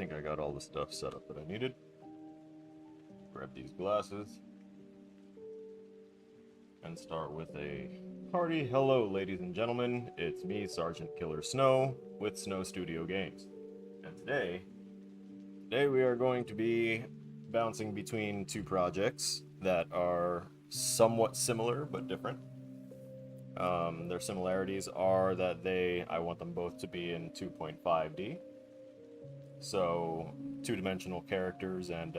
think I got all the stuff set up that I needed. Grab these glasses. And start with a party. Hello, ladies and gentlemen. It's me, Sergeant Killer Snow, with Snow Studio Games. And today we are going to be bouncing between two projects that are somewhat similar but different. Their similarities are that I want them both to be in 2.5D. So, two-dimensional characters and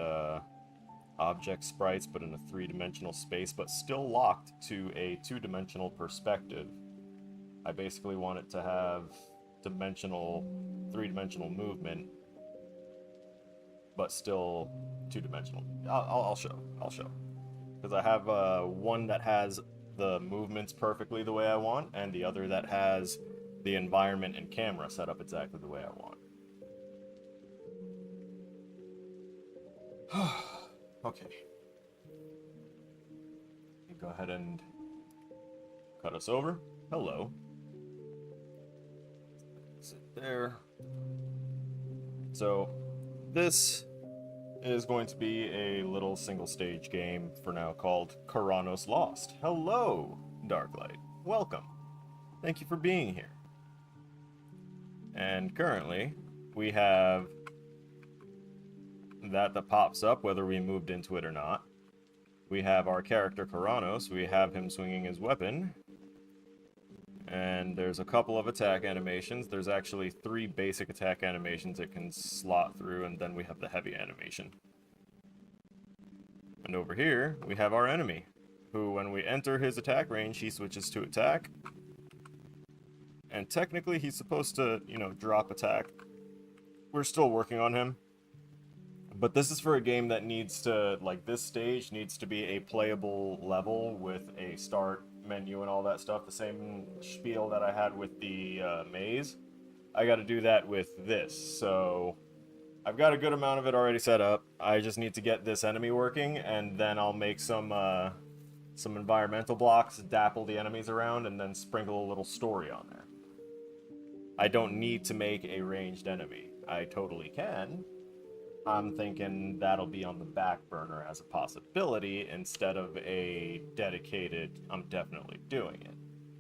object sprites, but in a three-dimensional space, but still locked to a two-dimensional perspective. I basically want it to have three-dimensional movement, but still two-dimensional. I'll show. Because I have one that has the movements perfectly the way I want, and the other that has the environment and camera set up exactly the way I want. Okay. Go ahead and cut us over. Hello. Sit there. So, this is going to be a little single-stage game for now called Karanos Lost. Hello, Darklight. Welcome. Thank you for being here. And currently, we have that pops up whether we moved into it or not. We have our character Karanos. We have him swinging his weapon. And there's a couple of attack animations. There's actually 3 basic attack animations it can slot through, and then we have the heavy animation. And over here, we have our enemy, who when we enter his attack range, he switches to attack. And technically, he's supposed to, drop attack. We're still working on him. But this is for a game that needs to, this stage needs to be a playable level with a start menu and all that stuff. The same spiel that I had with the maze. I got to do that with this. So I've got a good amount of it already set up. I just need to get this enemy working, and then I'll make some environmental blocks, dapple the enemies around, and then sprinkle a little story on there. I don't need to make a ranged enemy. I totally can. I'm thinking that'll be on the back burner as a possibility instead of a dedicated, I'm definitely doing it.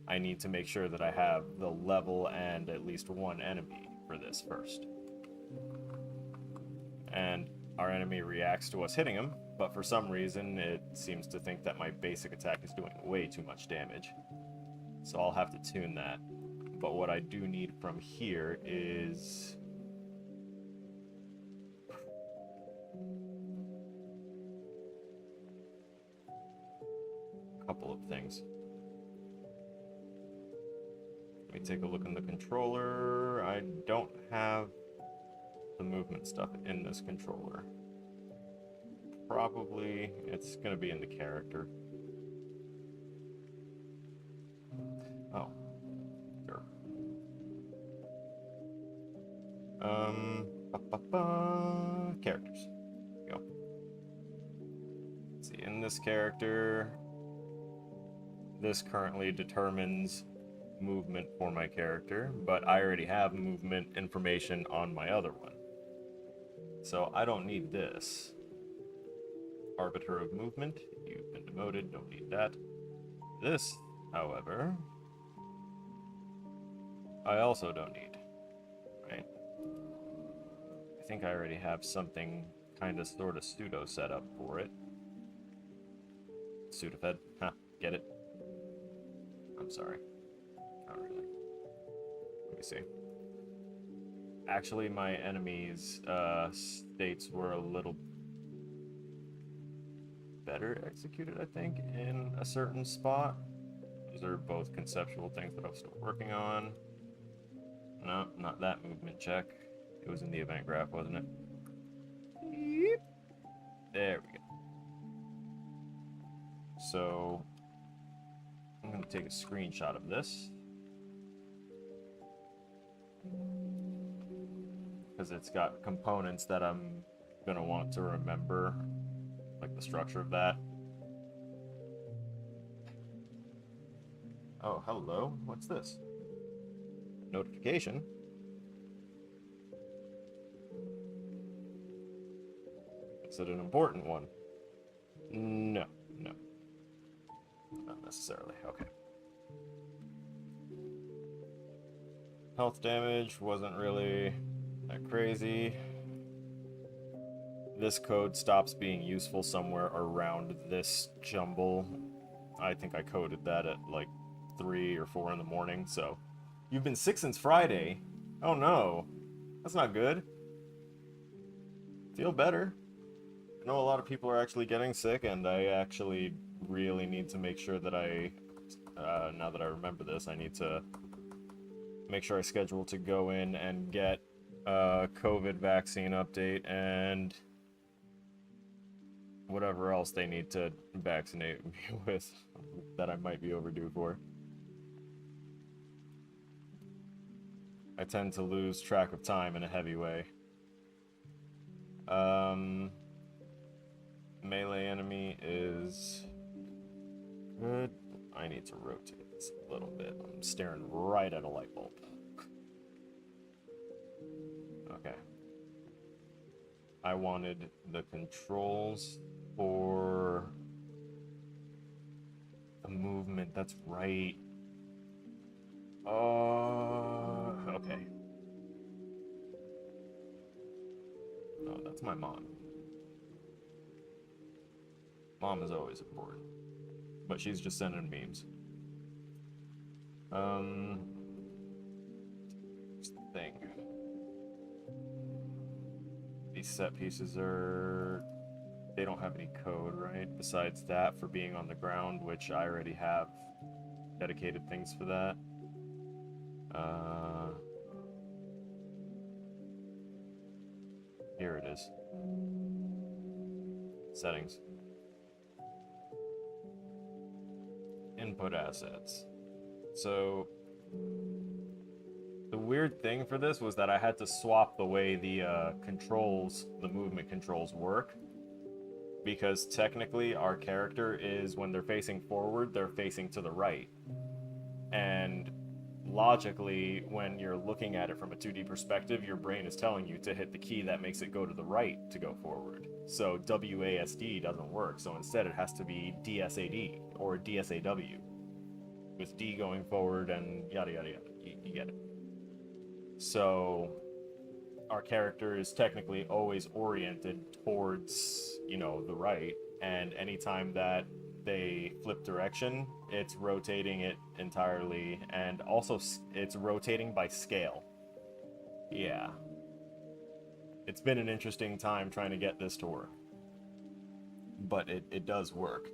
I need to make sure that I have the level and at least one enemy for this first. And our enemy reacts to us hitting him, but for some reason it seems to think that my basic attack is doing way too much damage. So I'll have to tune that. But what I do need from here is couple of things. Let me take a look in the controller. I don't have the movement stuff in this controller. Probably it's going to be in the character. Oh, sure. Characters. Go. Let's see, in this character, this currently determines movement for my character, but I already have movement information on my other one. So I don't need this. Arbiter of movement, you've been demoted, don't need that. This, however, I also don't need, right? I think I already have something kind of sort of pseudo set up for it. Sudafed, get it? I'm sorry. Not really. Let me see. Actually, my enemies' states were a little better executed, I think, in a certain spot. Those are both conceptual things that I'm still working on. No, not that movement check. It was in the event graph, wasn't it? Yep. There we go. So I'm going to take a screenshot of this because it's got components that I'm going to want to remember, like the structure of that. Oh, hello. What's this? Notification. Is it an important one? No, no. Not necessarily. Okay. Health damage wasn't really that crazy. This code stops being useful somewhere around this jumble. I think I coded that at like 3 or 4 in the morning, so... You've been sick since Friday? Oh no. That's not good. Feel better. I know a lot of people are actually getting sick, and I actually really need to make sure that now that I remember this, I need to make sure I schedule to go in and get a COVID vaccine update and whatever else they need to vaccinate me with that I might be overdue for. I tend to lose track of time in a heavy way. Melee enemy is good. I need to rotate this a little bit. I'm staring right at a light bulb. Okay. I wanted the controls for the movement. That's right. Okay. Oh, that's my mom. Mom is always important. But she's just sending memes. Here's the thing. These set pieces are... They don't have any code, right? Besides that, for being on the ground, which I already have dedicated things for that. Here it is. Settings. Input assets. So the weird thing for this was that I had to swap the way the controls, the movement controls work, because technically our character is, when they're facing forward, they're facing to the right. And logically, when you're looking at it from a 2D perspective, your brain is telling you to hit the key that makes it go to the right to go forward. So WASD doesn't work, so instead it has to be DSAD or DSAW, with D going forward and yada yada yada. You get it. So our character is technically always oriented towards, you know, the right, and anytime that they flip direction, it's rotating it entirely, and also it's rotating by scale. Yeah. It's been an interesting time trying to get this to work. But it does work.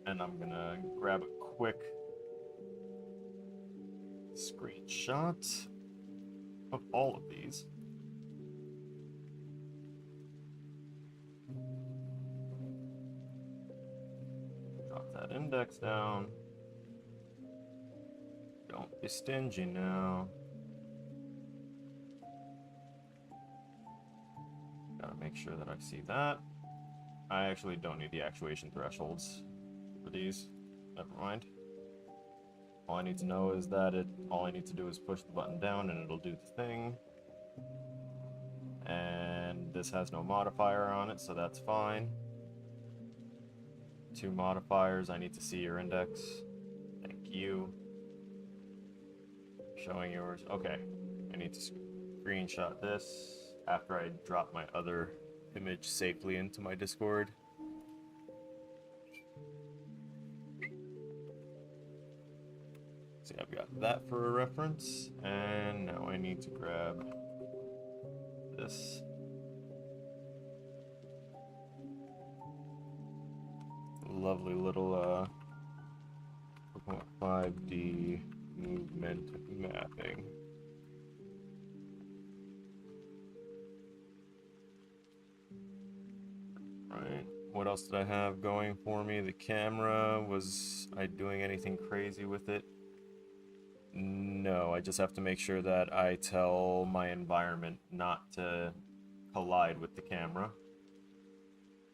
And I'm gonna grab a quick screenshot of all of these. Drop that index down. Don't be stingy now. Gotta make sure that I see that. I actually don't need the actuation thresholds for these. Never mind. All I need to know is that all I need to do is push the button down and it'll do the thing. And this has no modifier on it, so that's fine. 2 modifiers, I need to see your index. Thank you. Showing yours. Okay. I need to screenshot this after I drop my other image safely into my Discord. See, I've got that for a reference, and now I need to grab this. Lovely little 5D movement mapping. Right. What else did I have going for me? The camera, was I doing anything crazy with it? No, I just have to make sure that I tell my environment not to collide with the camera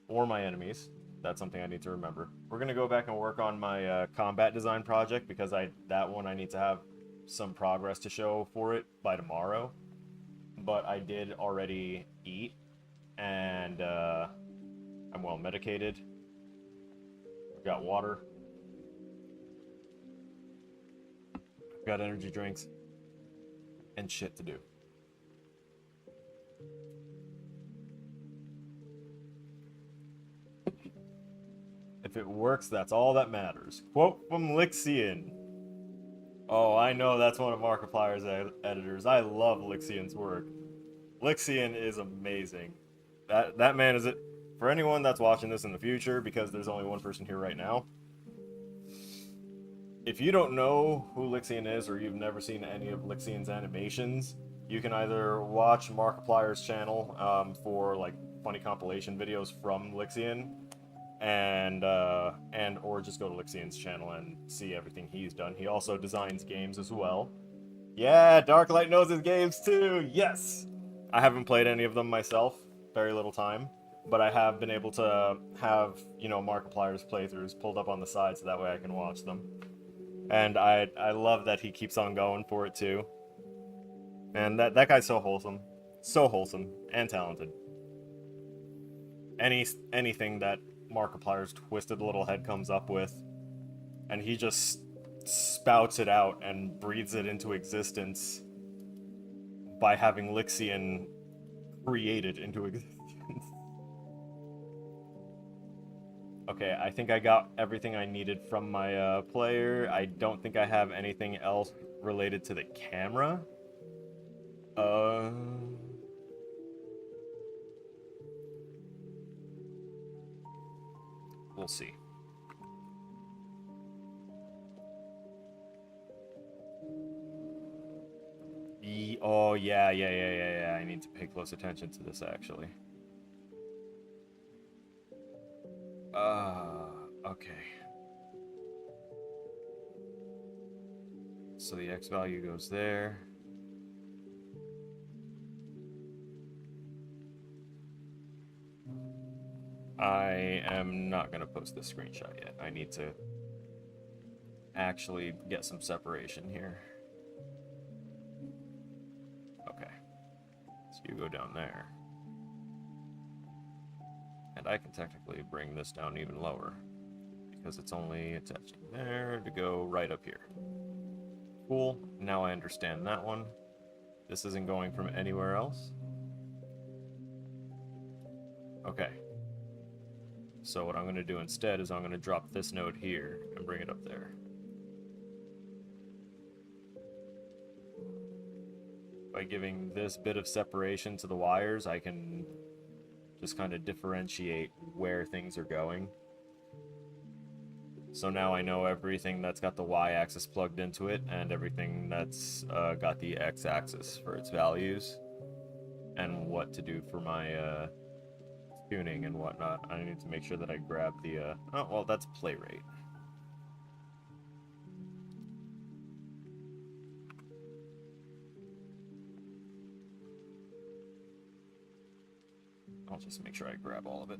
or my enemies. That's something I need to remember. We're gonna go back and work on my combat design project, because that one I need to have some progress to show for it by tomorrow. but I did already eat, and I'm well medicated. I've got water. I've got energy drinks. And shit to do. If it works, that's all that matters. Quote from Lixian. Oh, I know that's one of Markiplier's editors. I love Lixian's work. Lixian is amazing. That man is it. For anyone that's watching this in the future, because there's only one person here right now, if you don't know who Lixian is, or you've never seen any of Lixian's animations, you can either watch Markiplier's channel for like funny compilation videos from Lixian, and or just go to Lixian's channel and see everything he's done. He also designs games as well. Yeah, Darklight knows his games too. Yes, I haven't played any of them myself. Very little time, but I have been able to have Markiplier's playthroughs pulled up on the side so that way I can watch them. And I love that he keeps on going for it too. And that guy's so wholesome and talented. Anything that Markiplier's twisted little head comes up with, and he just spouts it out and breathes it into existence by having Lixian created into existence. Okay, I think I got everything I needed from my player. I don't think I have anything else related to the camera. We'll see. Oh, yeah. I need to pay close attention to this, actually. Okay. So the X value goes there. I am not going to post this screenshot yet. I need to actually get some separation here. Okay. So you go down there. And I can technically bring this down even lower, because it's only attached there to go right up here. Cool. Now I understand that one. This isn't going from anywhere else. Okay. So what I'm going to do instead is I'm going to drop this node here and bring it up there. By giving this bit of separation to the wires, I can just kind of differentiate where things are going. So now I know everything that's got the y-axis plugged into it and everything that's got the x-axis for its values, and what to do for my tuning and whatnot. I need to make sure that I grab the oh, well, that's play rate. I'll just make sure I grab all of it.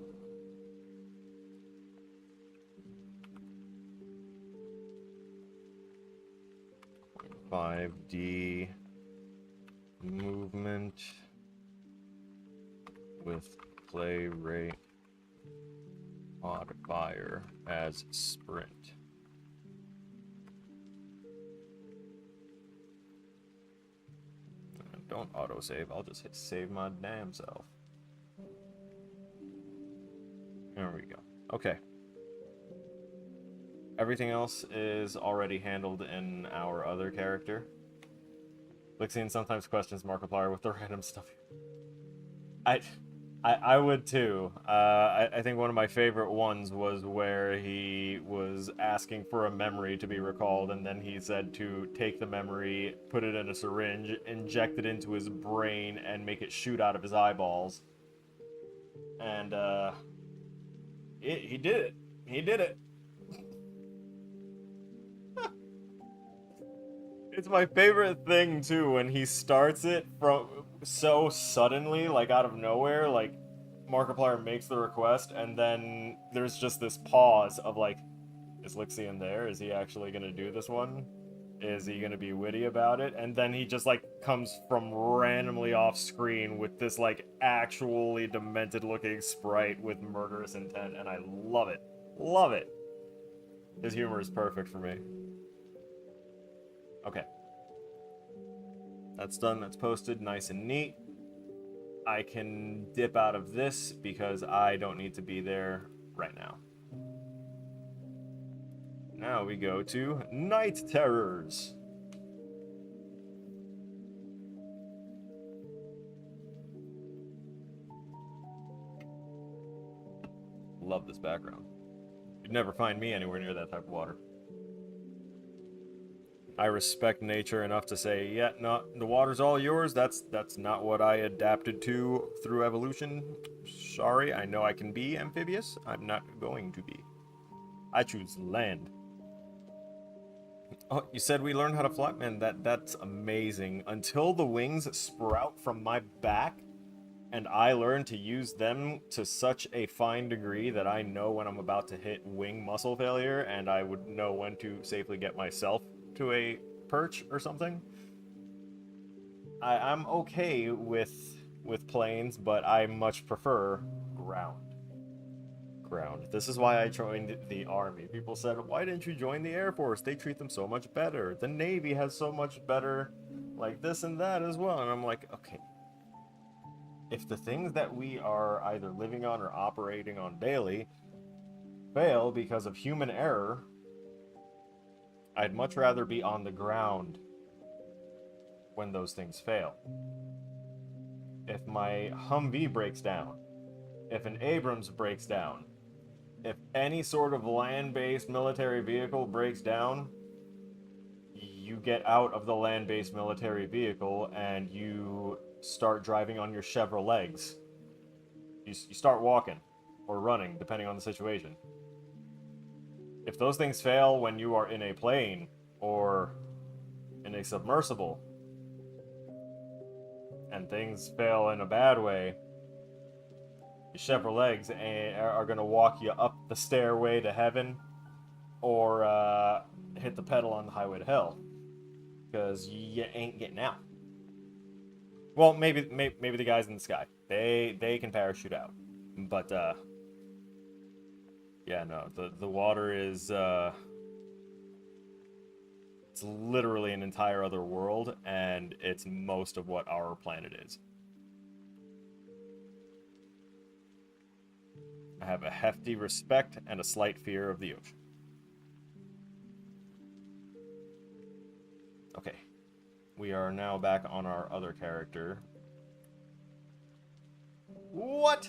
.5D movement with play rate modifier as sprint. Don't autosave, I'll just hit save my damn self. There we go. Okay. Everything else is already handled in our other character. Lixian sometimes questions Markiplier with the random stuff. I would too. I think one of my favorite ones was where he was asking for a memory to be recalled, and then he said to take the memory, put it in a syringe, inject it into his brain, and make it shoot out of his eyeballs. And he did it. He did it. It's my favorite thing too when he starts it from so suddenly, like out of nowhere. Like Markiplier makes the request, and then there's just this pause of like, is Lixian there? Is he actually gonna do this one? Is he gonna be witty about it? And then he just like comes from randomly off screen with this like actually demented looking sprite with murderous intent, and I love it. Love it. His humor is perfect for me. Okay. That's done, that's posted, nice and neat. I can dip out of this because I don't need to be there right now. Now we go to Night Terrors. Love this background. You'd never find me anywhere near that type of water. I respect nature enough to say, yeah, no, the water's all yours. That's not what I adapted to through evolution. Sorry, I know I can be amphibious. I'm not going to be. I choose land. Oh, you said we learned how to fly? Man, that's amazing. Until the wings sprout from my back, and I learn to use them to such a fine degree that I know when I'm about to hit wing muscle failure, and I would know when to safely get myself to a perch or something. I'm okay with planes, but I much prefer ground. This is why I joined the Army. People said, why didn't you join the Air Force? They treat them so much better. The Navy has so much better, like this and that as well. And I'm like, okay. If the things that we are either living on or operating on daily fail because of human error, I'd much rather be on the ground when those things fail. If my Humvee breaks down, if an Abrams breaks down, if any sort of land-based military vehicle breaks down, you get out of the land-based military vehicle and you start driving on your Chevrolets. You start walking or running, depending on the situation. If those things fail when you are in a plane or in a submersible, and things fail in a bad way, your Chevrolets are going to walk you up the stairway to heaven or hit the pedal on the highway to hell, because you ain't getting out. Well, maybe the guys in the sky. They can parachute out. But yeah, no, the water is it's literally an entire other world, and it's most of what our planet is. I have a hefty respect and a slight fear of the ocean. Okay. We are now back on our other character. What?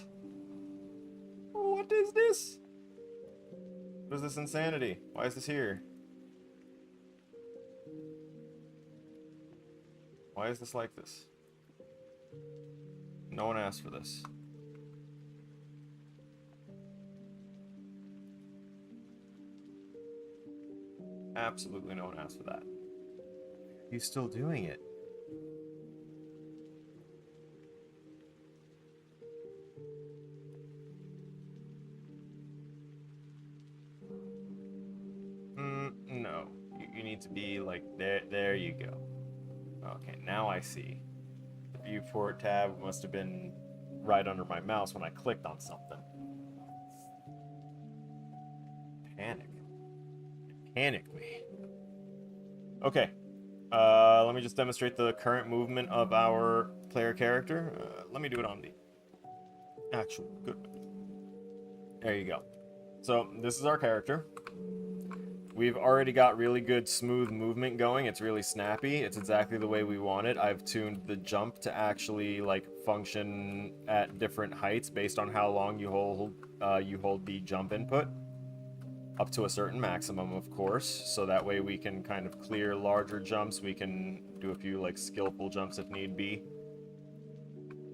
What is this? What is this insanity? Why is this here? Why is this like this? No one asked for this. Absolutely no one asked for that. He's still doing it. No. You need to be like, there you go. Okay, now I see. The viewport tab must have been right under my mouse when I clicked on something. Panic. Panic me. Okay. Let me just demonstrate the current movement of our player character. Let me do it on the actual good one. There you go. So, this is our character. We've already got really good smooth movement going. It's really snappy. It's exactly the way we want it. I've tuned the jump to actually like function at different heights based on how long you hold the jump input. Up to a certain maximum, of course, so that way we can kind of clear larger jumps. We can do a few like skillful jumps if need be.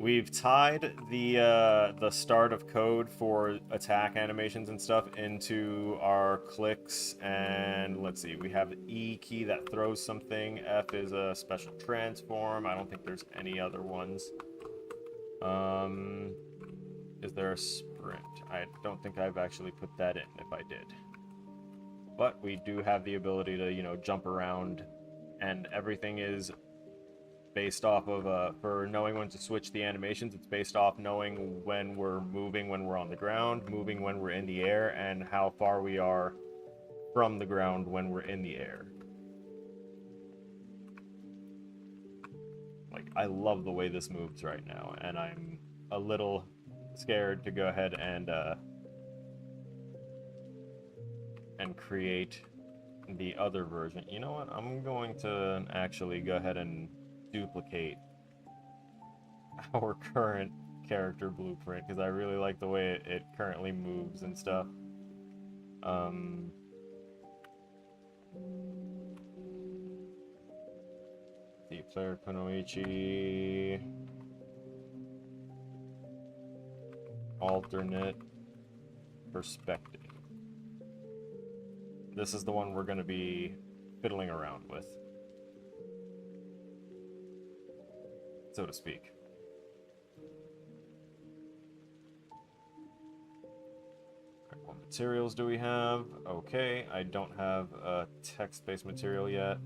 We've tied the start of code for attack animations and stuff into our clicks, and let's see, we have the E key that throws something. F is a special transform. I don't think there's any other ones. Is there a sprint? I don't think I've actually put that in, if I did. But we do have the ability to, you know, jump around and everything is based off of, for knowing when to switch the animations, it's based off knowing when we're moving when we're on the ground, moving when we're in the air, and how far we are from the ground when we're in the air. Like, I love the way this moves right now, and I'm a little scared to go ahead and create the other version. You know what? I'm going to actually go ahead and duplicate our current character blueprint because I really like the way it currently moves and stuff. The player Kunoichi alternate perspective. This is the one we're going to be fiddling around with, so to speak. What materials do we have? Okay, I don't have a text-based material yet.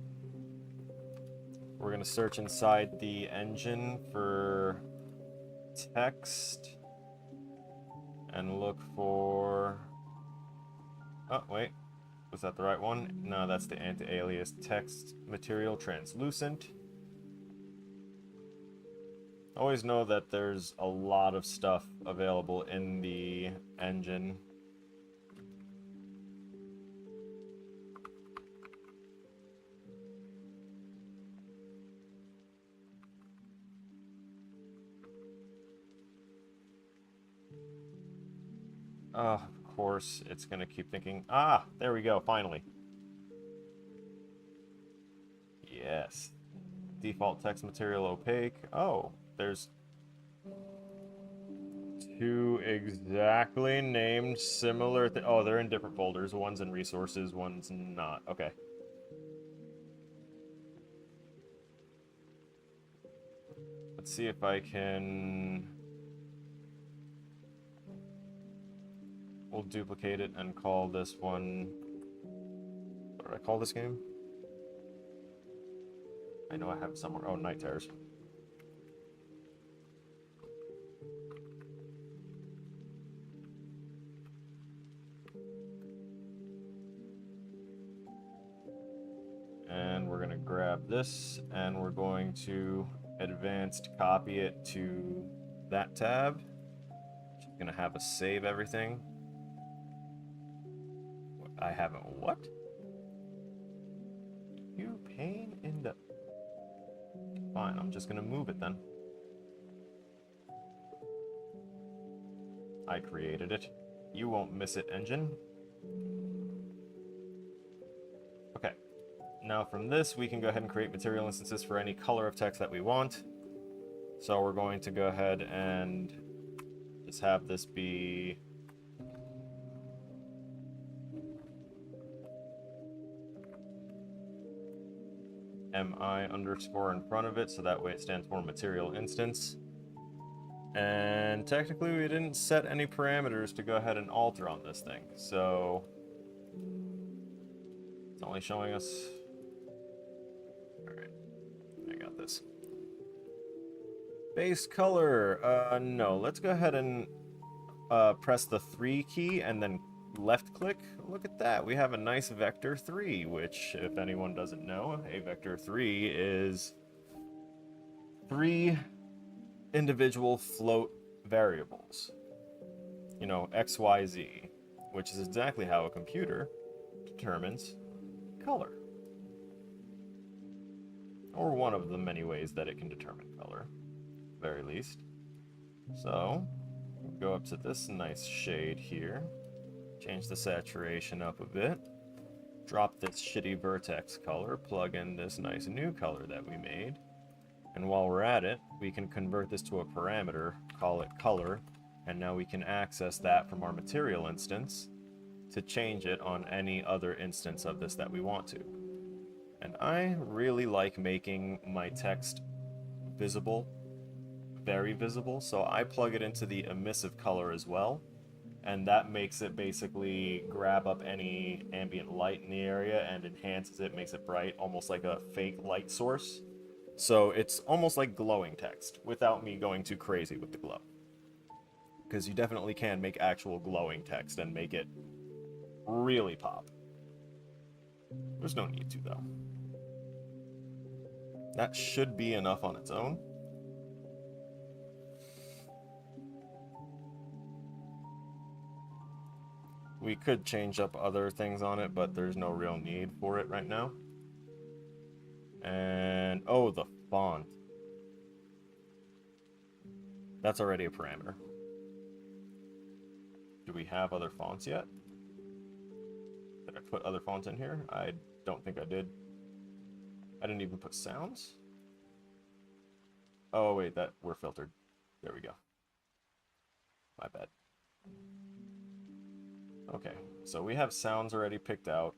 We're going to search inside the engine for text and look for... Oh, wait. Was that the right one? No, that's the anti-alias text material translucent. Always know that there's a lot of stuff available in the engine. Of course, it's going to keep thinking, ah, there we go, finally. Yes. Default text material opaque. Oh, there's two exactly named similar oh, they're in different folders. One's in resources, one's not. Okay. Let's see if I can... We'll duplicate it and call this one... What did I call this game? I know I have it somewhere. Oh, Night Terrors. And we're going to grab this, and we're going to advanced copy it to that tab. Just going to have us save everything. I haven't what? You pain in the... Fine, I'm just gonna move it then. I created it. You won't miss it, engine. Okay. Now from this, we can go ahead and create material instances for any color of text that we want. So we're going to go ahead and just have this be... MI underscore in front of it, so that way it stands for material instance. And technically we didn't set any parameters to go ahead and alter on this thing, so it's only showing us... Alright, I got this. Base color, no, let's go ahead and press the 3 key and then left click. Look at that, we have a nice vector 3, which, if anyone doesn't know, a vector 3 is 3 individual float variables. You know, X, Y, Z, which is exactly how a computer determines color. Or one of the many ways that it can determine color, at the very least. So, go up to this nice shade here. Change the saturation up a bit. Drop this shitty vertex color, plug in this nice new color that we made. And while we're at it, we can convert this to a parameter, call it color, and now we can access that from our material instance to change it on any other instance of this that we want to. And I really like making my text visible, very visible, so I plug it into the emissive color as well. and that makes it basically grab up any ambient light in the area and enhances it, makes it bright, almost like a fake light source. So it's almost like glowing text, without me going too crazy with the glow. Because you definitely can make actual glowing text and make it really pop. There's no need to, though. That should be enough on its own. We could change up other things on it, but there's no real need for it right now. And, oh, the font. That's already a parameter. Do we have other fonts yet? Did I put other fonts in here? I don't think I did. I didn't even put sounds? Oh, wait, that we're filtered. There we go. My bad. Okay, so we have sounds already picked out.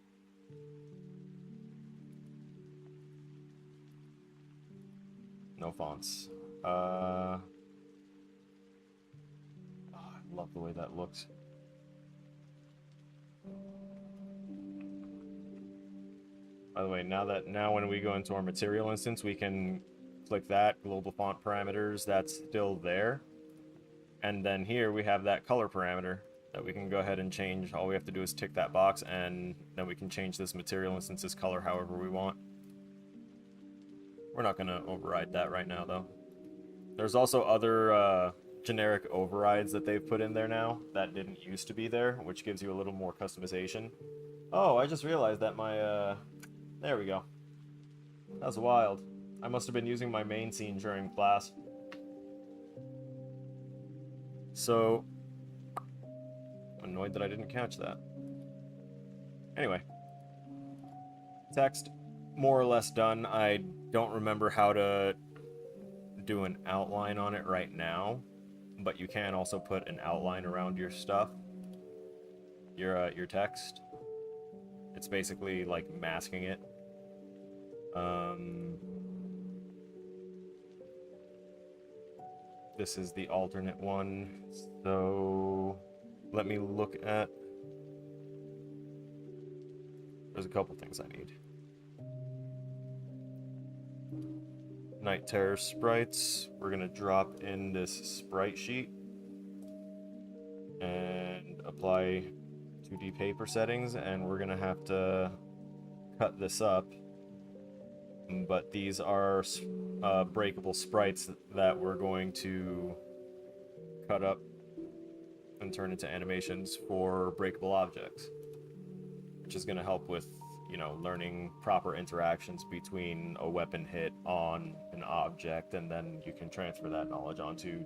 No fonts. Oh, I love the way that looks. By the way, now when we go into our material instance, we can click that, global font parameters, that's still there. And then here we have that color parameter that we can go ahead and change. All we have to do is tick that box, and then we can change this material instance's color however we want. We're not going to override that right now, though. There's also other generic overrides that they've put in there now that didn't used to be there, which gives you a little more customization. Oh, I just realized that my... There we go. That's wild. I must have been using my main scene during class. So... I'm annoyed that I didn't catch that. Anyway. Text, more or less done. I don't remember how to do an outline on it right now, but you can also put an outline around your stuff, your text. It's basically like masking it. This is the alternate one, so let me look at... There's a couple things I need. Night Terror sprites. We're gonna drop in this sprite sheet and apply 2D paper settings, and we're gonna have to cut this up. But these are breakable sprites that we're going to cut up and turn into animations for breakable objects, which is going to help with, you know, learning proper interactions between a weapon hit on an object, and then you can transfer that knowledge onto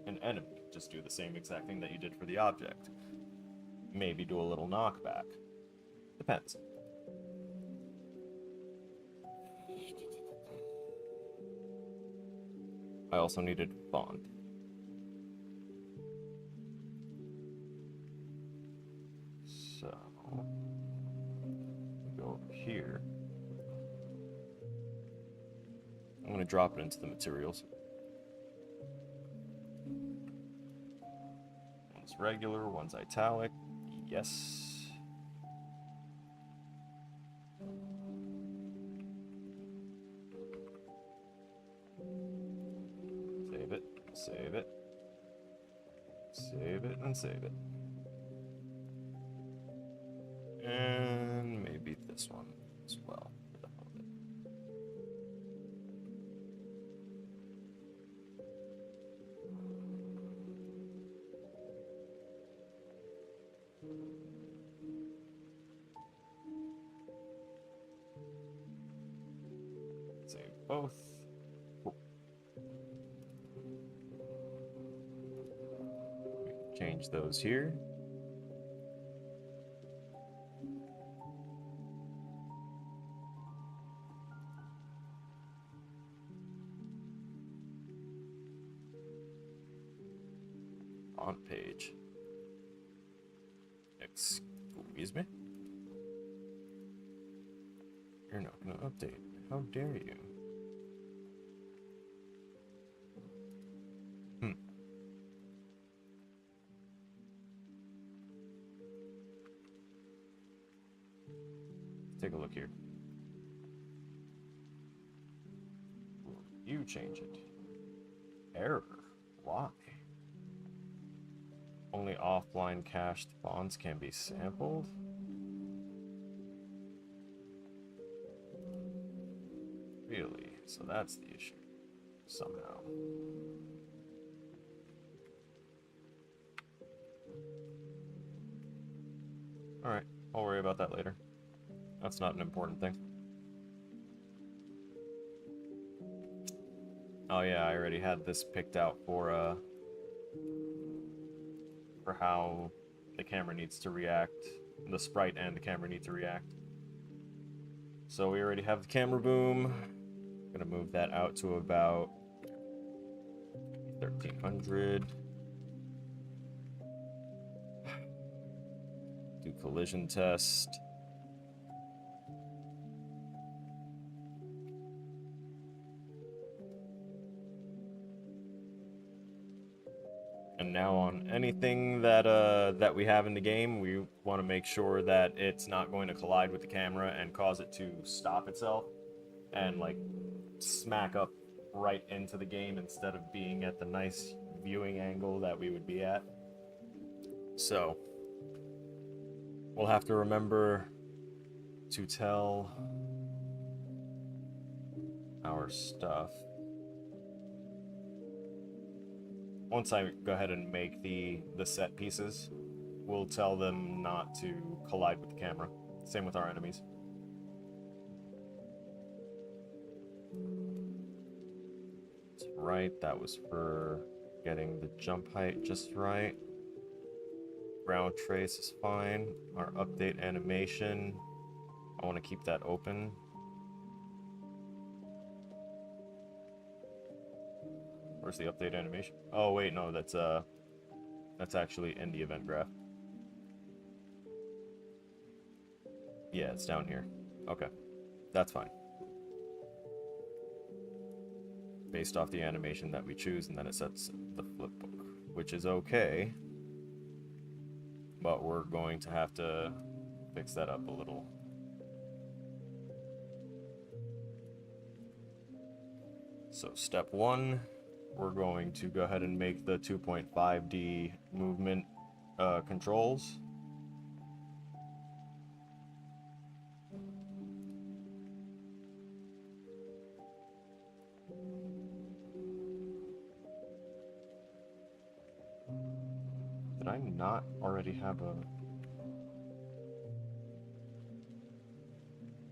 an enemy. Just do the same exact thing that you did for the object. Maybe do a little knockback. Depends. I also needed font. So, go over here. I'm going to drop it into the materials. One's regular, one's italic. Yes. Save it, save it, save it, and save it. And maybe this one as well. For the hell of it. Save both. Cool. We can change those here. On page. Excuse me? You're not going to update. How dare you? take a look here. You change it. Error. Why? Only offline cached bonds can be sampled? Really? So that's the issue. Somehow. Alright, I'll worry about that later. That's not an important thing. Oh yeah, I already had this picked out for how the camera needs to react. The sprite and the camera need to react. So we already have the camera boom. I'm gonna move that out to about 1300. Do collision test. And now on anything that we have in the game, we want to make sure that it's not going to collide with the camera and cause it to stop itself and like smack up right into the game instead of being at the nice viewing angle that we would be at. So we'll have to remember to tell our stuff. Once I go ahead and make the set pieces, we'll tell them not to collide with the camera. Same with our enemies. That's right, that was for getting the jump height just right. Ground trace is fine. Our update animation, I want to keep that open. Where's the update animation? Oh wait, no, that's actually in the event graph. Yeah, it's down here. Okay, that's fine. Based off the animation that we choose, and then it sets the flip book, which is okay. But we're going to have to fix that up a little. So step one, we're going to go ahead and make the 2.5D movement controls. Did I not already have a...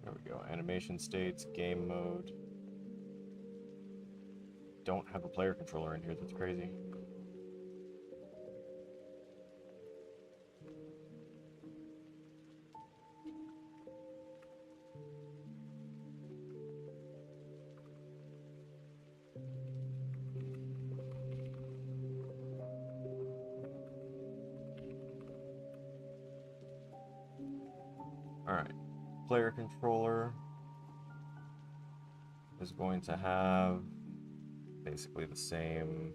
There we go. Animation states, game mode. Don't have a player controller in here, that's crazy. Alright, player controller is going to have basically the same...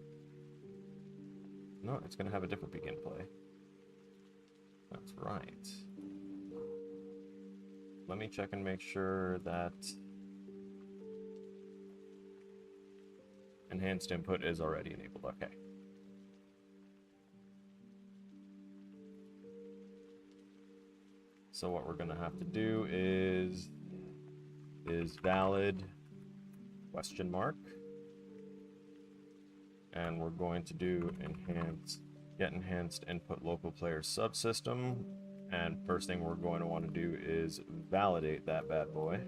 No, it's going to have a different begin play. That's right. Let me check and make sure that enhanced input is already enabled. Okay. So what we're going to have to do is valid question mark. And we're going to do get enhanced input local player subsystem. And first thing we're going to want to do is validate that bad boy.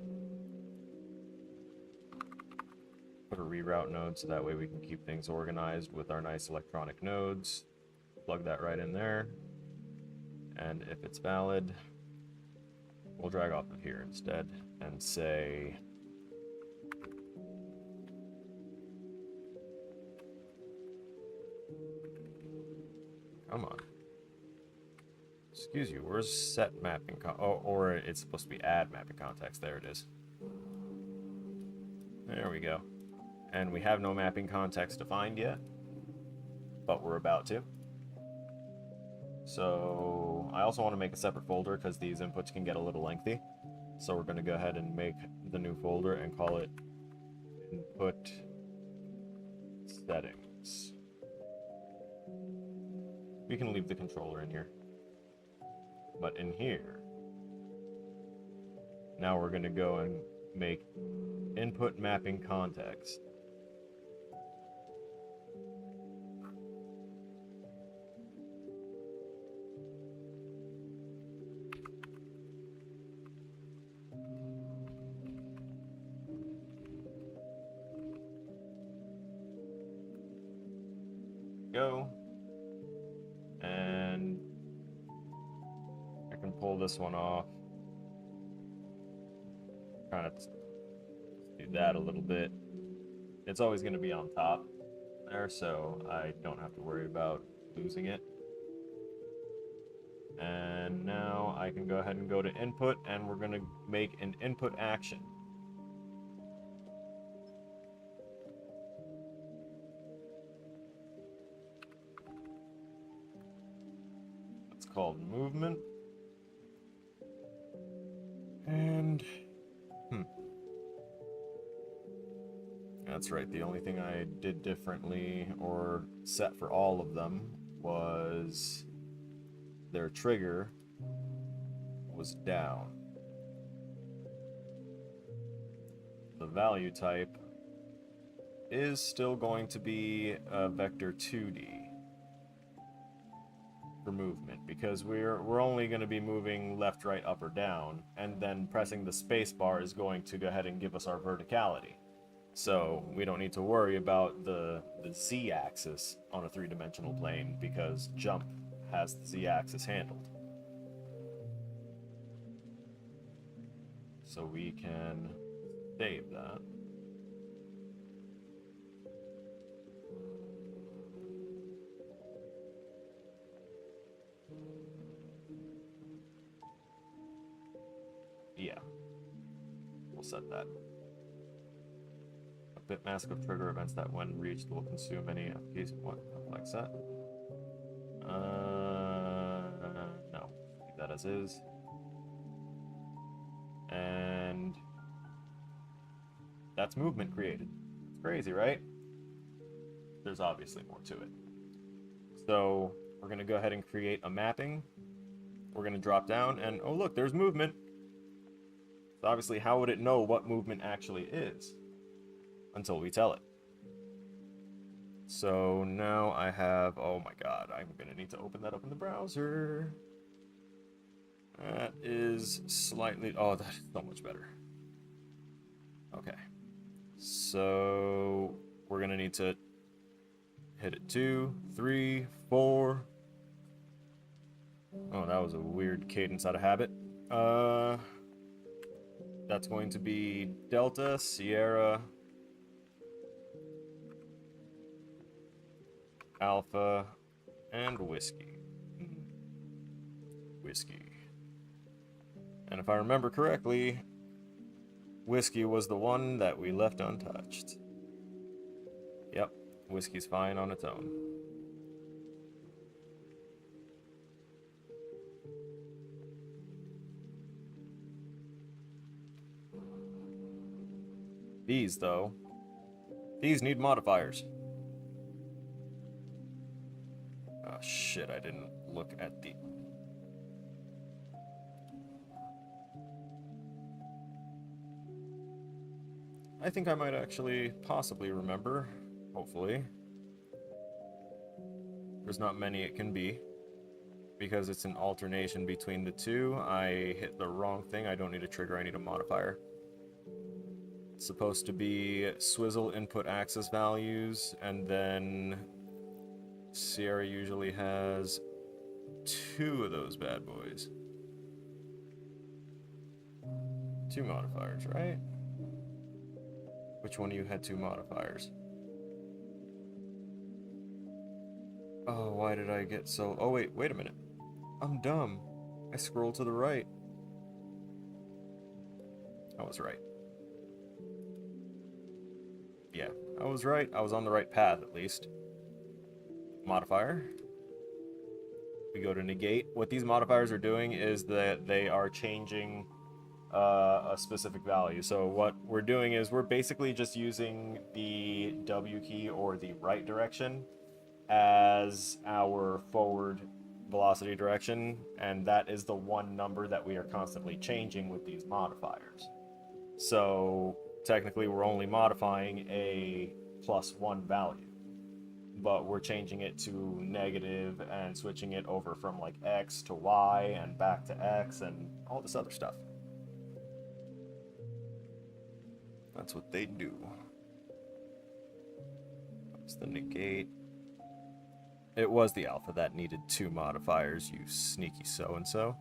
Put a reroute node so that way we can keep things organized with our nice electronic nodes. Plug that right in there. And if it's valid, we'll drag off of here instead and say come on. Excuse you, where's set mapping or it's supposed to be add mapping context. There it is. There we go. And we have no mapping context defined yet, but we're about to. So I also want to make a separate folder because these inputs can get a little lengthy. So we're going to go ahead and make the new folder and call it input settings. We can leave the controller in here. But in here, now we're going to go and make input mapping context. Go. And I can pull this one off. Kind of do that a little bit. It's always going to be on top there, so I don't have to worry about losing it. And now I can go ahead and go to input, and we're going to make an input action. It's called movement. And that's right, the only thing I did differently or set for all of them was their trigger was down. The value type is still going to be a vector 2D for movement, because we're only going to be moving left, right, up, or down, and then pressing the space bar is going to go ahead and give us our verticality. So we don't need to worry about the z-axis on a three-dimensional plane, because jump has the z-axis handled. So we can save that. Yeah, we'll set that. A bit mask of trigger events that, when reached, will consume any application. What? Like that? No. Leave that as is. And that's movement created. It's crazy, right? There's obviously more to it. So we're going to go ahead and create a mapping. We're going to drop down, and oh look, there's movement. So obviously, how would it know what movement actually is until we tell it? So now I have, oh my god, I'm going to need to open that up in the browser. That is slightly, oh, that's so much better. Okay. So we're going to need to hit it 2, 3, 4. Oh, that was a weird cadence out of habit. That's going to be Delta, Sierra, Alpha, and Whiskey. Whiskey. And if I remember correctly, Whiskey was the one that we left untouched. Yep, Whiskey's fine on its own. These, though, these need modifiers. Oh shit, I didn't look at the... I think I might actually possibly remember, hopefully. There's not many it can be, because it's an alternation between the two. I hit the wrong thing. I don't need a trigger, I need a modifier. It's supposed to be swizzle input axis values, and then Sierra usually has 2 of those bad boys. 2 modifiers, right? Which one of you had 2 modifiers? Oh, why did I get so... Oh, wait a minute. I'm dumb. I scrolled to the right. I was right. Yeah, I was right. I was on the right path, at least. Modifier. We go to negate. What these modifiers are doing is that they are changing a specific value. So what we're doing is we're basically just using the W key or the right direction as our forward velocity direction, and that is the one number that we are constantly changing with these modifiers. So technically we're only modifying a +1 value, but we're changing it to negative and switching it over from like X to Y and back to X and all this other stuff. That's what they do. That's the negate. It was the alpha that needed 2 modifiers, you sneaky so-and-so.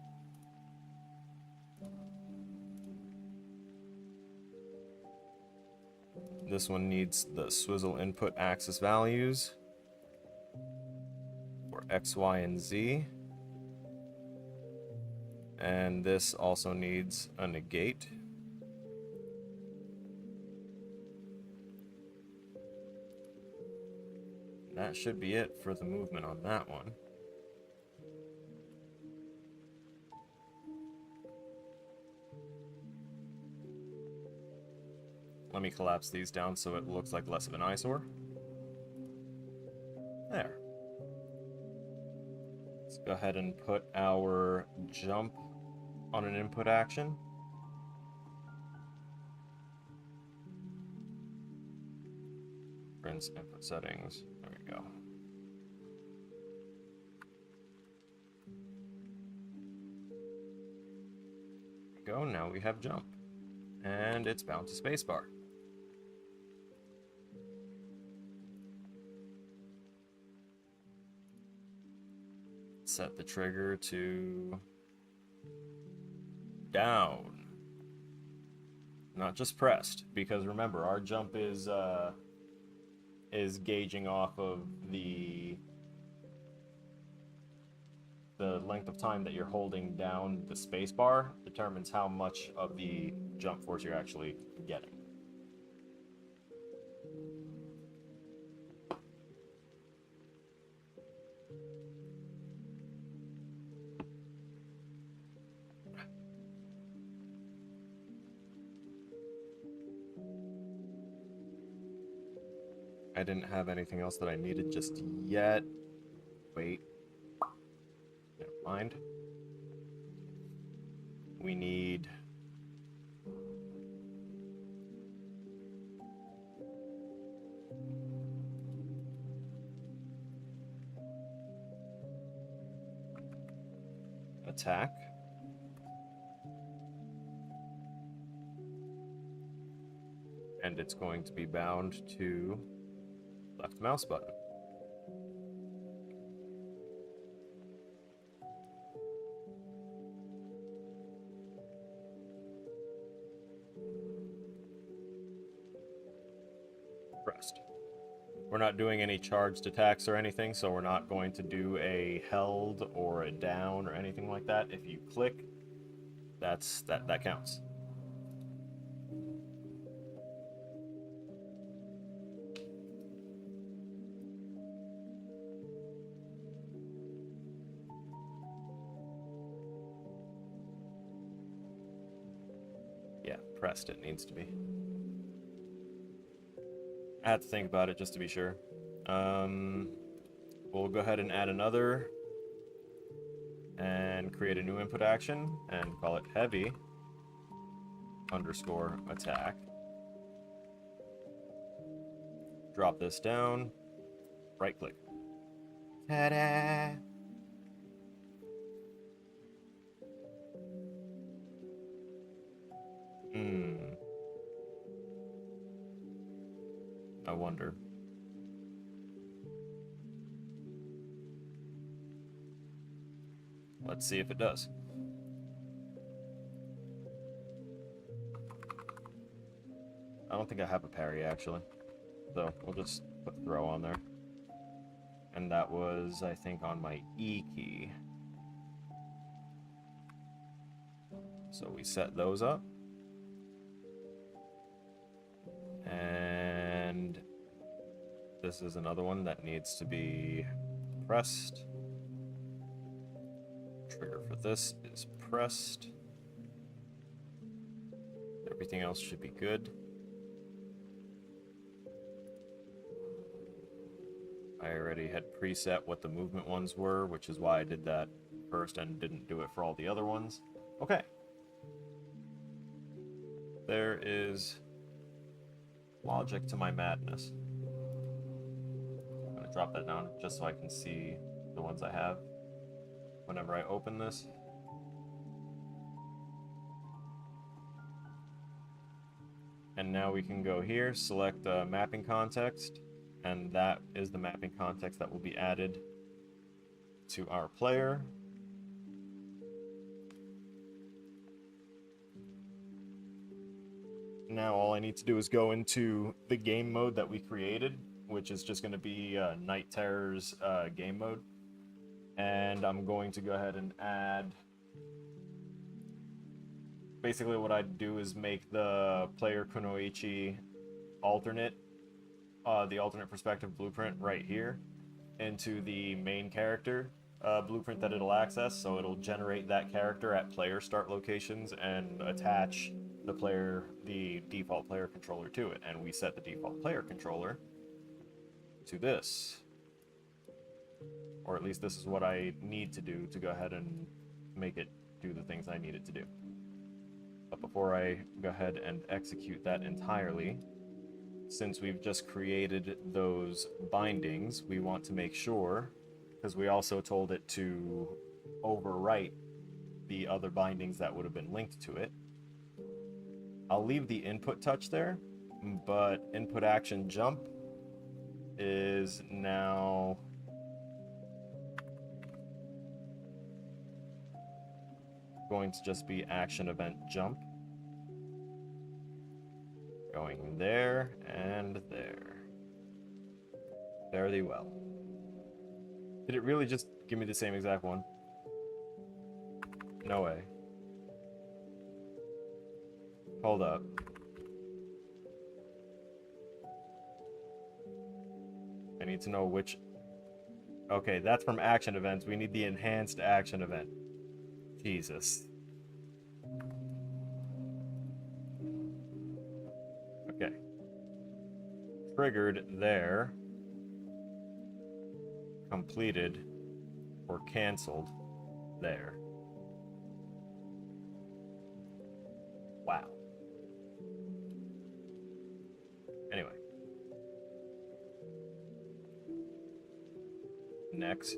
This one needs the swizzle input axis values for X, Y, and Z. And this also needs a negate. That should be it for the movement on that one. Let me collapse these down so it looks like less of an eyesore. There. Let's go ahead and put our jump on an input action. Rinse input settings. There we go. There we go. Now we have jump. And it's bound to spacebar. Set the trigger to down, not just pressed, because remember our jump is gauging off of the length of time that you're holding down the space bar determines how much of the jump force you're actually getting. I didn't have anything else that I needed just yet. Wait. Never mind. We need attack. And it's going to be bound to left mouse button. Pressed. We're not doing any charged attacks or anything, so we're not going to do a held or a down or anything like that. If you click, that counts. Yeah, pressed it needs to be. I had to think about it just to be sure. We'll go ahead and add another and create a new input action and call it heavy underscore attack. Drop this down, right click. Ta-da! I wonder. Let's see if it does. I don't think I have a parry actually, so we'll just put throw on there. And that was, I think, on my E key. So we set those up. And this is another one that needs to be pressed. Trigger for this is pressed. Everything else should be good. I already had preset what the movement ones were, which is why I did that first and didn't do it for all the other ones. Okay. There is logic to my madness. I'm going to drop that down just so I can see the ones I have whenever I open this. And now we can go here, select mapping context, and that is the mapping context that will be added to our player. Now all I need to do is go into the game mode that we created, which is just going to be Night Terror's game mode. And I'm going to go ahead and add... Basically what I'd do is make the player Kunoichi alternate, the alternate perspective blueprint right here, into the main character blueprint that it'll access, so it'll generate that character at player start locations and attach the default player controller to it, and we set the default player controller to this. Or at least this is what I need to do to go ahead and make it do the things I need it to do. But before I go ahead and execute that entirely, since we've just created those bindings, we want to make sure, because we also told it to overwrite the other bindings that would have been linked to it. I'll leave the input touch there, but input action jump is now going to just be action event jump. Going there and there. Fairly well. Did it really just give me the same exact one? No way. Hold up. I need to know which... Okay, that's from action events. We need the enhanced action event. Jesus. Okay. Triggered there. Completed or canceled there. Wow. Anyway. Next.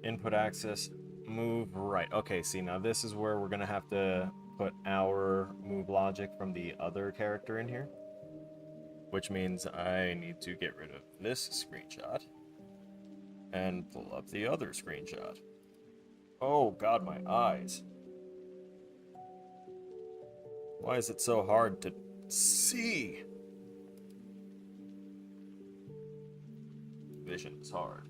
Input access, move right. Okay, see, now this is where we're going to have to put our move logic from the other character in here. Which means I need to get rid of this screenshot and pull up the other screenshot. Oh god, my eyes. Why is it so hard to see? Vision is hard.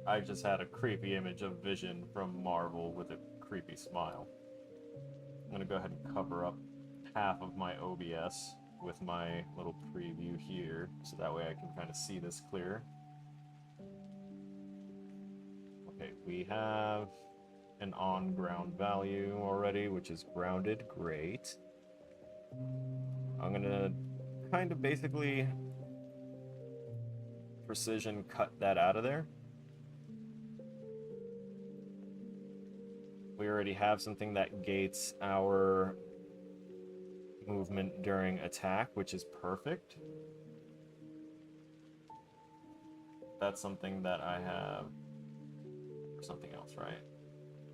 I just had a creepy image of Vision from Marvel with a creepy smile. I'm gonna go ahead and cover up half of my OBS with my little preview here, so that way I can kind of see this clear. Okay, we have an on-ground value already, which is grounded. Great. I'm gonna kind of basically precision cut that out of there. We already have something that gates our movement during attack, which is perfect. That's something that I have for something else, right?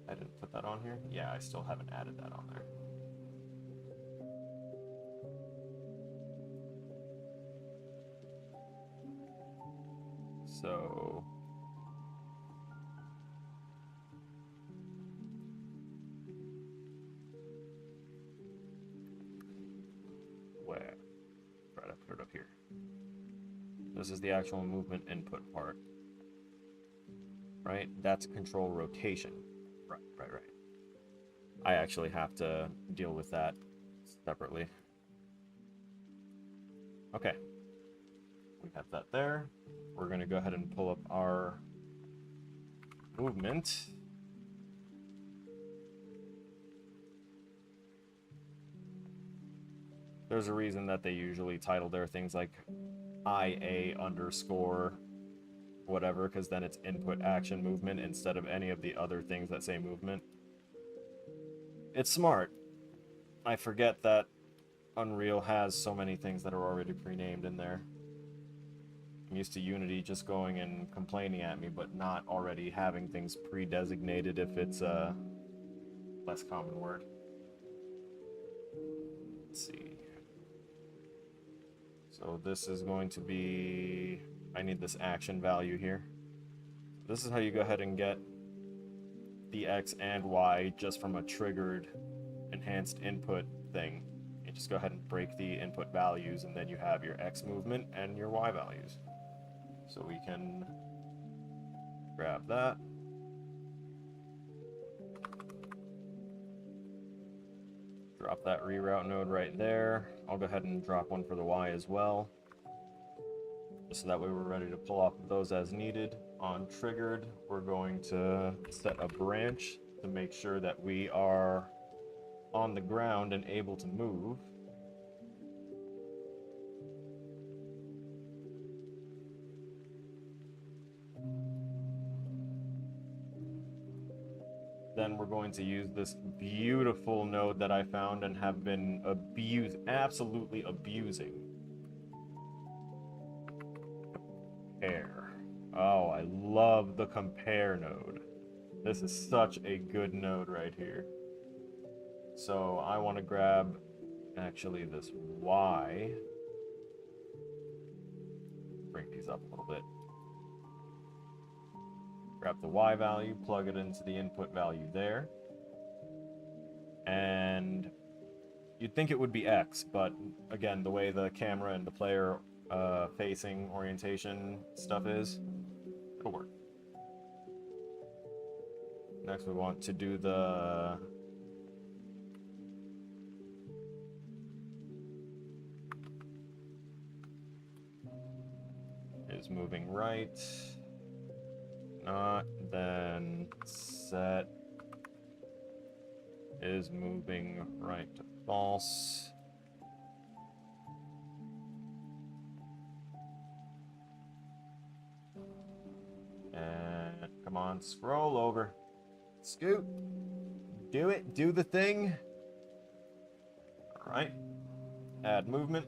I didn't put that on here? Yeah, I still haven't added that on there. So... where? Try to put it up here. This is the actual movement input part. Right? That's control rotation. Right. I actually have to deal with that separately. Okay. We have that there. We're going to go ahead and pull up our movement. There's a reason that they usually title their things like IA underscore whatever, because then it's input action movement instead of any of the other things that say movement. It's smart. I forget that Unreal has so many things that are already pre-named in there. I'm used to Unity just going and complaining at me, but not already having things pre-designated if it's a less common word. Let's see. So this is going to be... I need this action value here. This is how you go ahead and get the X and Y just from a triggered enhanced input thing. You just go ahead and break the input values, and then you have your X movement and your Y values. So we can grab that. Drop that reroute node right there. I'll go ahead and drop one for the Y as well, so that way we're ready to pull off of those as needed. On triggered, we're going to set a branch to make sure that we are on the ground and able to move. Then we're going to use this beautiful node that I found and have been absolutely abusing. Compare. Oh, I love the compare node. This is such a good node right here. So I want to grab actually this Y. Bring these up a little bit. Grab the Y value, plug it into the input value there. And you'd think it would be X, but again, the way the camera and the player facing orientation stuff is, it'll work. Next we want to do the is moving right. Not, then set is moving right to false. And come on, scroll over. Scoot. Do it. Do the thing. All right. Add movement.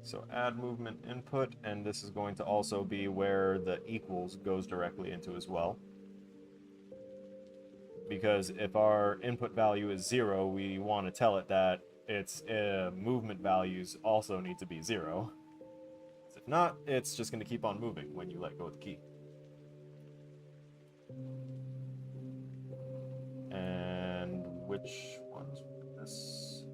So add movement input, and this is going to also be where the equals goes directly into as well. Because if our input value is 0, we want to tell it that its movement values also need to be 0. If not, it's just going to keep on moving when you let go of the key. And which ones were this?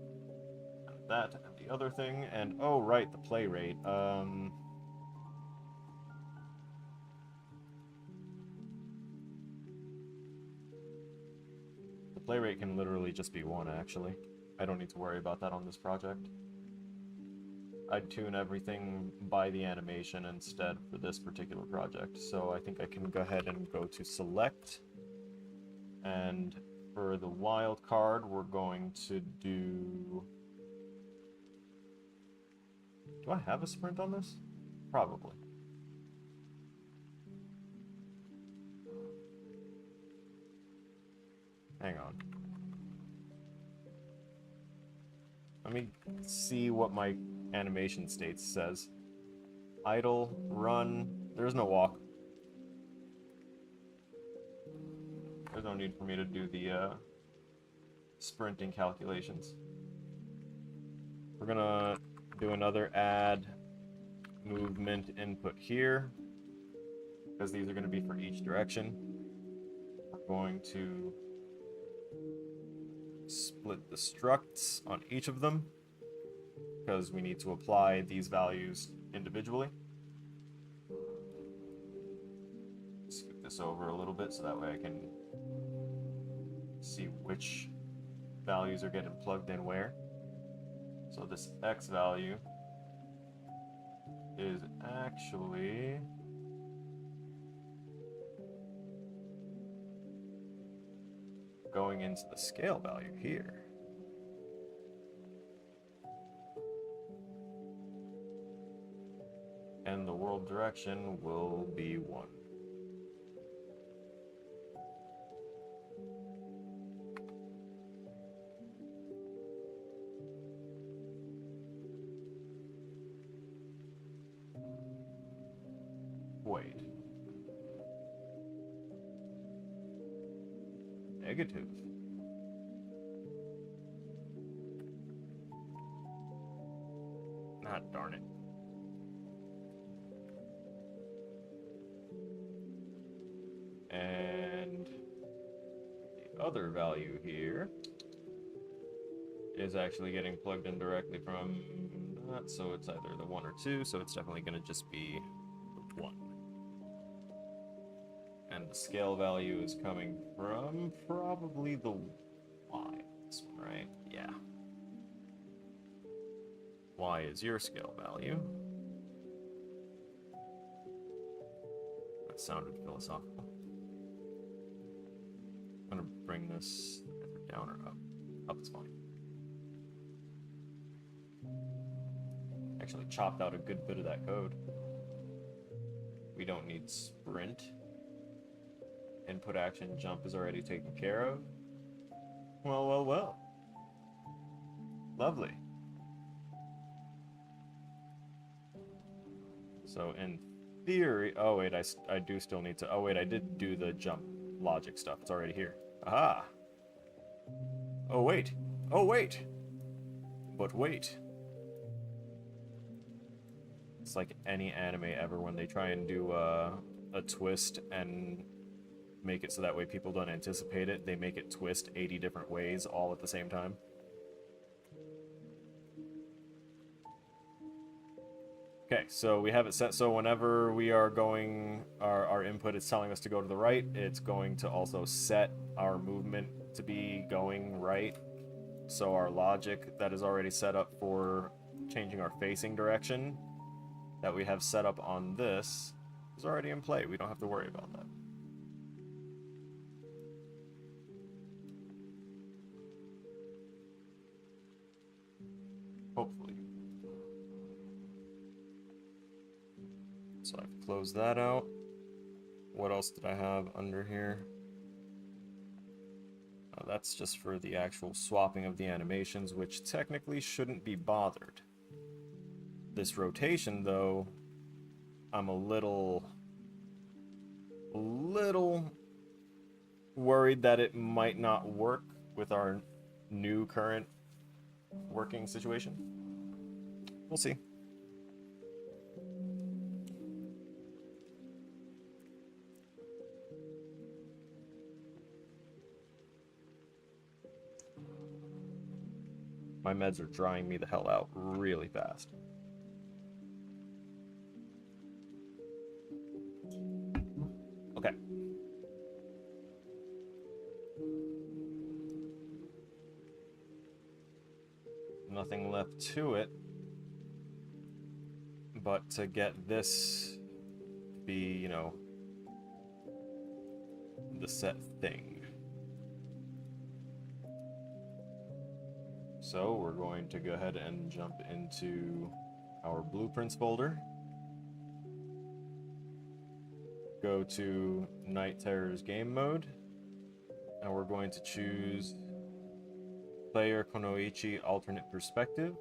And that, and the other thing, and oh right, the play rate. The play rate can literally just be 1, actually. I don't need to worry about that on this project. I'd tune everything by the animation instead for this particular project. So I think I can go ahead and go to select. And for the wild card, we're going to do... Do I have a sprint on this? Probably. Hang on. Let me see what my animation states says. Idle, run, there's no walk. There's no need for me to do the sprinting calculations. We're gonna do another add movement input here, because these are gonna be for each direction. We're going to split the structs on each of them, because we need to apply these values individually. Scoot this over a little bit so that way I can see which values are getting plugged in where. So this X value is actually going into the scale value here. And the world direction will be 1. Wait. Negative. Ah, darn it. And the other value here is actually getting plugged in directly from that, so it's either the 1 or 2, so it's definitely going to just be the 1. And the scale value is coming from probably the Y. This one, right? Yeah. Y is your scale value. That sounded philosophical. I'm going to bring this either down or up. Up is fine. Actually chopped out a good bit of that code. We don't need sprint. Input action jump is already taken care of. Well, well, well. Lovely. So in theory, oh wait, I do still need to, oh wait, I did do the jump logic stuff. It's already here. Aha. Oh wait. Oh wait. But wait. It's like any anime ever when they try and do a twist and make it so that way people don't anticipate it. They make it twist 80 different ways all at the same time. Okay, so we have it set so whenever we are going, our input is telling us to go to the right, it's going to also set our movement to be going right. So our logic that is already set up for changing our facing direction that we have set up on this is already in play. We don't have to worry about that. Hopefully. So I've closed that out. What else did I have under here? That's just for the actual swapping of the animations, which technically shouldn't be bothered. This rotation, though, I'm a little worried that it might not work with our new current working situation. We'll see. My meds are drying me the hell out really fast. Okay. Nothing left to it but to get this to be, you know, the set thing. So we're going to go ahead and jump into our blueprints folder. Go to Night Terror's game mode. And we're going to choose Player Konoichi Alternate Perspective.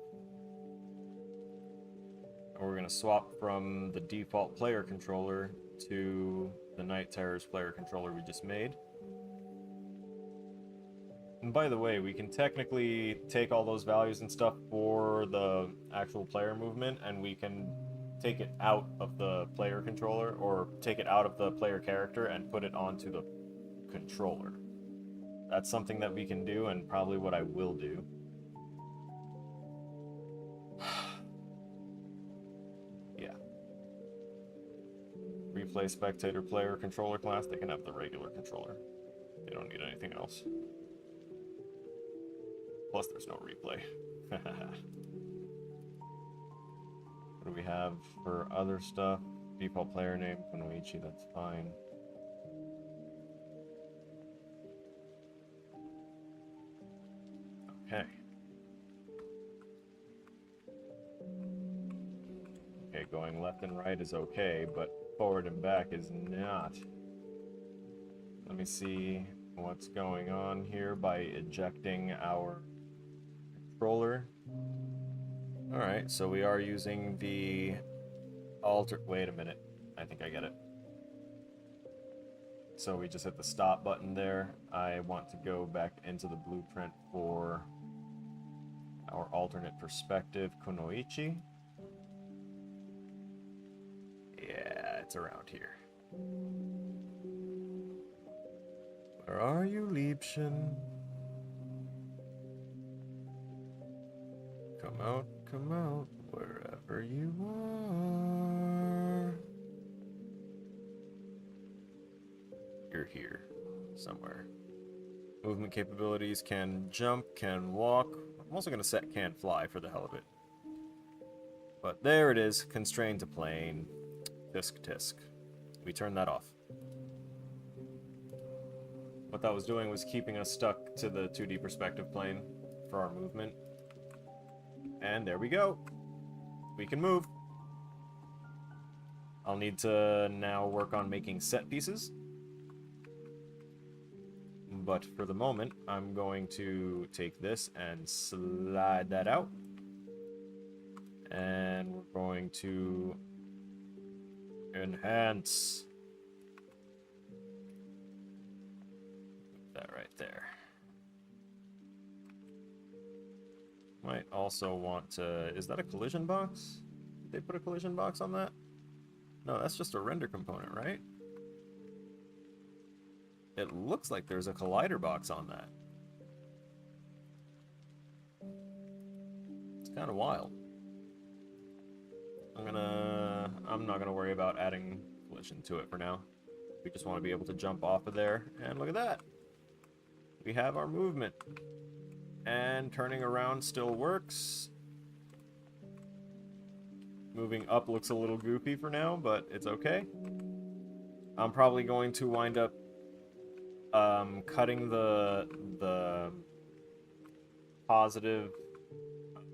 And we're going to swap from the default player controller to the Night Terror's player controller we just made. And by the way, we can technically take all those values and stuff for the actual player movement, and we can take it out of the player controller, or take it out of the player character and put it onto the controller. That's something that we can do, and probably what I will do. Yeah. Replay spectator player controller class, they can have the regular controller. They don't need anything else. Plus, there's no replay. What do we have for other stuff? Default player name, Konoichi, that's fine. Okay. Okay, going left and right is okay, but forward and back is not. Let me see what's going on here by ejecting our controller. Alright, so we are using the wait a minute. I think I get it. So we just hit the stop button there. I want to go back into the blueprint for our alternate perspective, Kunoichi. Yeah, it's around here. Where are you, Liebchen? Come out, wherever you are. You're here, somewhere. Movement capabilities, can jump, can walk. I'm also going to set can fly for the hell of it. But there it is, constrained to plane. Tisk tisk. We turn that off. What that was doing was keeping us stuck to the 2D perspective plane for our movement. And there we go. We can move. I'll need to now work on making set pieces. But for the moment, I'm going to take this and slide that out. And we're going to enhance that right there. Might also want to... Is that a collision box? Did they put a collision box on that? No, that's just a render component, right? It looks like there's a collider box on that. It's kind of wild. I'm not gonna worry about adding collision to it for now. We just want to be able to jump off of there, and look at that. We have our movement. And turning around still works. Moving up looks a little goofy for now, but it's okay. I'm probably going to wind up cutting the positive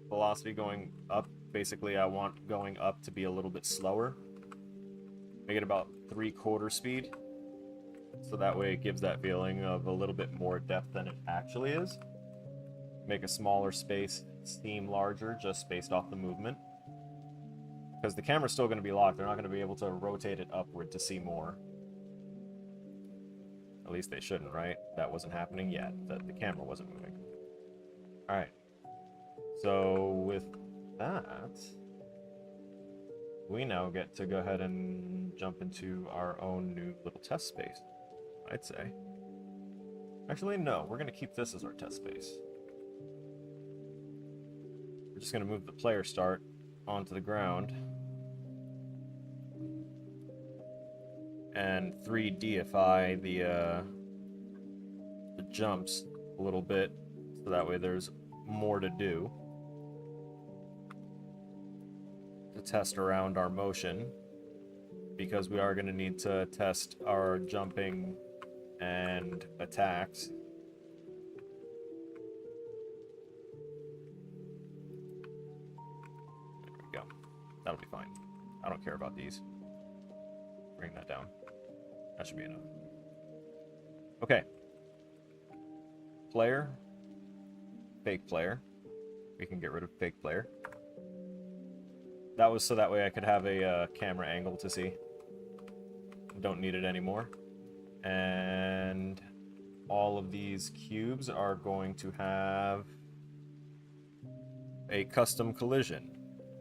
velocity going up. Basically, I want going up to be a little bit slower. Make it about 3/4 speed. So that way it gives that feeling of a little bit more depth than it actually is. Make a smaller space seem larger just based off the movement. Because the camera's still going to be locked. They're not going to be able to rotate it upward to see more. At least they shouldn't, right? That wasn't happening yet. The camera wasn't moving. Alright. So with that, we now get to go ahead and jump into our own new little test space, I'd say. Actually, no. We're going to keep this as our test space. We're just going to move the player start onto the ground. And 3Dify the jumps a little bit, so that way there's more to do. To test around our motion, because we are going to need to test our jumping and attacks. There we go. That'll be fine. I don't care about these. Bring that down. That should be enough. Okay. Player. Fake player. We can get rid of fake player. That was so that way I could have a camera angle to see. Don't need it anymore. And all of these cubes are going to have a custom collision.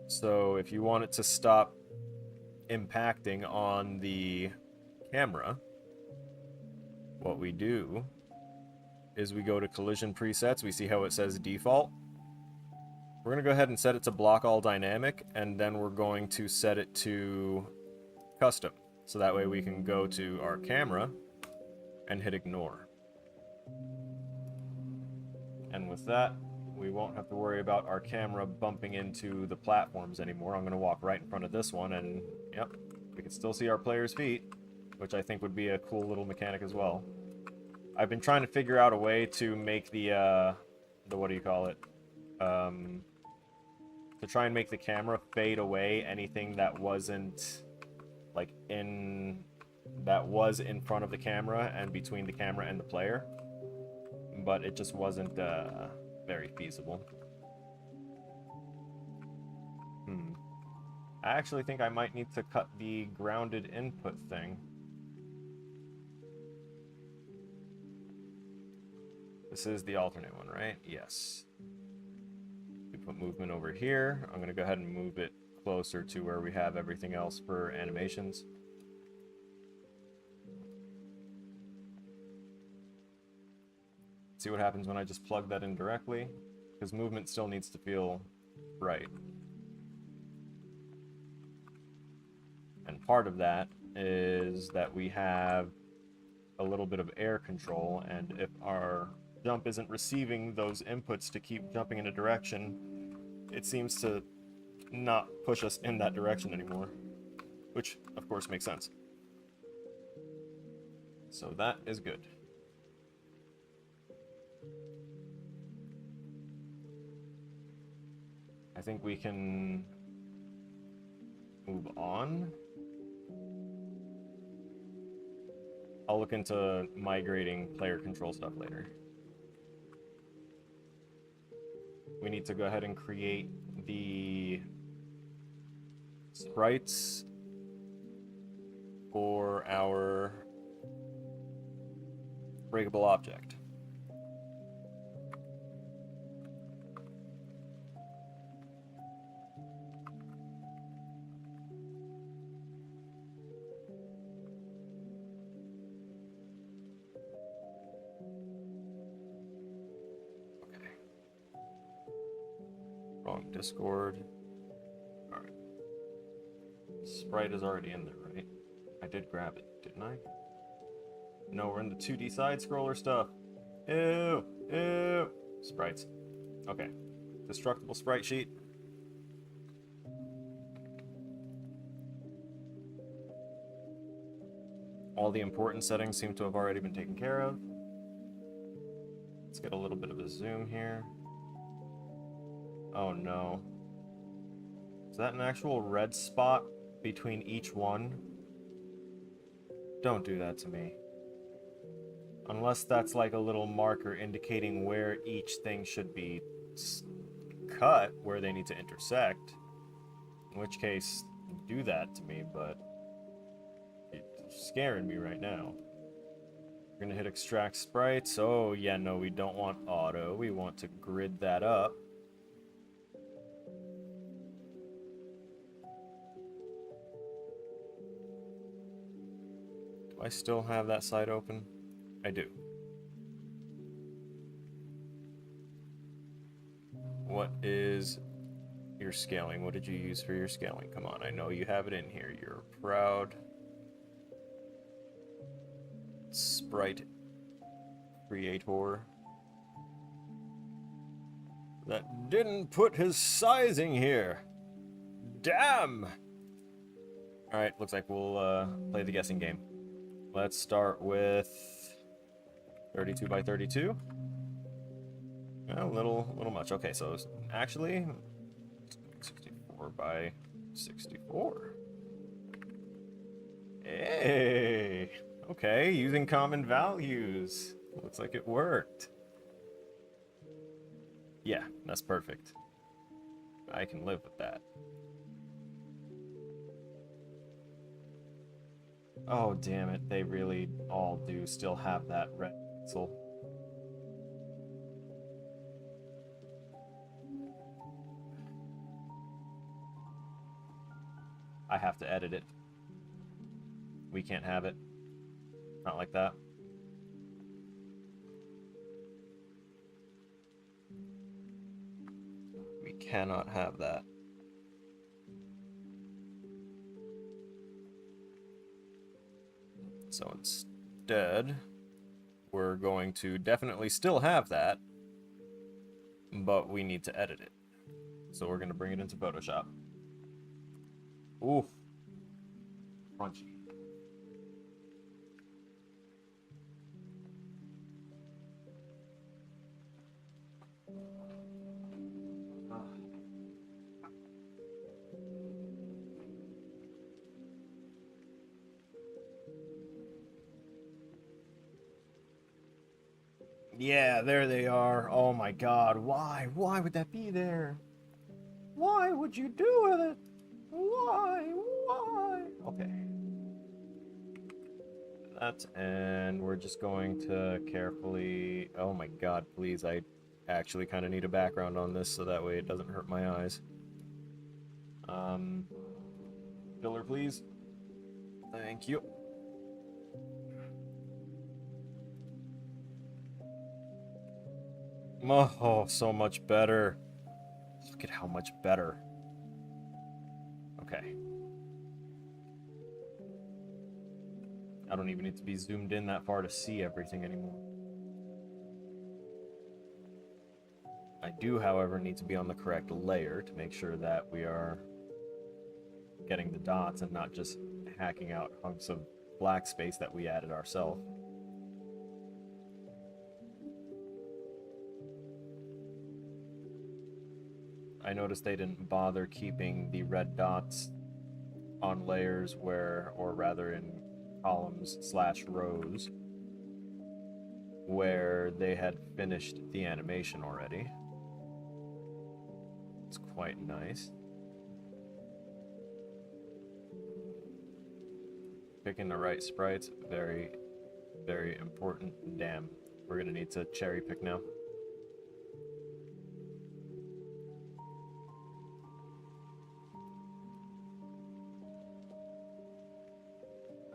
So if you want it to stop impacting on the camera, what we do is we go to collision presets. We see how it says default. We're going to go ahead and set it to block all dynamic, and then we're going to set it to custom. So that way we can go to our camera and hit ignore. And with that, we won't have to worry about our camera bumping into the platforms anymore. I'm going to walk right in front of this one, and yep, we can still see our player's feet, which I think would be a cool little mechanic as well. I've been trying to figure out a way to make the what do you call it? to try and make the camera fade away anything that wasn't like that was in front of the camera and between the camera and the player, but it just wasn't very feasible. I actually think I might need to cut the grounded input thing. This is the alternate one, right? Yes. We put movement over here. I'm going to go ahead and move it closer to where we have everything else for animations. See what happens when I just plug that in directly, because movement still needs to feel right. And part of that is that we have a little bit of air control, and if our jump isn't receiving those inputs to keep jumping in a direction, it seems to not push us in that direction anymore, which of course makes sense. So that is good. I think we can move on. I'll look into migrating player control stuff later. We need to go ahead and create the sprites for our breakable object. Wrong Discord. Alright. Sprite is already in there, right? I did grab it, didn't I? No, we're in the 2D side-scroller stuff. Ew! Ew! Sprites. Okay. Destructible sprite sheet. All the important settings seem to have already been taken care of. Let's get a little bit of a zoom here. Oh no. Is that an actual red spot between each one? Don't do that to me. Unless that's like a little marker indicating where each thing should be cut, where they need to intersect. In which case, do that to me, but it's scaring me right now. We're gonna hit extract sprites. Oh yeah, no, we don't want auto. We want to grid that up. I still have that side open? I do. What is your scaling? What did you use for your scaling? Come on, I know you have it in here. You're a proud sprite creator. That didn't put his sizing here. Damn! Alright, looks like we'll play the guessing game. Let's start with 32 by 32. A little much. Okay, so actually 64 by 64. Hey! Okay, using common values. Looks like it worked. Yeah, that's perfect. I can live with that. Oh, damn it. They really all do still have that red pencil. I have to edit it. We can't have it. Not like that. We cannot have that. So instead, we're going to definitely still have that, but we need to edit it. So we're going to bring it into Photoshop. Oof. Crunchy. Yeah, there they are. Oh my god, why? Why would that be there? Why would you do with it? Why? Why? Okay. That, and we're just going to carefully... Oh my god, please, I actually kind of need a background on this so that way it doesn't hurt my eyes. Filler, please. Thank you. Oh, so much better. Look at how much better. Okay. I don't even need to be zoomed in that far to see everything anymore. I do, however, need to be on the correct layer to make sure that we are getting the dots and not just hacking out hunks of black space that we added ourselves. I noticed they didn't bother keeping the red dots on layers where, or rather in columns / rows, where they had finished the animation already. It's quite nice. Picking the right sprites, very, very important. Damn, we're gonna need to cherry pick now.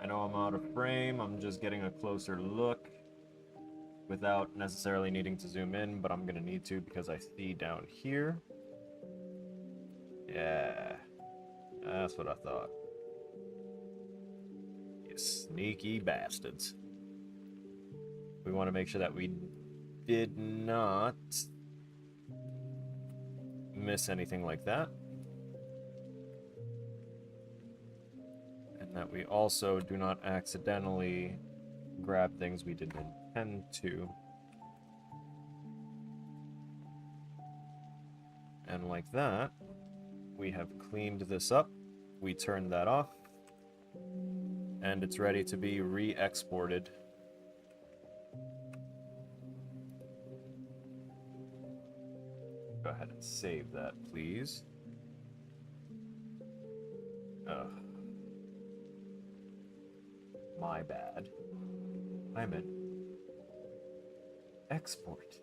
I know I'm out of frame, I'm just getting a closer look without necessarily needing to zoom in, but I'm gonna need to because I see down here. Yeah, that's what I thought. You sneaky bastards. We want to make sure that we did not miss anything like that. And that we also do not accidentally grab things we didn't intend to. And like that, we have cleaned this up. We turned that off. And it's ready to be re-exported. Go ahead and save that, please. Ugh. My bad. I meant export.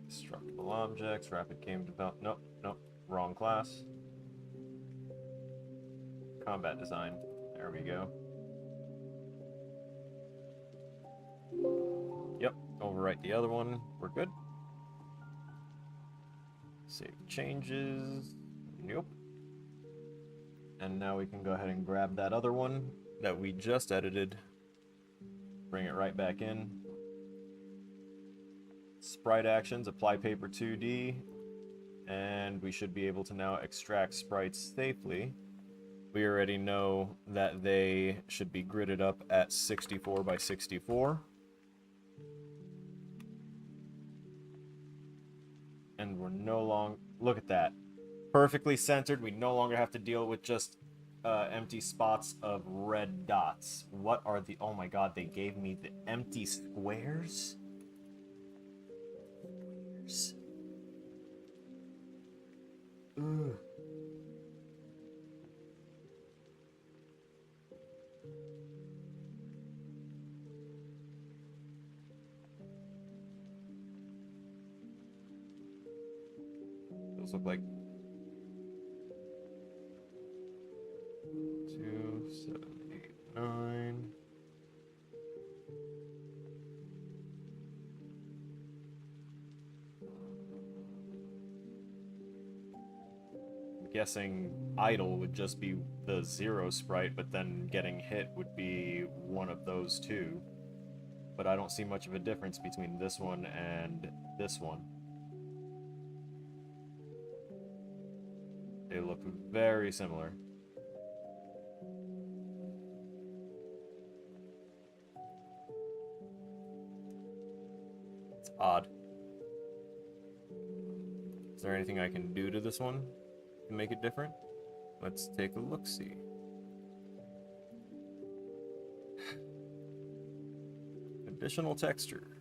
Destructible objects, rapid game develop. Nope, nope, wrong class. Combat design. There we go. Yep, overwrite the other one. We're good. Save changes. Nope. And now we can go ahead and grab that other one that we just edited. Bring it right back in. Sprite actions, apply paper 2D. And we should be able to now extract sprites safely. We already know that they should be gridded up at 64 by 64. And we're no longer... Look at that. Perfectly centered. We no longer have to deal with just empty spots of red dots. What are the... Oh my god, they gave me the empty squares? Ugh. Those look like 2, 7, 8, 9. I'm guessing idle would just be the 0 sprite, but then getting hit would be one of those two. But I don't see much of a difference between this one and this one. They look very similar. It's odd. Is there anything I can do to this one to make it different? Let's take a look-see. Additional texture.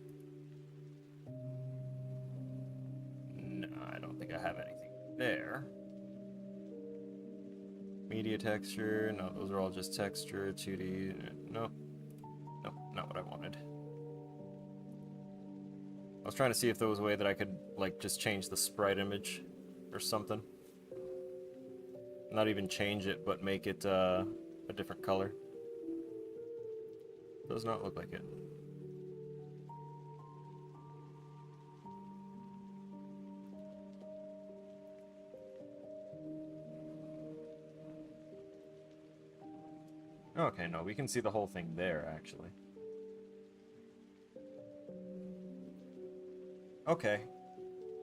No, I don't think I have anything there. Media texture. No, those are all just texture. 2D. No. Nope, not what I wanted. I was trying to see if there was a way that I could, like, just change the sprite image or something. Not even change it, but make it a different color. Does not look like it. Okay, no, we can see the whole thing there, actually. Okay.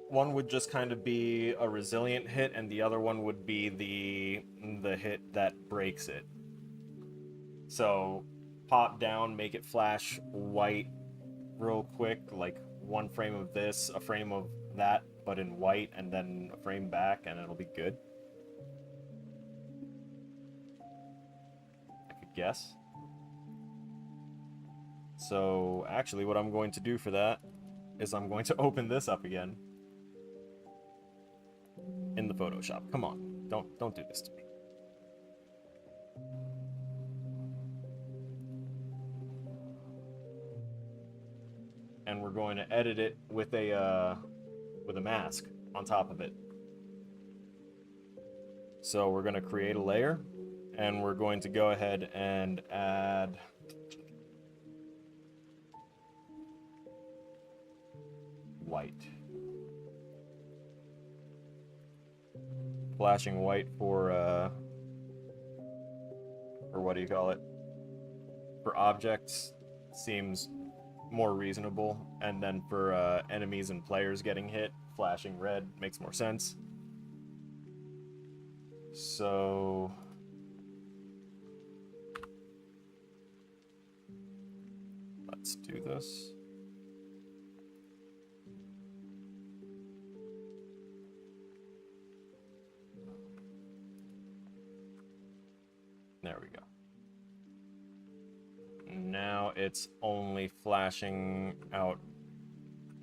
One would just kind of be a resilient hit, and the other one would be the hit that breaks it. So, pop down, make it flash white real quick, like one frame of this, a frame of that, but in white, and then a frame back, and it'll be good. I could guess. So, actually, what I'm going to do for that is I'm going to open this up again in the Photoshop. Come on, don't do this to me. And we're going to edit it with a mask on top of it. So we're going to create a layer, and we're going to go ahead and add white. Flashing white for what do you call it? For objects seems more reasonable, and then for enemies and players getting hit, flashing red makes more sense. So let's do this. There we go. Now it's only flashing out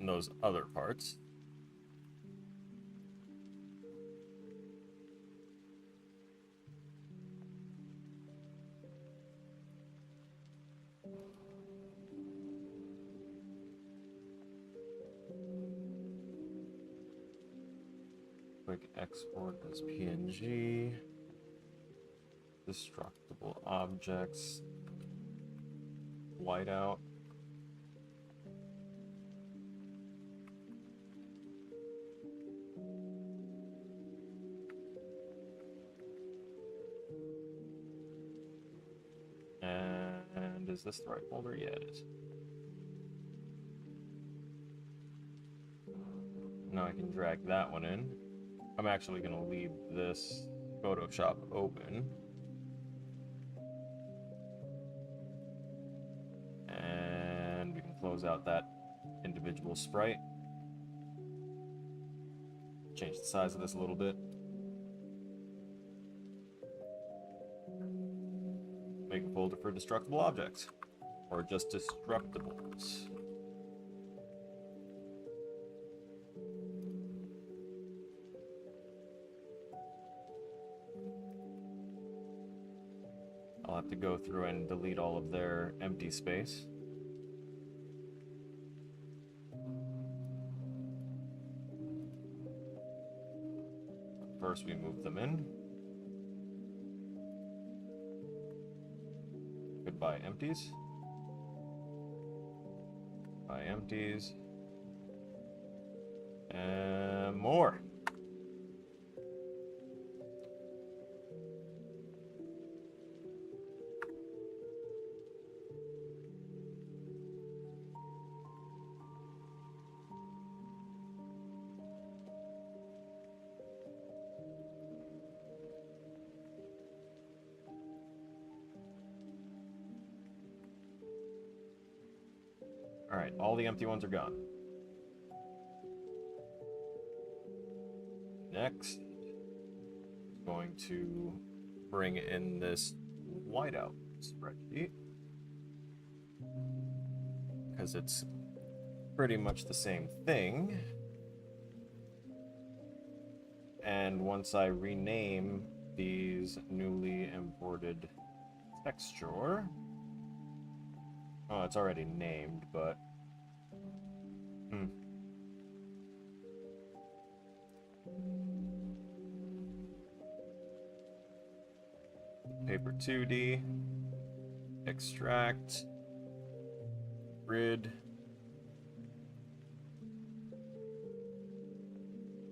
those other parts. Quick export as PNG. Destructible objects. Whiteout. And is this the right folder? Yeah, it is. Now I can drag that one in. I'm actually going to leave this Photoshop open. And we can close out that individual sprite. Change the size of this a little bit. Make a folder for destructible objects, or just destructibles. I'll have to go through and delete all of their empty space. First, we move them in. Goodbye, empties. Goodbye, empties. And more. Alright, all the empty ones are gone. Next, going to bring in this whiteout spreadsheet. because it's pretty much the same thing. And once I rename these newly imported texture, oh, it's already named, but paper 2D, extract, grid,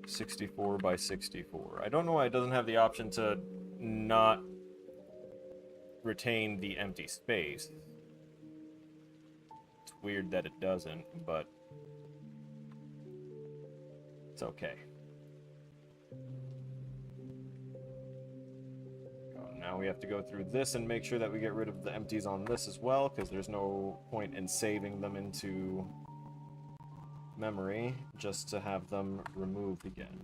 64 by 64. I don't know why it doesn't have the option to not retain the empty space. It's weird that it doesn't, but it's okay. Now we have to go through this and make sure that we get rid of the empties on this as well, because there's no point in saving them into memory just to have them removed again.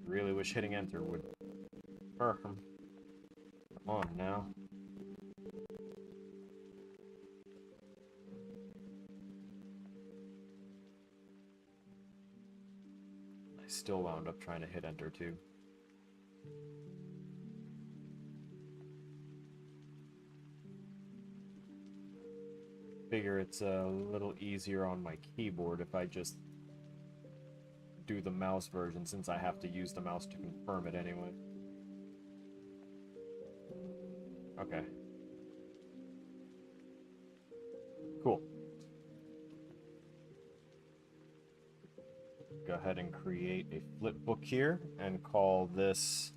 Really wish hitting enter would hurt him. Come on now. I still wound up trying to hit enter too. Figure it's a little easier on my keyboard if I just do the mouse version, since I have to use the mouse to confirm it anyway. Okay. Cool. Go ahead and create a flip book here and call this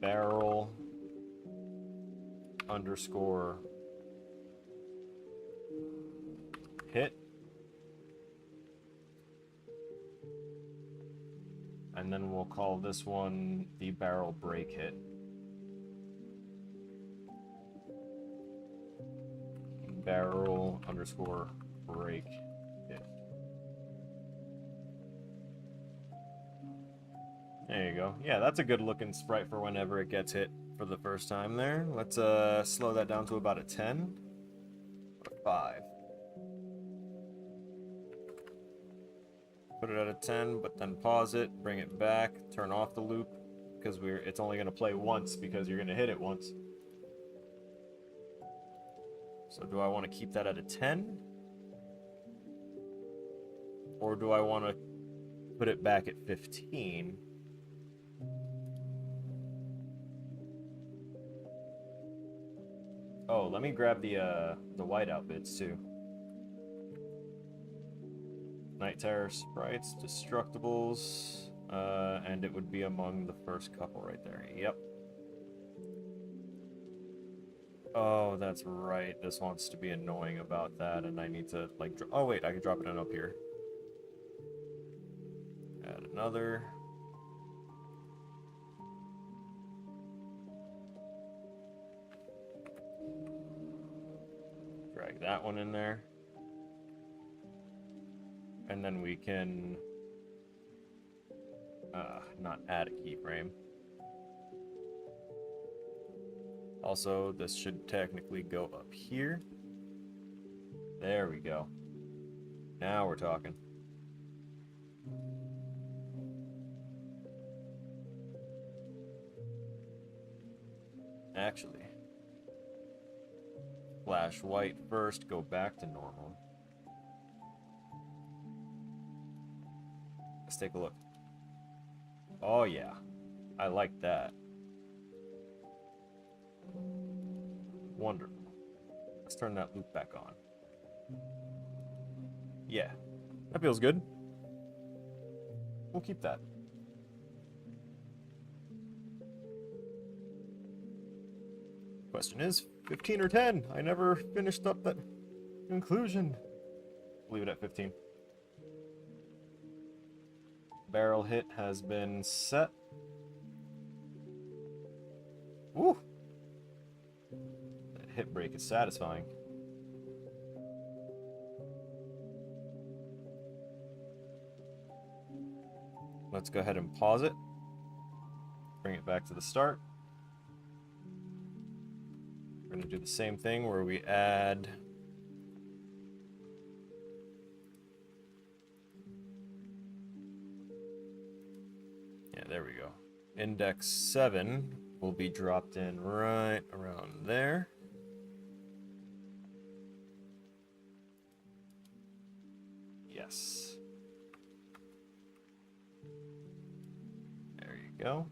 barrel underscore hit, and then we'll call this one the barrel break hit. Barrel underscore break hit. There you go. Yeah, that's a good looking sprite for whenever it gets hit for the first time there. Let's slow that down to about a 10 or a 5. Put it at a 10, but then pause it, bring it back, turn off the loop, because it's only going to play once because you're going to hit it once. So do I want to keep that at a 10? Or do I want to put it back at 15? Oh, let me grab the whiteout bits too. Night Terror sprites, destructibles, and it would be among the first couple right there. Yep. Oh, that's right. This wants to be annoying about that, and I need to, like, oh wait, I can drop it in up here. Add another. Drag that one in there. And then we can not add a keyframe. Also, this should technically go up here. There we go. Now we're talking. Actually, flash white first, go back to normal. Let's take a look. Oh yeah, I like that. Wonderful. Let's turn that loop back on. Yeah, that feels good. We'll keep that. Question is, 15 or 10? I never finished up that conclusion. Leave it at 15. Barrel hit has been set. Woo! That hit break is satisfying. let's go ahead and pause it. Bring it back to the start. We're going to do the same thing where we add... Yeah, there we go. Index 7 will be dropped in right around there. Yes. There you go.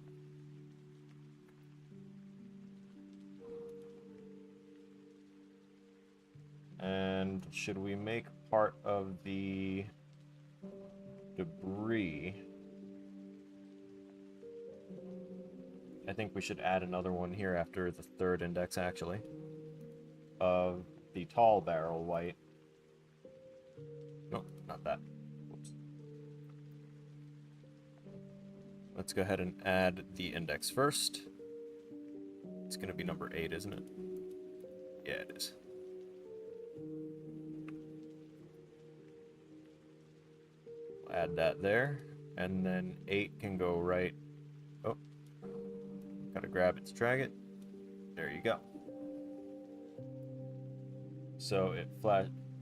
And should we make part of the debris? I think we should add another one here after the third index, actually, of the tall barrel white. No, not that. Whoops. Let's go ahead and add the index first. It's going to be number 8, isn't it? Yeah, it is. We'll add that there, and then 8 can go right. Oh, gotta grab it to drag it. There you go. So it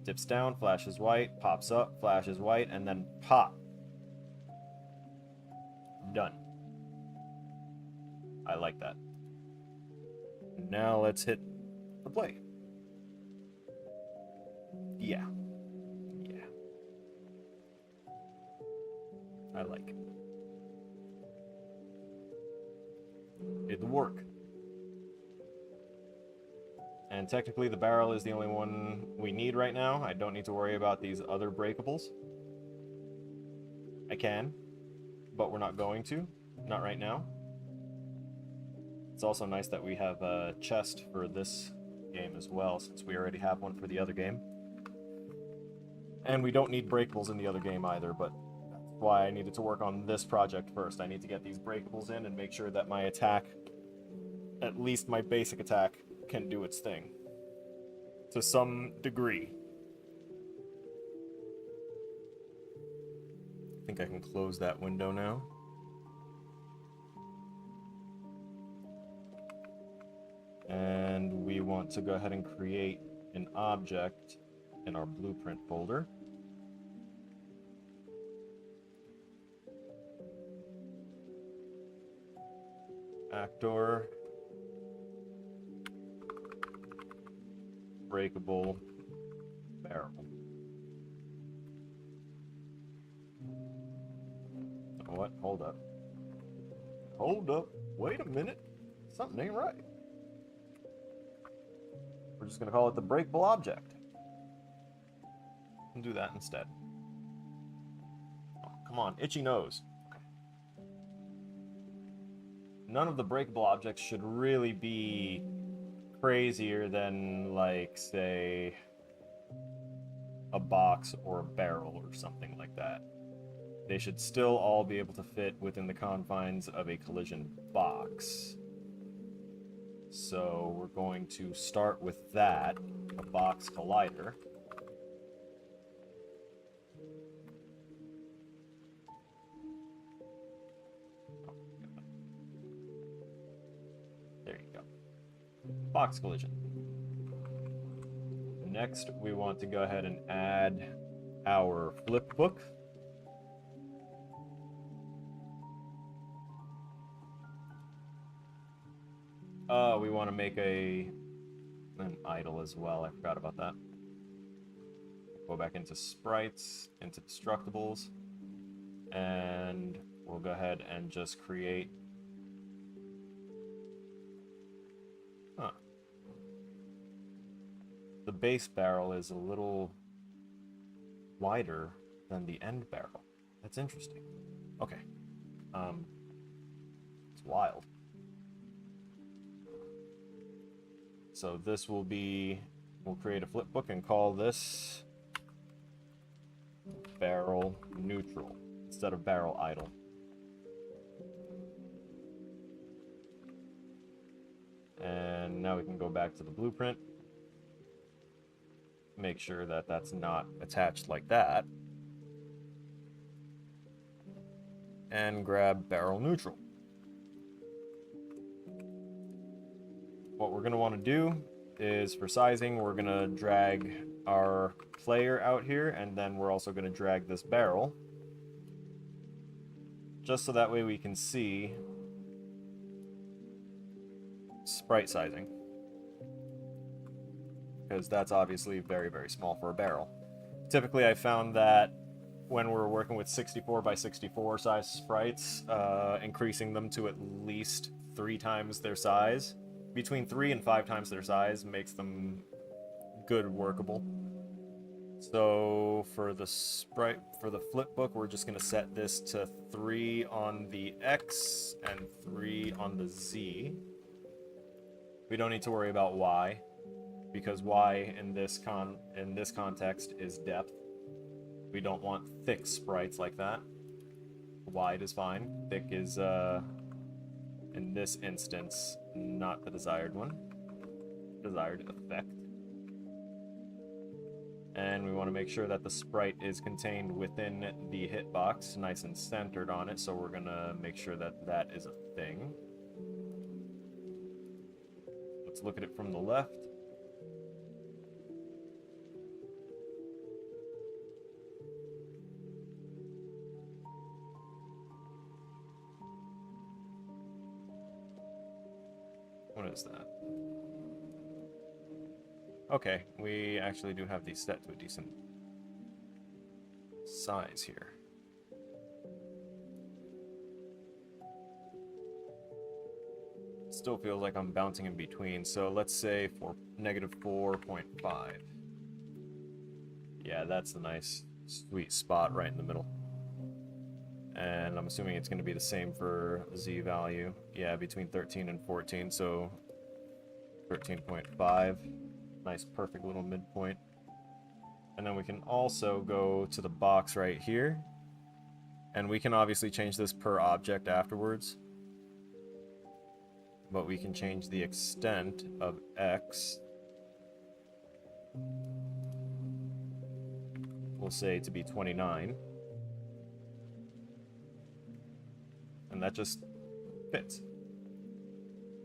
dips down, flashes white, pops up, flashes white, and then pop. Done. I like that. Now let's hit the play. Yeah. Yeah. I like it. Did the work. And technically the barrel is the only one we need right now. I don't need to worry about these other breakables. I can, but we're not going to. Not right now. It's also nice that we have a chest for this game as well, since we already have one for the other game. And we don't need breakables in the other game either, but that's why I needed to work on this project first. I need to get these breakables in and make sure that my attack, at least my basic attack, can do its thing. To some degree. I think I can close that window now. And we want to go ahead and create an object in our blueprint folder. Actor. Breakable barrel. Oh, what? Hold up. Hold up. Wait a minute. Something ain't right. We're just going to call it the breakable object. And do that instead. Oh, come on, itchy nose. Okay. None of the breakable objects should really be crazier than, like, say, a box or a barrel or something like that. They should still all be able to fit within the confines of a collision box. So we're going to start with that, a box collider. There you go. Box collision. Next, we want to go ahead and add our flip book. We want to make an idle as well. I forgot about that. Go back into sprites, into destructibles, and we'll go ahead and just create. The base barrel is a little wider than the end barrel. That's interesting. Okay. It's wild. So this will be, we'll create a flip book and call this barrel neutral instead of barrel idle. And now we can go back to the blueprint. Make sure that that's not attached like that. and grab barrel neutral. What we're going to want to do is, for sizing, we're going to drag our player out here, and then we're also going to drag this barrel, just so that way we can see sprite sizing, because that's obviously very, very small for a barrel. Typically, I found that when we're working with 64 by 64 size sprites, increasing them to at least 3 times their size, between 3 and 5 times their size, makes them good workable. So for the flip book, we're just going to set this to 3 on the X and 3 on the Z. We don't need to worry about Y, because Y in this context is depth. We don't want thick sprites like that. Wide is fine. Thick is, in this instance, not the desired one. Desired effect. And we want to make sure that the sprite is contained within the hitbox, nice and centered on it, so we're going to make sure that that is a thing. Let's look at it from the left. What is that? Okay, we actually do have these set to a decent size here. Still feels like I'm bouncing in between, so let's say for -4.5. Yeah, that's the nice, sweet spot right in the middle. And I'm assuming it's going to be the same for Z value. Yeah, between 13 and 14, so 13.5. Nice, perfect little midpoint. And then we can also go to the box right here. And we can obviously change this per object afterwards. But we can change the extent of X. We'll say to be 29. And that just fits.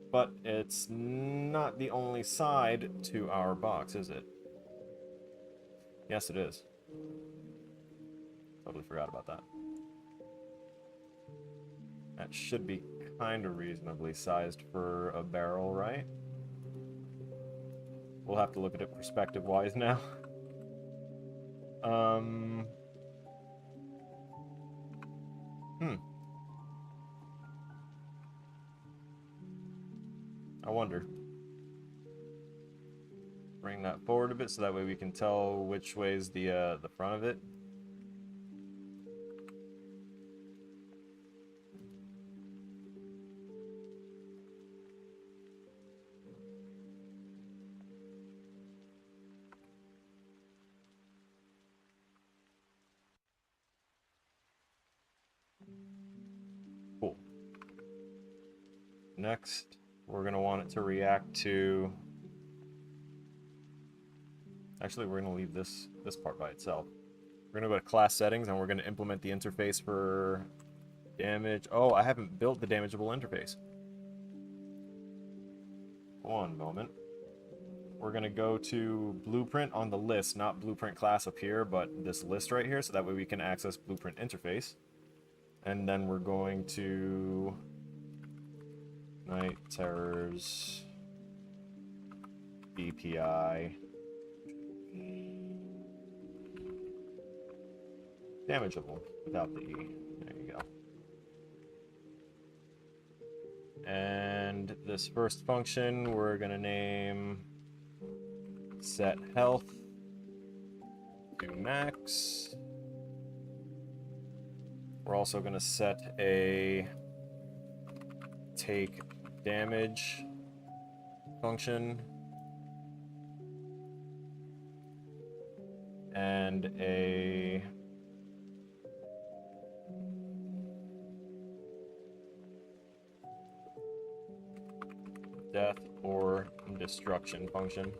But it's not the only side to our box, is it? Yes, it is. Totally forgot about that. That should be kind of reasonably sized for a barrel, right? We'll have to look at it perspective-wise now. I wonder. Bring that forward a bit so that way we can tell which way is the front of it. Cool. Next, we're going to want it to react to... Actually, we're going to leave this part by itself. We're going to go to class settings, and we're going to implement the interface for damage. Oh, I haven't built the damageable interface. One moment. We're going to go to blueprint on the list, not blueprint class up here, but this list right here, so that way we can access blueprint interface. And then we're going to Night Terrors BPI damageable without the E. There you go. And this first function we're going to name set health to max. We're also going to set a take damage function and a death or destruction function.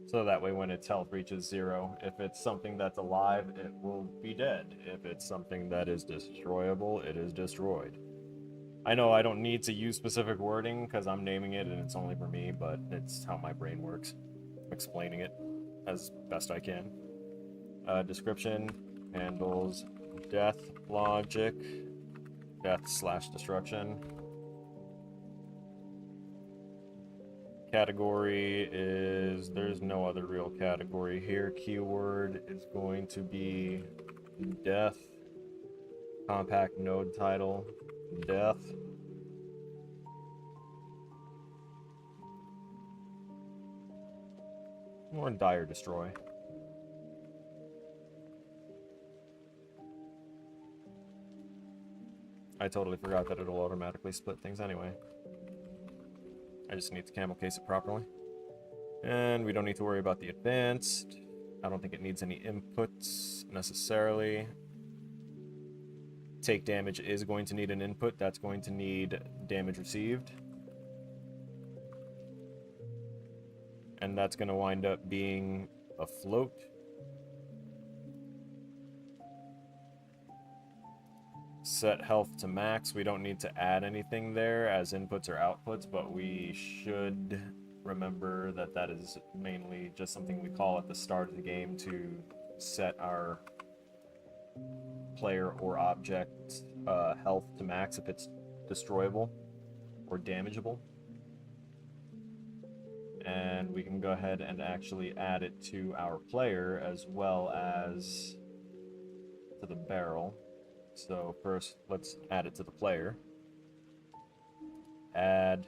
So that way when its health reaches 0, if it's something that's alive, it will be dead. If it's something that is destroyable, it is destroyed. I know I don't need to use specific wording because I'm naming it and it's only for me, but it's how my brain works. I'm explaining it as best I can. Description handles death logic, death/destruction. Category is, there's no other real category here. Keyword is going to be death. Compact node title, death. Or dire destroy. I totally forgot that it'll automatically split things anyway. I just need to camel case it properly. And we don't need to worry about the advanced. I don't think it needs any inputs necessarily. Take damage is going to need an input. That's going to need damage received. And that's going to wind up being a float. Set health to max. We don't need to add anything there as inputs or outputs, but we should remember that that is mainly just something we call at the start of the game to set our player or object health to max if it's destroyable or damageable. And we can go ahead and actually add it to our player as well as to the barrel. So first, let's add it to the player. Add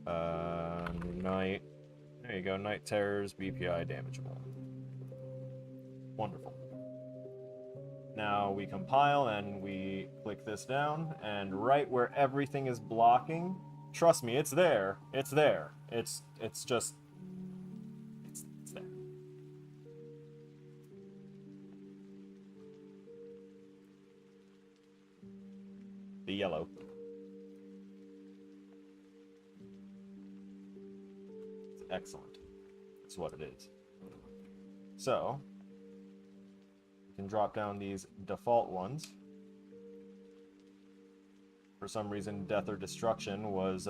night. There you go. Night terrors, BPI damageable. Wonderful. Now we compile and we click this down, and right where everything is blocking, trust me, it's there. It's there. It's just it's there. The yellow. It's excellent. That's what it is. So you can drop down these default ones. For some reason, death or destruction was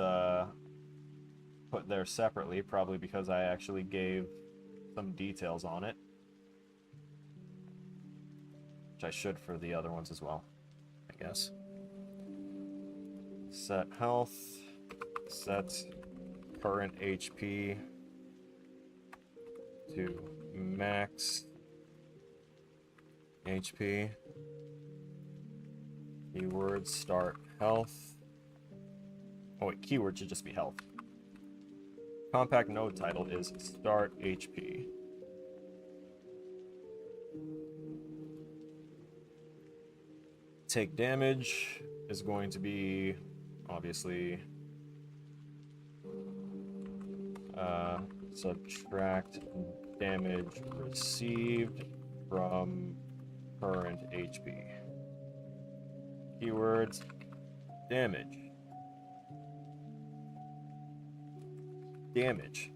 put there separately, probably because I actually gave some details on it, which I should for the other ones as well, I guess. Set health, set current HP to max HP. Keyword start health. Oh wait, keyword should just be health. Compact node title is start HP. Take damage is going to be obviously subtract damage received from current HP. Keywords damage. Damage.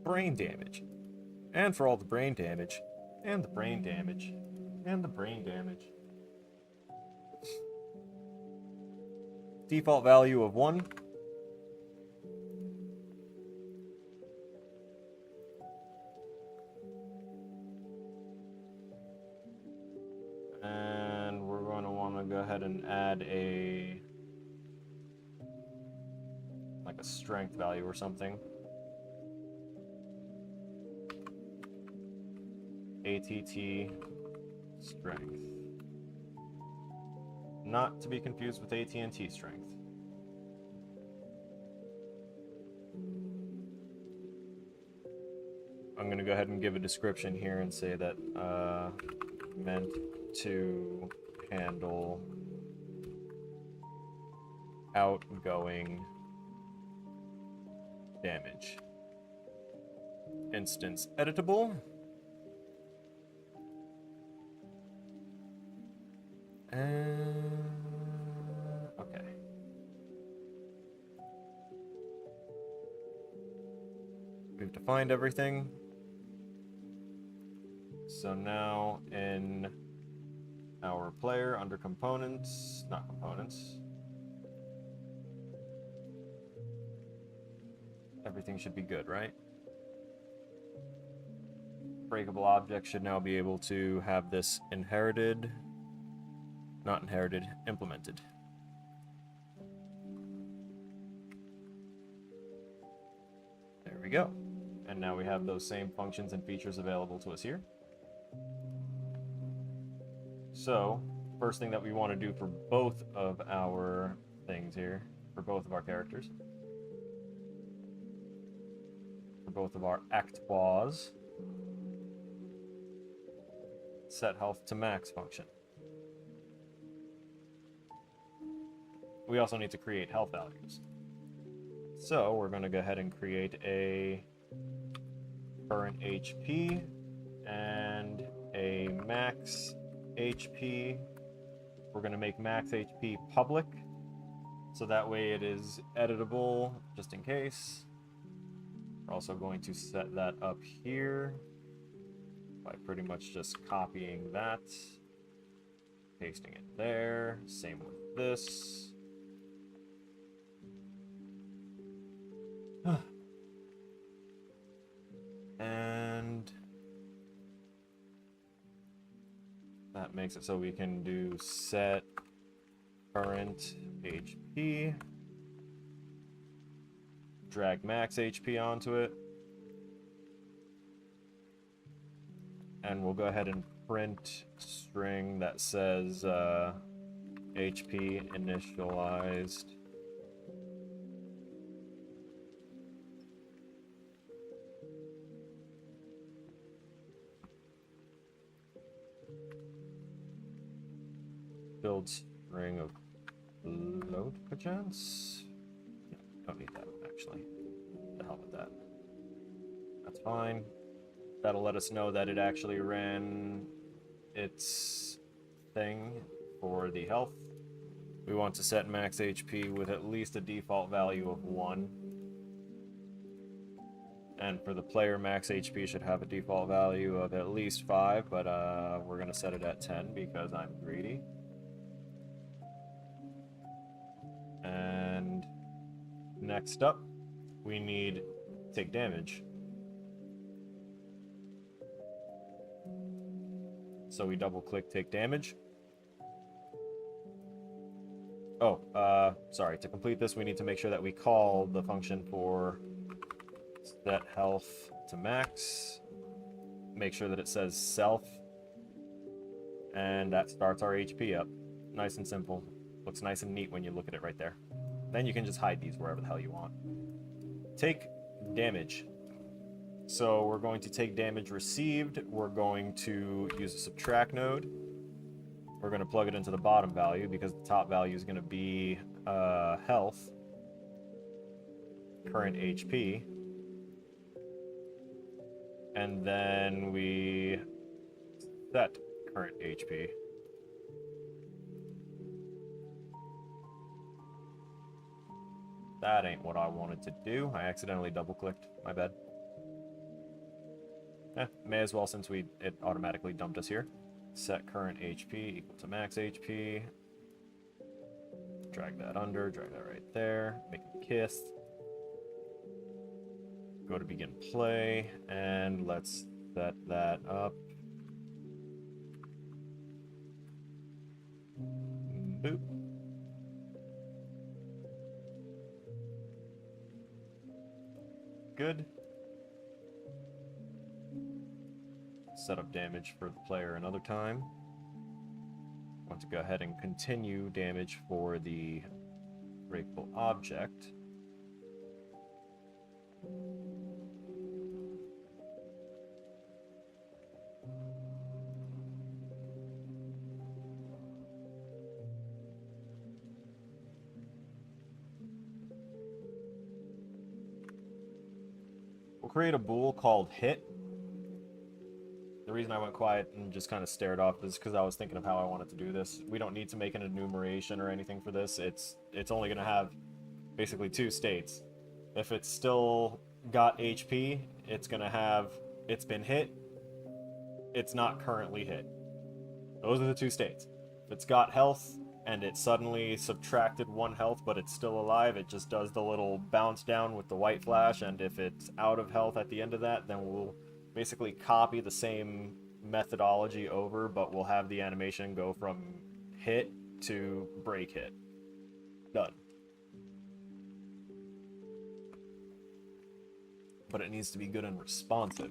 Brain damage. And for all the brain damage. And the brain damage. And the brain damage. Default value of 1. And we're going to want to go ahead and add a strength value or something. ATT strength. Not to be confused with AT&T strength. I'm going to go ahead and give a description here and say that meant to handle outgoing damage. Instance editable. Okay. we've defined everything. So now in our player under components, not components, everything should be good, right? Breakable objects should now be able to have this inherited, not inherited, implemented. There we go. And now we have those same functions and features available to us here. So, first thing that we want to do for both of our things here, for both of our characters, for both of our actoirs, set health to max function. We also need to create health values. So we're going to go ahead and create a current HP and a max HP. We're going to make max HP public, so that way it is editable just in case. We're also going to set that up here by pretty much just copying that, pasting it there. Same with this. And that makes it so we can do set current HP, drag max HP onto it, and we'll go ahead and print string that says HP initialized. Build string of load perchance. Yeah, don't need that actually. The hell with that. That's fine. That'll let us know that it actually ran its thing for the health. We want to set max HP with at least a default value of 1. And for the player, max HP should have a default value of at least 5, but we're going to set it at 10 because I'm greedy. And next up, we need take damage. So we double click take damage. Oh, sorry, to complete this we need to make sure that we call the function for set health to max. Make sure that it says self, and that starts our HP up. Nice and simple. Looks nice and neat when you look at it right there. Then you can just hide these wherever the hell you want. Take damage. So we're going to take damage received. We're going to use a subtract node. We're going to plug it into the bottom value because the top value is going to be health, current HP. And then we set current HP. That ain't what I wanted to do. I accidentally double-clicked. My bad. May as well since it automatically dumped us here. Set current HP equal to max HP. Drag that under, drag that right there. Make a kiss. Go to begin play, and let's set that up. Boop. Good. Set up damage for the player another time. Want to go ahead and continue damage for the breakable object. We'll create a bool called hit. The reason I went quiet and just kind of stared off is because I was thinking of how I wanted to do this. We don't need to make an enumeration or anything for this. It's only going to have basically two states. If it's still got HP, it's gonna have it's been hit, it's not currently hit. Those are the two states. If it's got health and it suddenly subtracted 1 health but it's still alive, it just does the little bounce down with the white flash, and if it's out of health at the end of that, then we'll basically copy the same methodology over, but we'll have the animation go from hit to break hit. Done. But it needs to be good and responsive.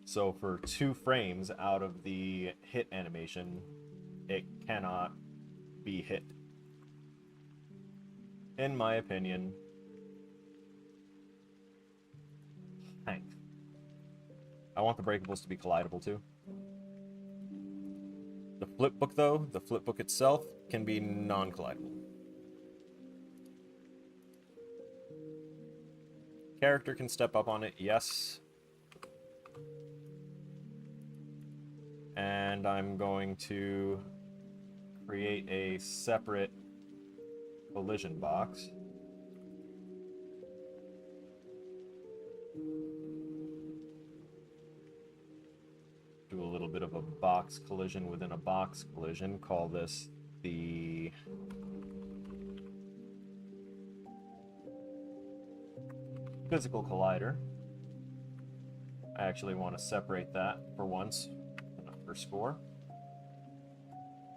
So for 2 frames out of the hit animation, it cannot be hit. In my opinion, thanks. I want the breakables to be collidable too. The flipbook though, the flipbook itself can be non-collidable. Character can step up on it, yes. And I'm going to create a separate collision box. Do a little bit of a box collision within a box collision. Call this the physical collider. I actually want to separate that for once. For score,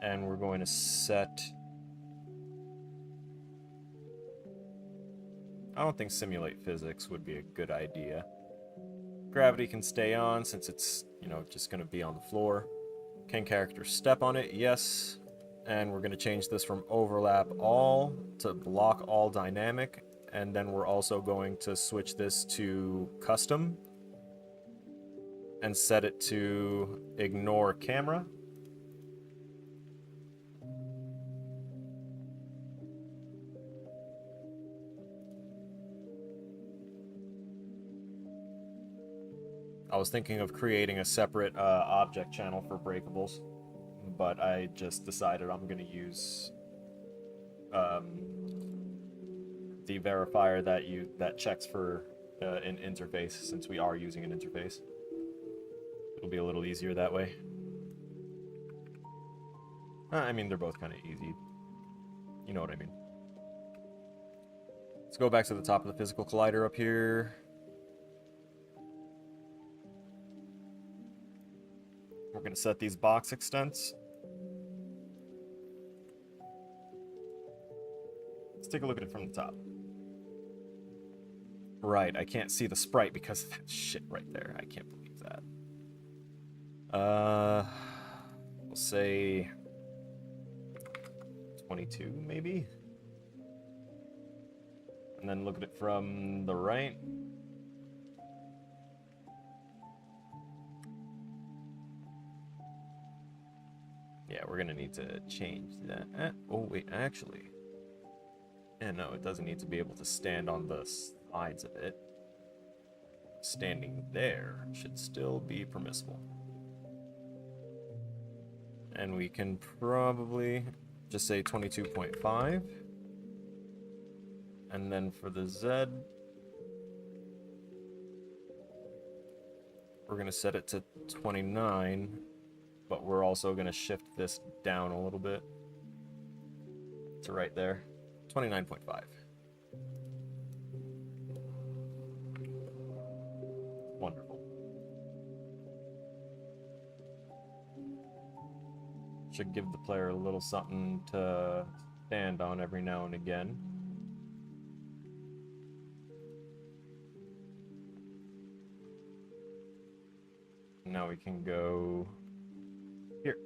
and we're going to set. I don't think simulate physics would be a good idea. Gravity can stay on since it's, just going to be on the floor. Can characters step on it? Yes. And we're going to change this from overlap all to block all dynamic, and then we're also going to switch this to custom and set it to ignore camera. I was thinking of creating a separate object channel for breakables, but I just decided I'm going to use the verifier that checks for an interface, since we are using an interface. It'll be a little easier that way. I mean, they're both kind of easy. You know what I mean. Let's go back to the top of the physical collider up here. We're going to set these box extents. Let's take a look at it from the top. Right, I can't see the sprite because of that shit right there. I can't believe that. We'll say 22, maybe? And then look at it from the right. Yeah, we're gonna need to change that. Oh, wait, actually. Yeah, no, it doesn't need to be able to stand on the sides of it. Standing there should still be permissible. And we can probably just say 22.5. And then for the Z, we're going to set it to 29, but we're also going to shift this down a little bit to right there, 29.5. Wonderful. Should give the player a little something to stand on every now and again. Now we can go here.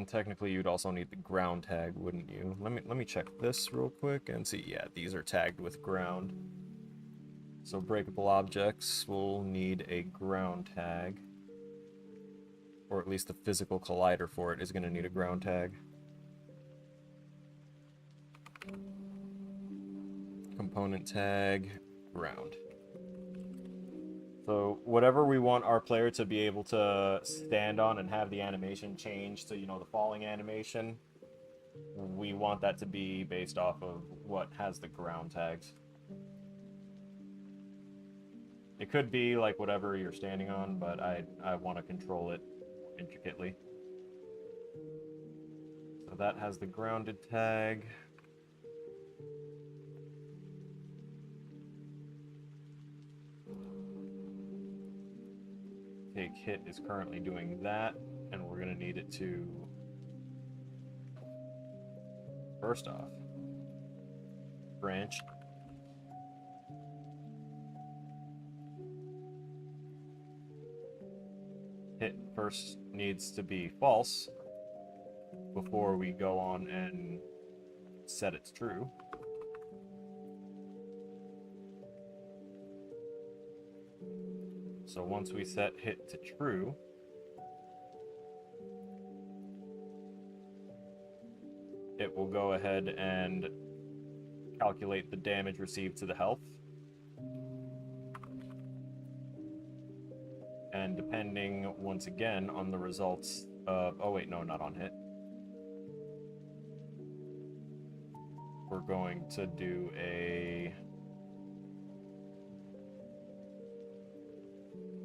Technically you'd also need the ground tag, wouldn't you? Let me check this real quick and see. Yeah, these are tagged with ground. So breakable objects will need a ground tag. Or at least the physical collider for it is going to need a ground tag. Component tag, ground. So whatever we want our player to be able to stand on and have the animation change to, the falling animation, we want that to be based off of what has the ground tags. It could be like whatever you're standing on, but I want to control it intricately. So that has the grounded tag. Take hit is currently doing that, and we're going to need it to, first off, branch. Hit first needs to be false before we go on and set it to true. So once we set hit to true, it will go ahead and calculate the damage received to the health. And depending, once again, on the results of... Oh, wait, no, not on hit. We're going to do a...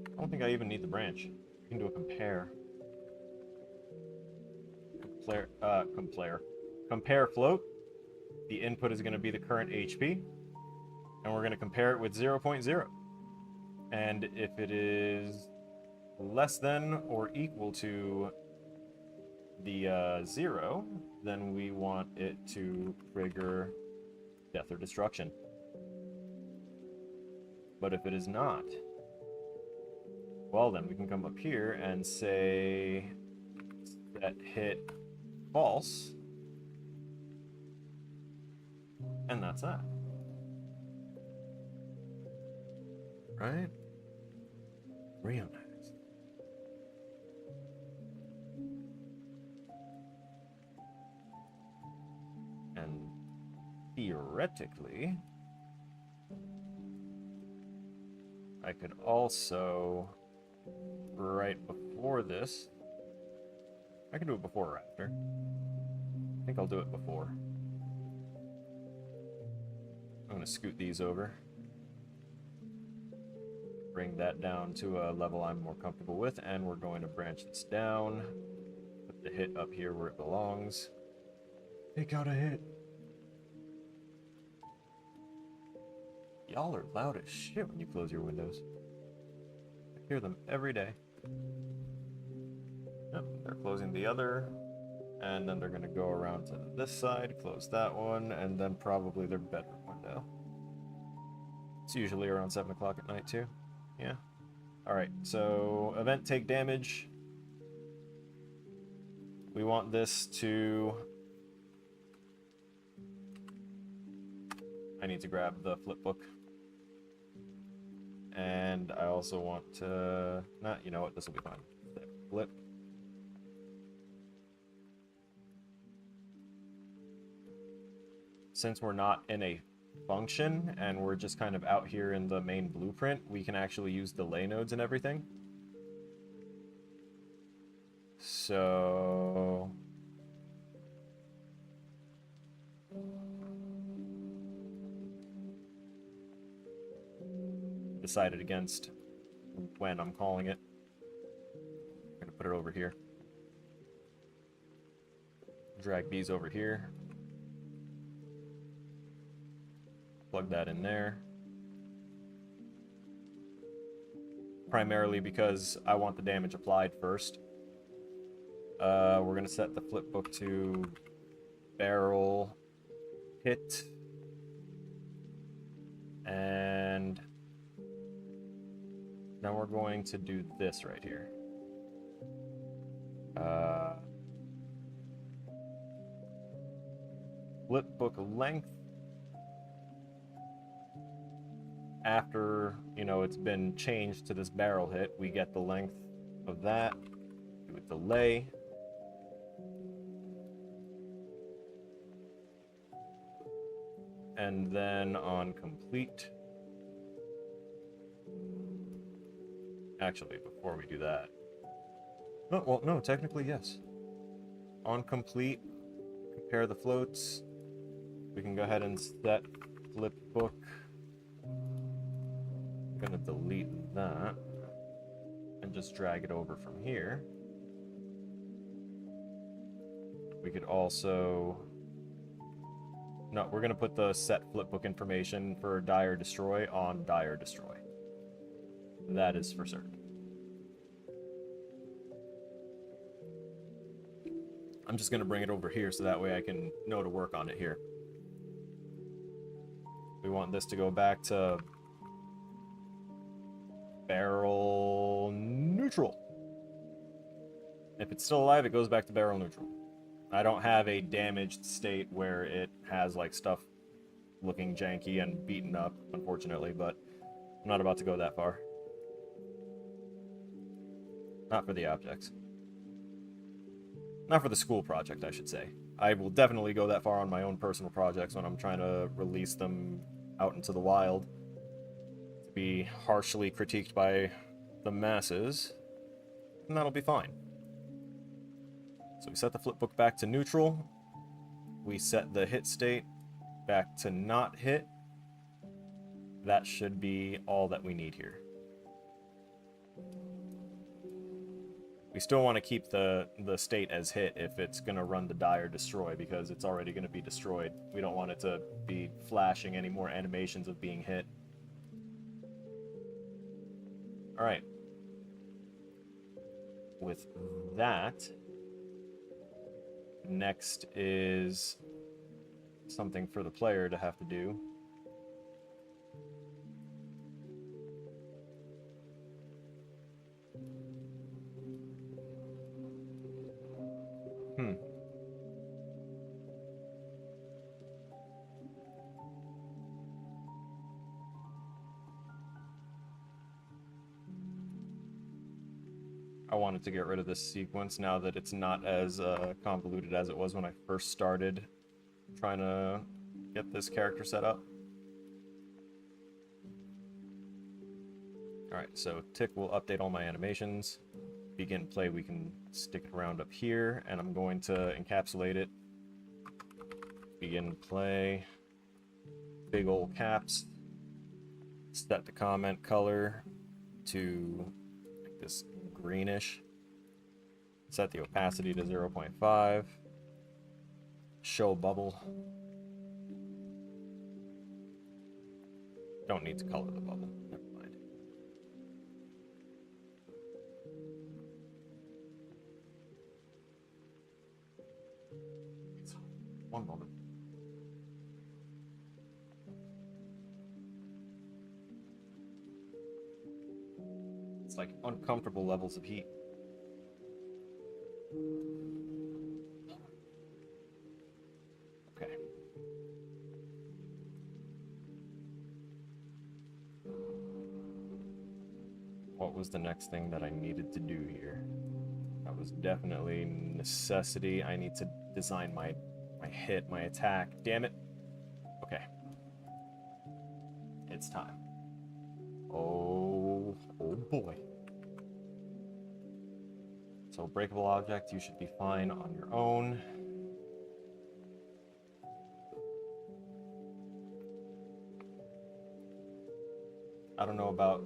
I don't think I even need the branch. We can do a compare. Compare float. The input is going to be the current HP. And we're going to compare it with 0.0. And if it is less than or equal to the 0, then we want it to trigger death or destruction. But if it is not, well, then we can come up here and say that hit false, and that's that. Right? Real nice. And theoretically, I could also, right before this, I can do it before or after. I think I'll do it before. I'm going to scoot these over. Bring that down to a level I'm more comfortable with, and we're going to branch this down. Put the hit up here where it belongs. Take out a hit. Y'all are loud as shit when you close your windows. I hear them every day. Yep, they're closing the other, and then they're going to go around to this side, close that one, and then probably their bedroom window. It's usually around 7 o'clock at night, too. Yeah. Alright, so event take damage. We want this to... I need to grab the flip book. And I also want to... Nah, you know what? This will be fine. Flip. Since we're not in a function and we're just kind of out here in the main blueprint, we can actually use delay nodes and everything. So... decided against when I'm calling it. I'm going to put it over here. Drag these over here. Plug that in there. Primarily because I want the damage applied first. We're going to set the flip book to barrel hit. And now we're going to do this right here. Flip book length. After, it's been changed to this barrel hit, we get the length of that. Do a delay. And then on complete, Actually, before we do that... No, well, no, technically, yes. On complete, compare the floats. We can go ahead and set flip book. I'm gonna delete that and just drag it over from here. We could also... No, we're gonna put the set flipbook information for Dire Destroy on Dire Destroy. That is for certain. I'm just gonna bring it over here so that way I can know to work on it here. We want this to go back to barrel neutral. If it's still alive, it goes back to barrel neutral. I don't have a damaged state where it has like stuff looking janky and beaten up, unfortunately, but I'm not about to go that far. Not for the objects. Not for the school project, I should say. I will definitely go that far on my own personal projects when I'm trying to release them out into the wild to be harshly critiqued by the masses, and that'll be fine. So we set the flipbook back to neutral. We set the hit state back to not hit. That should be all that we need here. We still want to keep the state as hit if it's going to run the Dire Destroy, because it's already going to be destroyed. We don't want it to be flashing any more animations of being hit. Alright. With that, next is something for the player to have to do. I wanted to get rid of this sequence now that it's not as convoluted as it was when I first started trying to get this character set up. Alright, so tick will update all my animations. Begin play, we can stick it around up here, and I'm going to encapsulate it. Begin play. Big old caps. Set the comment color to like this greenish. Set the opacity to 0.5. Show bubble. Don't need to color the bubble. Never mind. One moment. It's like uncomfortable levels of heat. Okay. What was the next thing that I needed to do here? That was definitely necessity. I need to design my hit, my attack. Damn it. Okay. It's time. Oh boy. So breakable object, you should be fine on your own. I don't know about...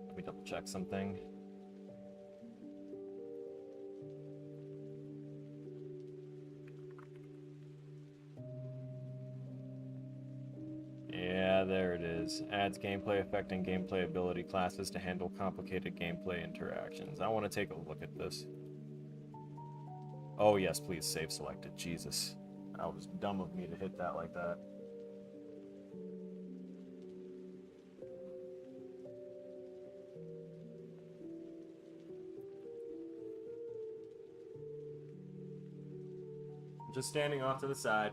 Let me double check something. Yeah, there it is. Adds gameplay effect and gameplay ability classes to handle complicated gameplay interactions. I want to take a look at this. Oh yes, please save selected. Jesus. That was dumb of me to hit that like that. Just standing off to the side.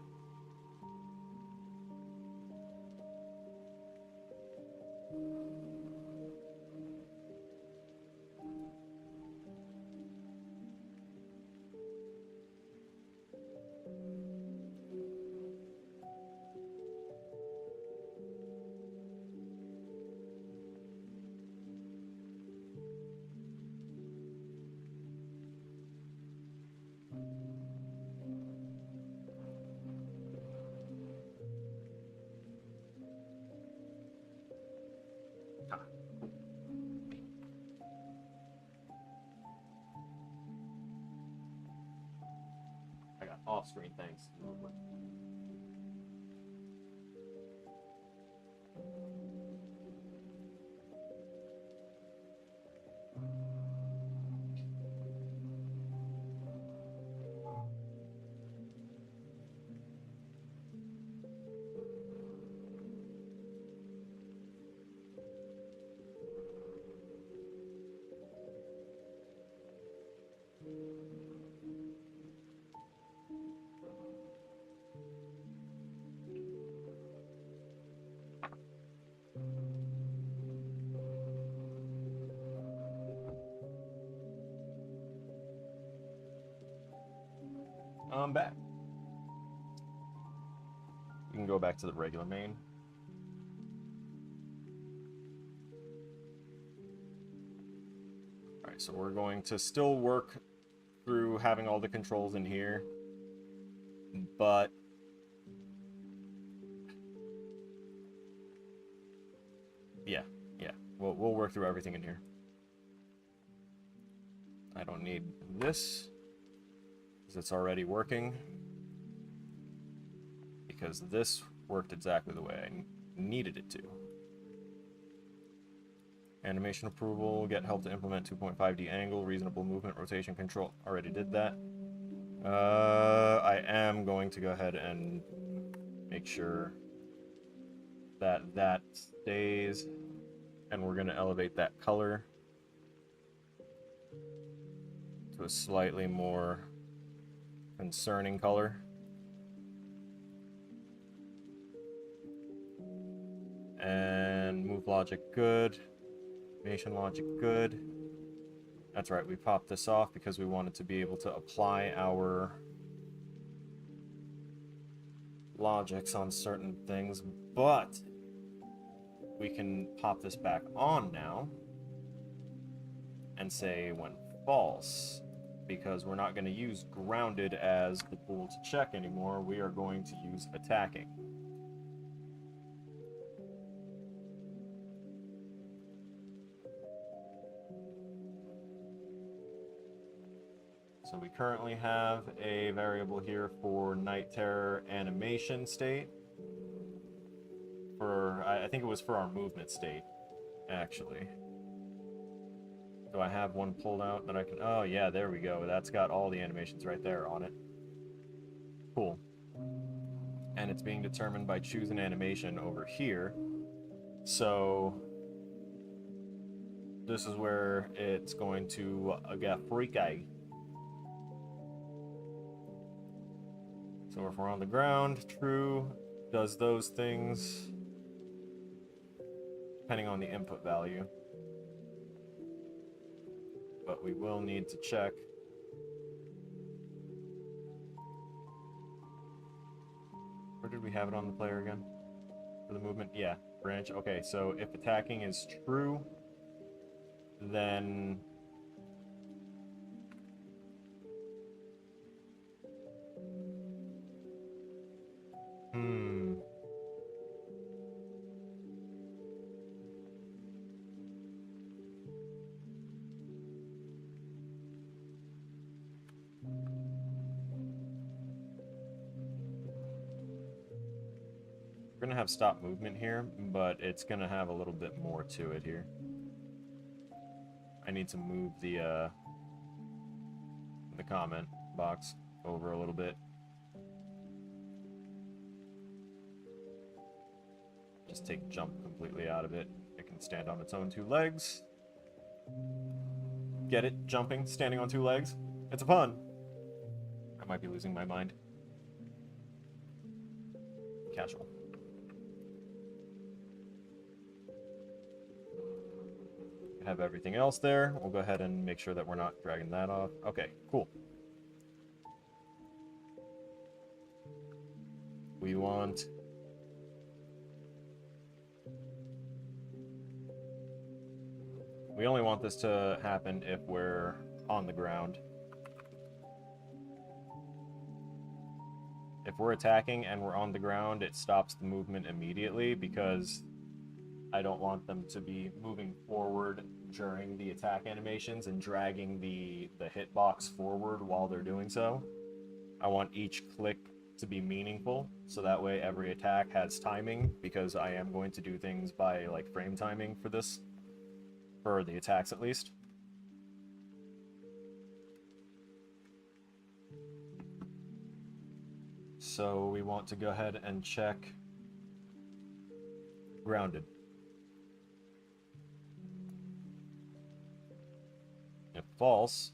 Ah. I got off-screen things. I'm back. We can go back to the regular main. Alright, so we're going to still work through having all the controls in here, but yeah, we'll work through everything in here. I don't need this, because it's already working, because this worked exactly the way I needed it to. Animation approval, get help to implement 2.5D angle, reasonable movement, rotation control. Already did that. I am going to go ahead and make sure that that stays, and we're going to elevate that color to a slightly more concerning color. And move logic good. Animation logic good. That's right, we popped this off because we wanted to be able to apply our logics on certain things, but we can pop this back on now and say when false, because we're not going to use grounded as the tool to check anymore. We are going to use attacking. So we currently have a variable here for Night Terror animation state. I think it was for our movement state, actually. Do I have one pulled out that I can... Oh, yeah, there we go. That's got all the animations right there on it. Cool. And it's being determined by choose an animation over here. So this is where it's going to get freaky. So if we're on the ground, true, does those things, depending on the input value. But we will need to check. Where did we have it on the player again? For the movement? Yeah, branch. Okay, so if attacking is true, then we're gonna have stop movement here, but it's gonna have a little bit more to it here. I need to move the comment box over a little bit. Just take jump completely out of it. It can stand on its own two legs. Get it? Jumping, standing on two legs. It's a pun. I might be losing my mind. Casual. Have everything else there. We'll go ahead and make sure that we're not dragging that off. Okay, cool. We want... We only want this to happen if we're on the ground. If we're attacking and we're on the ground, it stops the movement immediately because I don't want them to be moving forward during the attack animations and dragging the hitbox forward while they're doing so. I want each click to be meaningful, so that way every attack has timing, because I am going to do things by like frame timing for this, for the attacks at least. So we want to go ahead and check grounded. If false,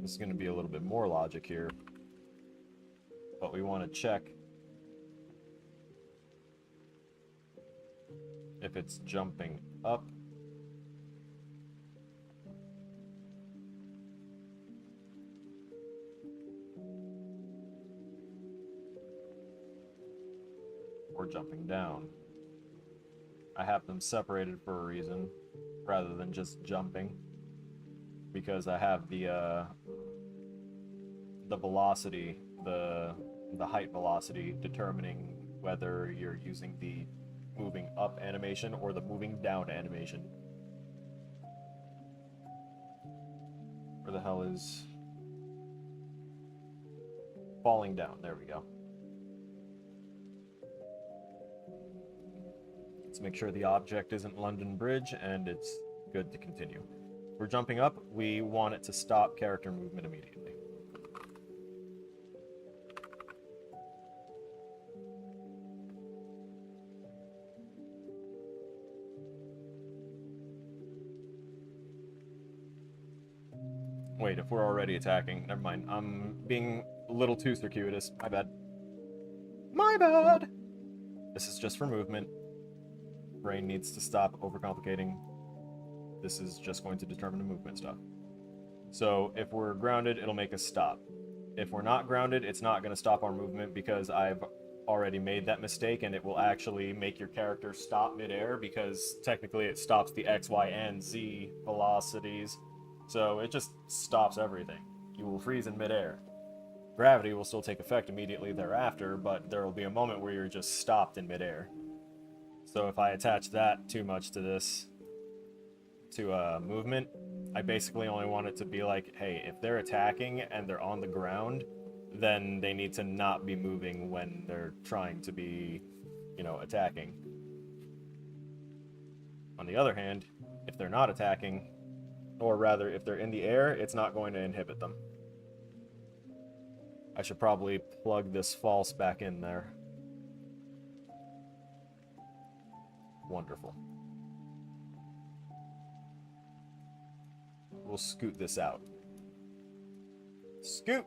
this is going to be a little bit more logic here, but we want to check if it's jumping up or jumping down. I have them separated for a reason, rather than just jumping, because I have the velocity, the height velocity, determining whether you're using the moving up animation or the moving down animation. Where the hell is falling down? There we go. Let's make sure the object isn't London Bridge, and it's good to continue. If we're jumping up, we want it to stop character movement immediately. Wait, if we're already attacking, never mind. I'm being a little too circuitous. My bad. My bad! This is just for movement. Brain needs to stop overcomplicating. This is just going to determine the movement stuff. So if we're grounded, it'll make us stop. If we're not grounded, it's not going to stop our movement, because I've already made that mistake, and it will actually make your character stop midair, because technically it stops the X, Y, and Z velocities. So it just stops everything. You will freeze in midair. Gravity will still take effect immediately thereafter, but there will be a moment where you're just stopped in midair. So if I attach that too much to this, to movement, I basically only want it to be like, hey, if they're attacking and they're on the ground, then they need to not be moving when they're trying to be, you know, attacking. On the other hand, if they're not attacking, or rather, if they're in the air, it's not going to inhibit them. I should probably plug this false back in there. Wonderful. We'll scoot this out. Scoot!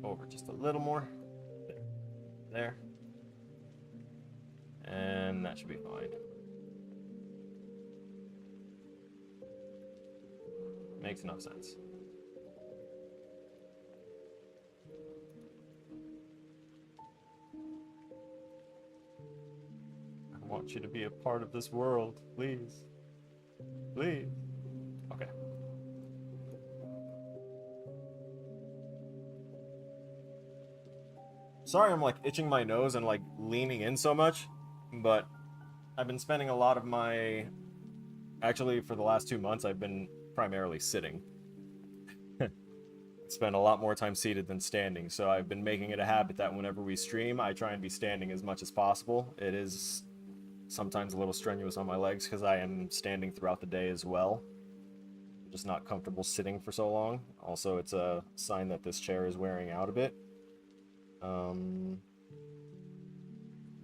Over just a little more. There. And that should be fine. Makes enough sense. I want you to be a part of this world, please. Please. Okay. Sorry I'm like itching my nose and like leaning in so much, but I've been spending a lot of my... Actually, for the last 2 months, I've been primarily sitting. Spend a lot more time seated than standing, so I've been making it a habit that whenever we stream, I try and be standing as much as possible. It is sometimes a little strenuous on my legs because I am standing throughout the day as well. I'm just not comfortable sitting for so long. Also, it's a sign that this chair is wearing out a bit. I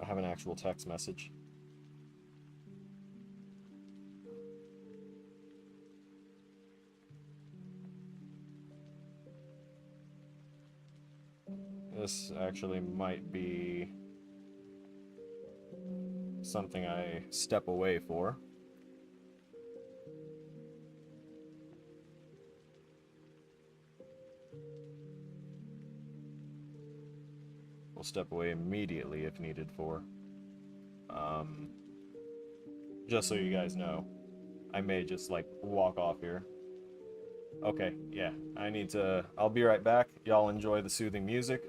have an actual text message. This actually might be something I step away for. We'll step away immediately if needed for. Just so you guys know. I may just, like, walk off here. Okay, yeah, I'll be right back. Y'all enjoy the soothing music.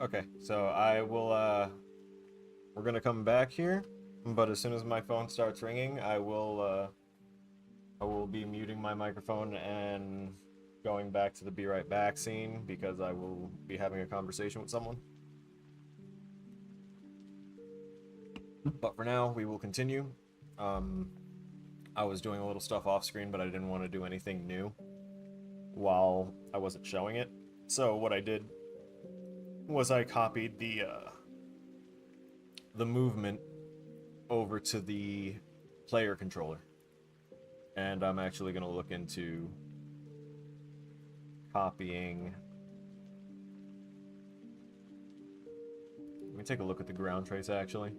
Okay, so we're gonna come back here, but as soon as my phone starts ringing, I will be muting my microphone and going back to the be right back scene because I will be having a conversation with someone. But for now, we will continue. I was doing a little stuff off screen, but I didn't want to do anything new while I wasn't showing it. So what I did was I copied the movement over to the player controller. And I'm actually going to look into copying. Let me take a look at the ground trace, actually.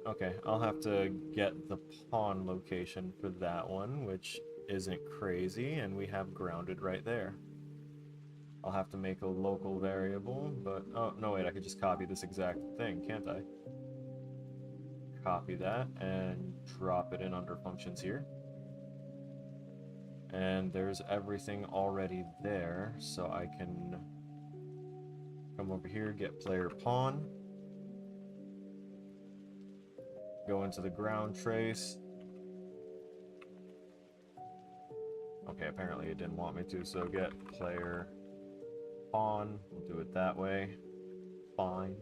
Okay, I'll have to get the pawn location for that one, which isn't crazy, and we have grounded right there. I'll have to make a local variable, but... oh, no, wait, I could just copy this exact thing, can't I? Copy that and drop it in under functions here. And there's everything already there, so I can come over here, get player pawn, go into the ground trace. Okay, apparently it didn't want me to, so get player pawn. We'll do it that way. Fine.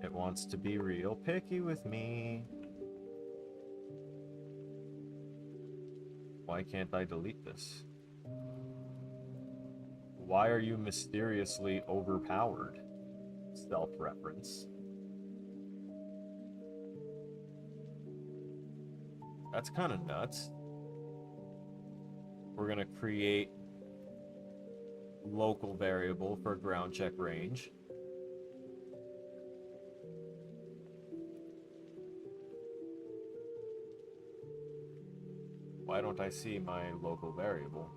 It wants to be real picky with me. Why can't I delete this? Why are you mysteriously overpowered? self-reference. That's kind of nuts. We're going to create local variable for ground check range. Why don't I see my local variable?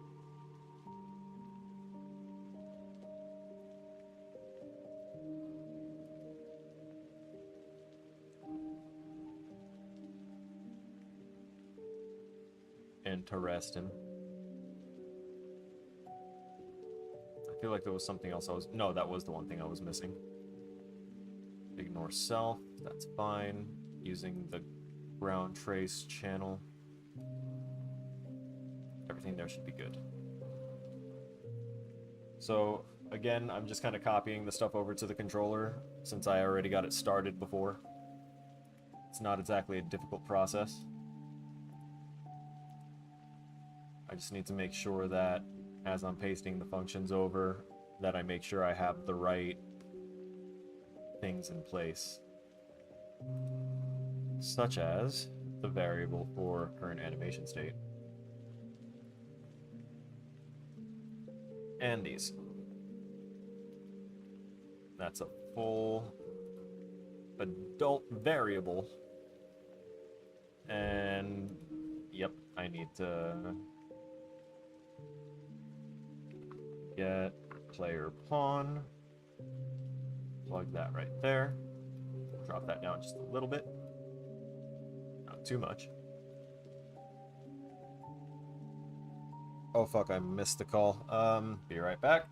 Interesting. I feel like there was something else no, that was the one thing I was missing. Ignore self, that's fine. Using the ground trace channel. Everything there should be good. So, again, I'm just kind of copying the stuff over to the controller, since I already got it started before. It's not exactly a difficult process. I just need to make sure that, as I'm pasting the functions over, that I make sure I have the right things in place. Such as the variable for current animation state. And these. That's a full adult variable. And yep, I need to get player pawn. Plug that right there. Drop that down just a little bit. Not too much. Oh fuck, I missed the call. Be right back.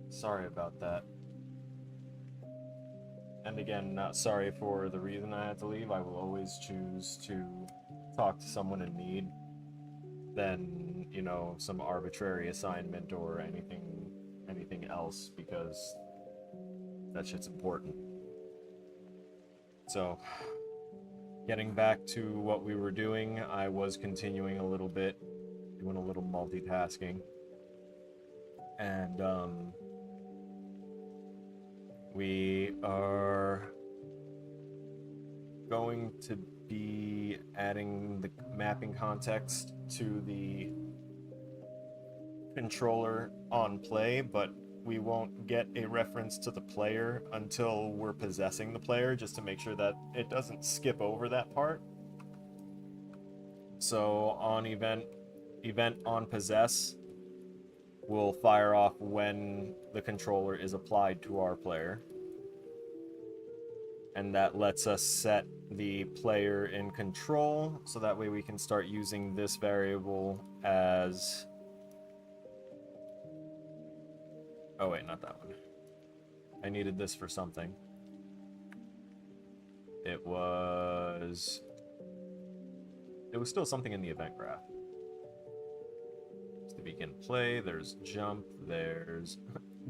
Sorry about that. And again, not sorry for the reason I had to leave. I will always choose to talk to someone in need than, you know, some arbitrary assignment or anything else, because that shit's important. So, getting back to what we were doing, I was continuing a little bit, doing a little multitasking. And we are going to be adding the mapping context to the controller on play, but we won't get a reference to the player until we're possessing the player, just to make sure that it doesn't skip over that part. So on event on possess will fire off when the controller is applied to our player. And that lets us set the player in control, so that way we can start using this variable as... Oh wait, not that one. I needed this for something. It was still something in the event graph. To begin play, there's jump, there's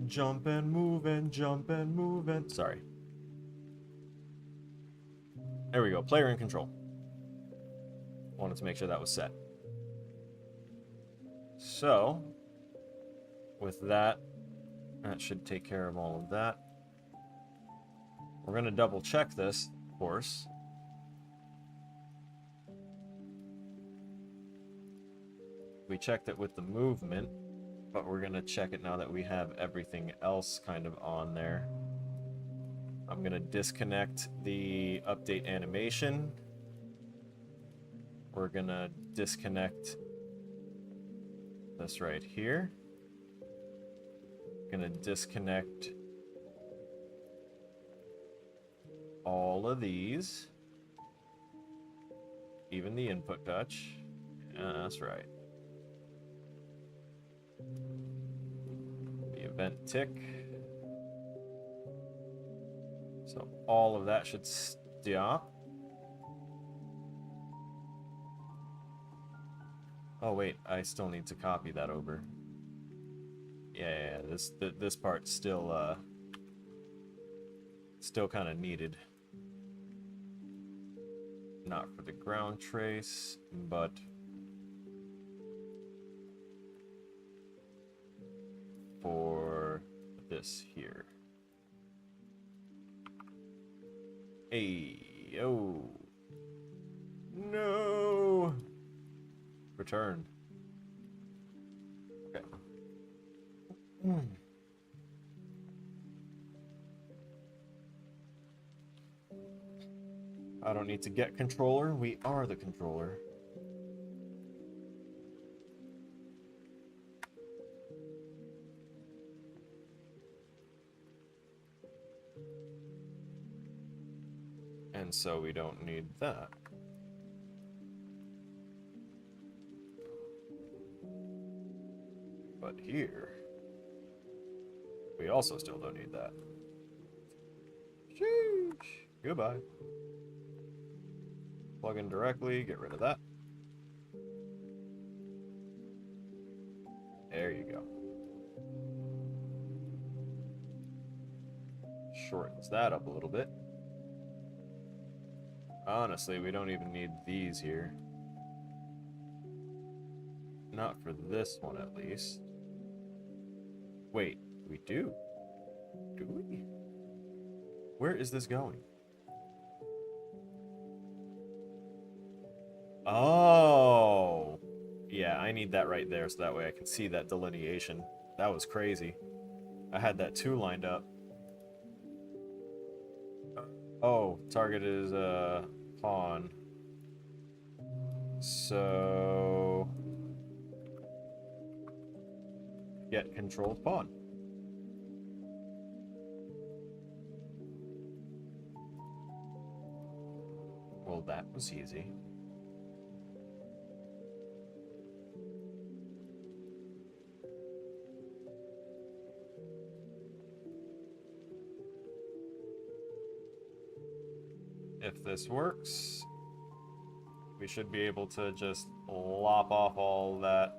jump and move and jump and move and... Sorry. There we go, player in control. Wanted to make sure that was set. So, with that, that should take care of all of that. We're going to double check this, of course. We checked it with the movement, but we're going to check it now that we have everything else kind of on there. I'm going to disconnect the update animation. We're going to disconnect this right here. Going to disconnect all of these. Even the input touch. Yeah, that's right. The event tick. So all of that should stop. Oh wait, I still need to copy that over. Yeah, this part's still kind of needed. Not for the ground trace, but for this here. Hey, yo. No. Return. Okay. I don't need to get controller. We are the controller. And so we don't need that. But here, we also still don't need that. Sheesh. Goodbye. Plug in directly, get rid of that. There you go. Shortens that up a little bit. Honestly, we don't even need these here. Not for this one, at least. Wait, we do? Do we? Where is this going? Oh! Yeah, I need that right there so that way I can see that delineation. That was crazy. I had that 2 lined up. Oh, target is a pawn. So get controlled pawn. Well, that was easy. If this works, we should be able to just lop off all that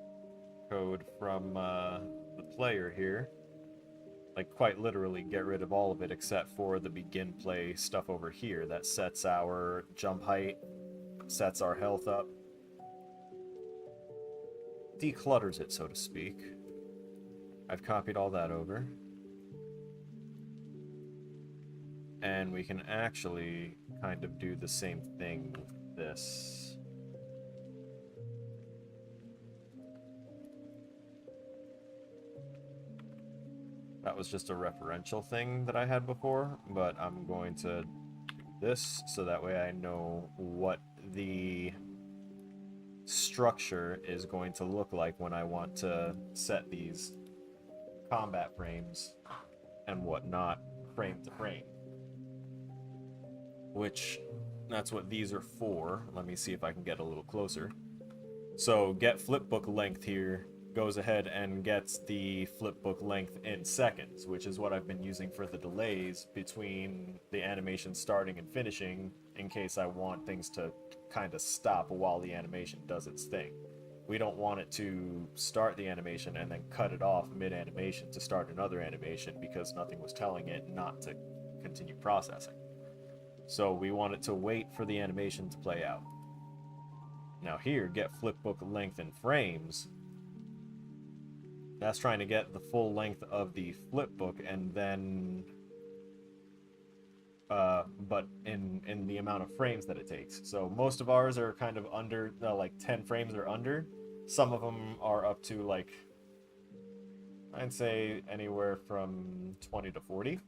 code from the player here. Like, quite literally get rid of all of it except for the begin play stuff over here that sets our jump height, sets our health up. Declutters it, so to speak. I've copied all that over. And we can actually kind of do the same thing with this. That was just a referential thing that I had before, but I'm going to do this so that way I know what the structure is going to look like when I want to set these combat frames and whatnot frame to frame. Which, that's what these are for. Let me see if I can get a little closer. So get flipbook length here goes ahead and gets the flipbook length in seconds, which is what I've been using for the delays between the animation starting and finishing in case I want things to kind of stop while the animation does its thing. We don't want it to start the animation and then cut it off mid-animation to start another animation because nothing was telling it not to continue processing. So we want it to wait for the animation to play out. Now here, get flipbook length in frames. That's trying to get the full length of the flipbook and then... but in the amount of frames that it takes. So most of ours are kind of under, like 10 frames or under. Some of them are up to like, I'd say anywhere from 20 to 40.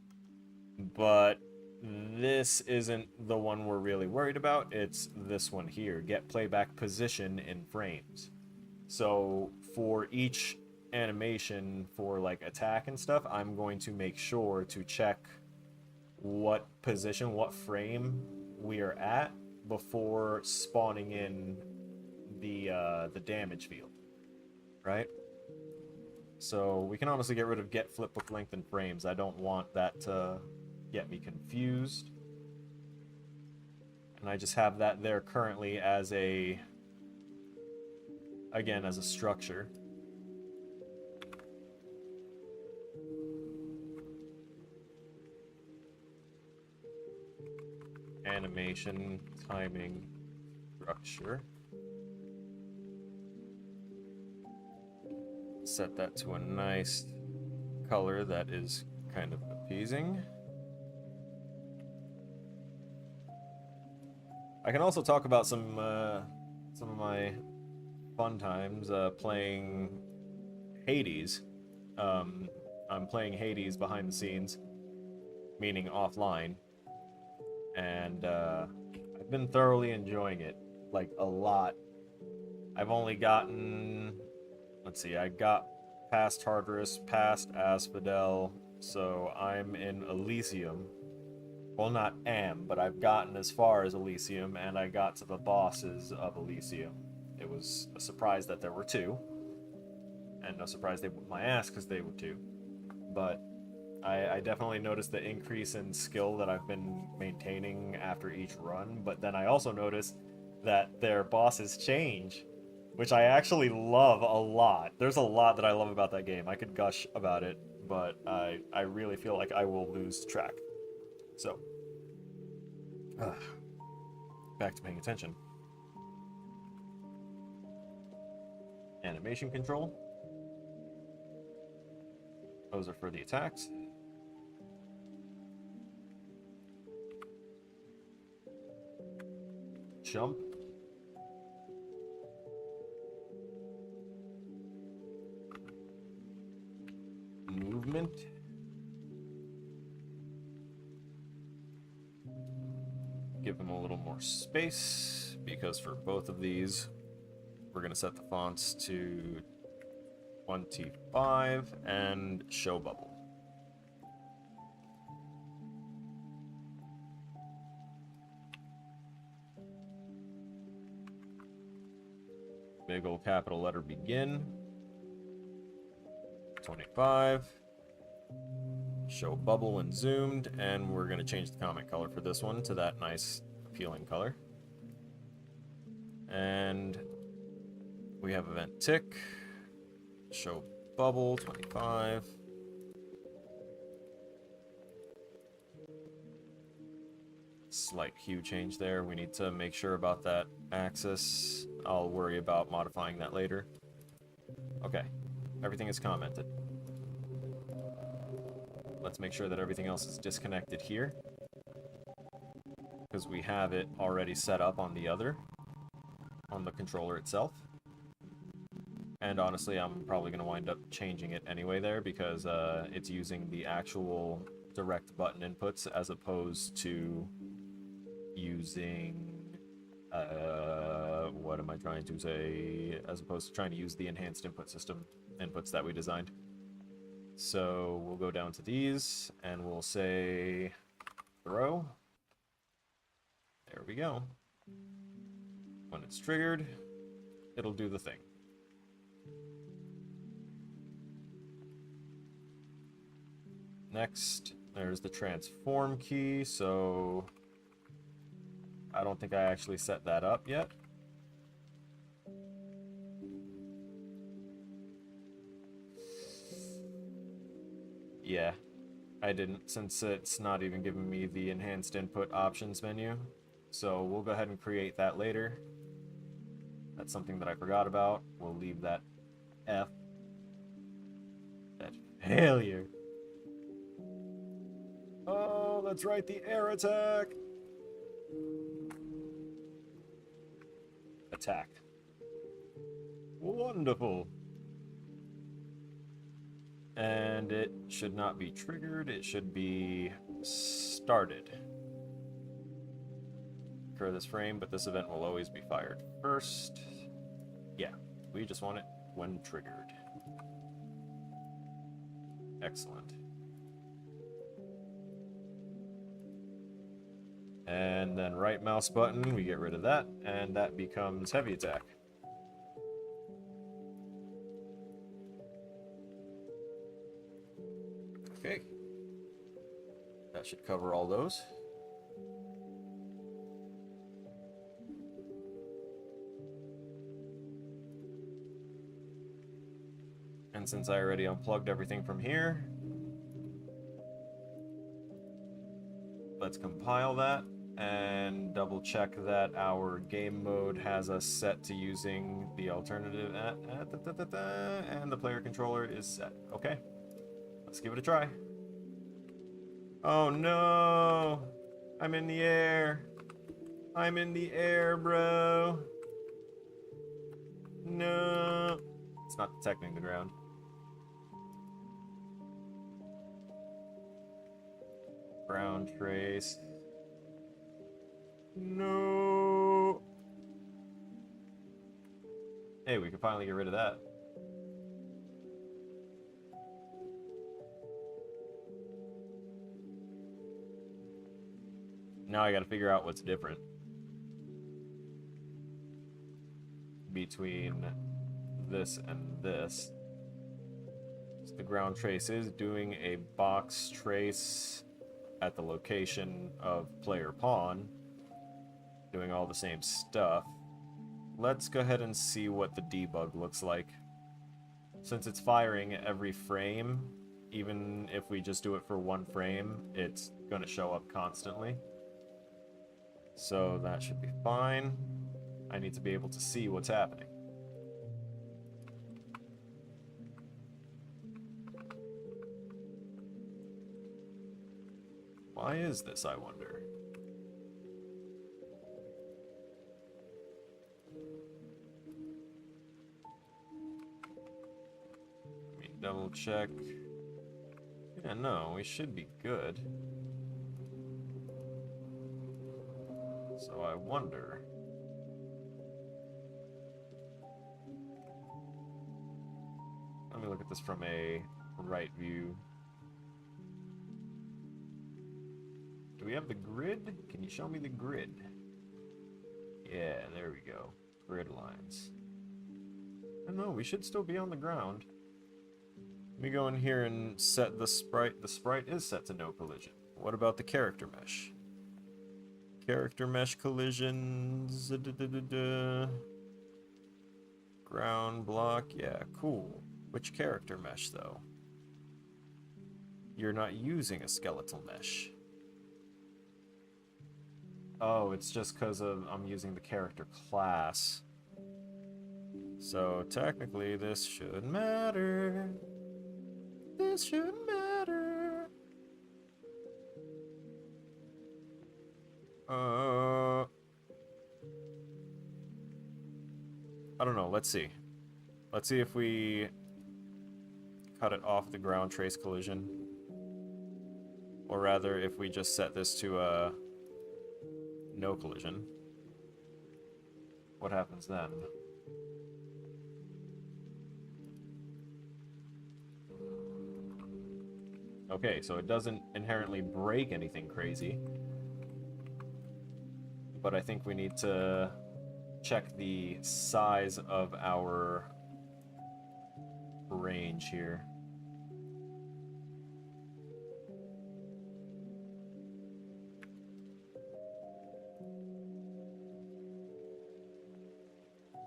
But this isn't the one we're really worried about. It's this one here, get playback position in frames. So for each animation for like attack and stuff, I'm going to make sure to check what position, what frame we are at before spawning in the damage field, right? So we can honestly get rid of get flipbook length in frames. I don't want that to get me confused. And I just have that there currently as a, again, as a structure. Animation, timing, structure. Set that to a nice color that is kind of appeasing. I can also talk about some of my fun times playing Hades. I'm playing Hades behind the scenes, meaning offline, and I've been thoroughly enjoying it, like a lot. I've only gotten, let's see, I got past Tartarus, past Asphodel, so I'm in Elysium. Well, not am, but I've gotten as far as Elysium, and I got to the bosses of Elysium. It was a surprise that there were two, and no surprise they whipped my ass because they were two. But I definitely noticed the increase in skill that I've been maintaining after each run, but then I also noticed that their bosses change, which I actually love a lot. There's a lot that I love about that game. I could gush about it, but I really feel like I will lose track. So, back to paying attention. Animation control. Those are for the attacks. Jump. Movement. Give them a little more space, because for both of these, we're going to set the fonts to 25 and show bubble. Big old capital letter begin. 25. Show bubble when zoomed, and we're going to change the comment color for this one to that nice appealing color. And we have event tick. Show bubble 25. Slight hue change there. We need to make sure about that axis. I'll worry about modifying that later. Okay, everything is commented. Let's make sure that everything else is disconnected here, because we have it already set up on the controller itself. And honestly, I'm probably going to wind up changing it anyway there, because it's using the actual direct button inputs as opposed to using, what am I trying to say? As opposed to trying to use the enhanced input system inputs that we designed. So we'll go down to these, and we'll say throw. There we go. When it's triggered, it'll do the thing. Next, there's the transform key, so I don't think I actually set that up yet. Yeah, I didn't, since it's not even giving me the enhanced input options menu. So we'll go ahead and create that later. That's something that I forgot about. We'll leave that F. That failure. Oh, that's right, the air attack. Attack. Wonderful. And it should not be triggered, it should be started. Occur this frame, but this event will always be fired first. Yeah, we just want it when triggered. Excellent. And then right mouse button, we get rid of that, and that becomes heavy attack. Okay. That should cover all those. And since I already unplugged everything from here, let's compile that and double check that our game mode has us set to using the alternative and the player controller is set. Okay, let's give it a try. Oh no, I'm in the air. I'm in the air, bro. No, it's not detecting the ground. Ground trace. No. Hey, we can finally get rid of that. Now I gotta figure out what's different between this and this. So the ground trace is doing a box trace at the location of player pawn, doing all the same stuff. Let's go ahead and see what the debug looks like. Since it's firing every frame, even if we just do it for one frame, it's going to show up constantly. So that should be fine. I need to be able to see what's happening. Why is this, I wonder? Let me double check. Yeah, no, we should be good. So I wonder... Let me look at this from a right view. Do we have the grid? Can you show me the grid? Yeah, there we go. Grid lines. I don't know, we should still be on the ground. Let me go in here and set the sprite. The sprite is set to no collision. What about the character mesh? Character mesh collisions. Ground block. Yeah, cool. Which character mesh, though? You're not using a skeletal mesh. Oh, it's just because I'm using the character class. So technically, this should matter. This should matter. I don't know. Let's see. Let's see if we cut it off the ground trace collision. Or rather, if we just set this to no collision. What happens then? Okay, so it doesn't inherently break anything crazy. But I think we need to check the size of our range here.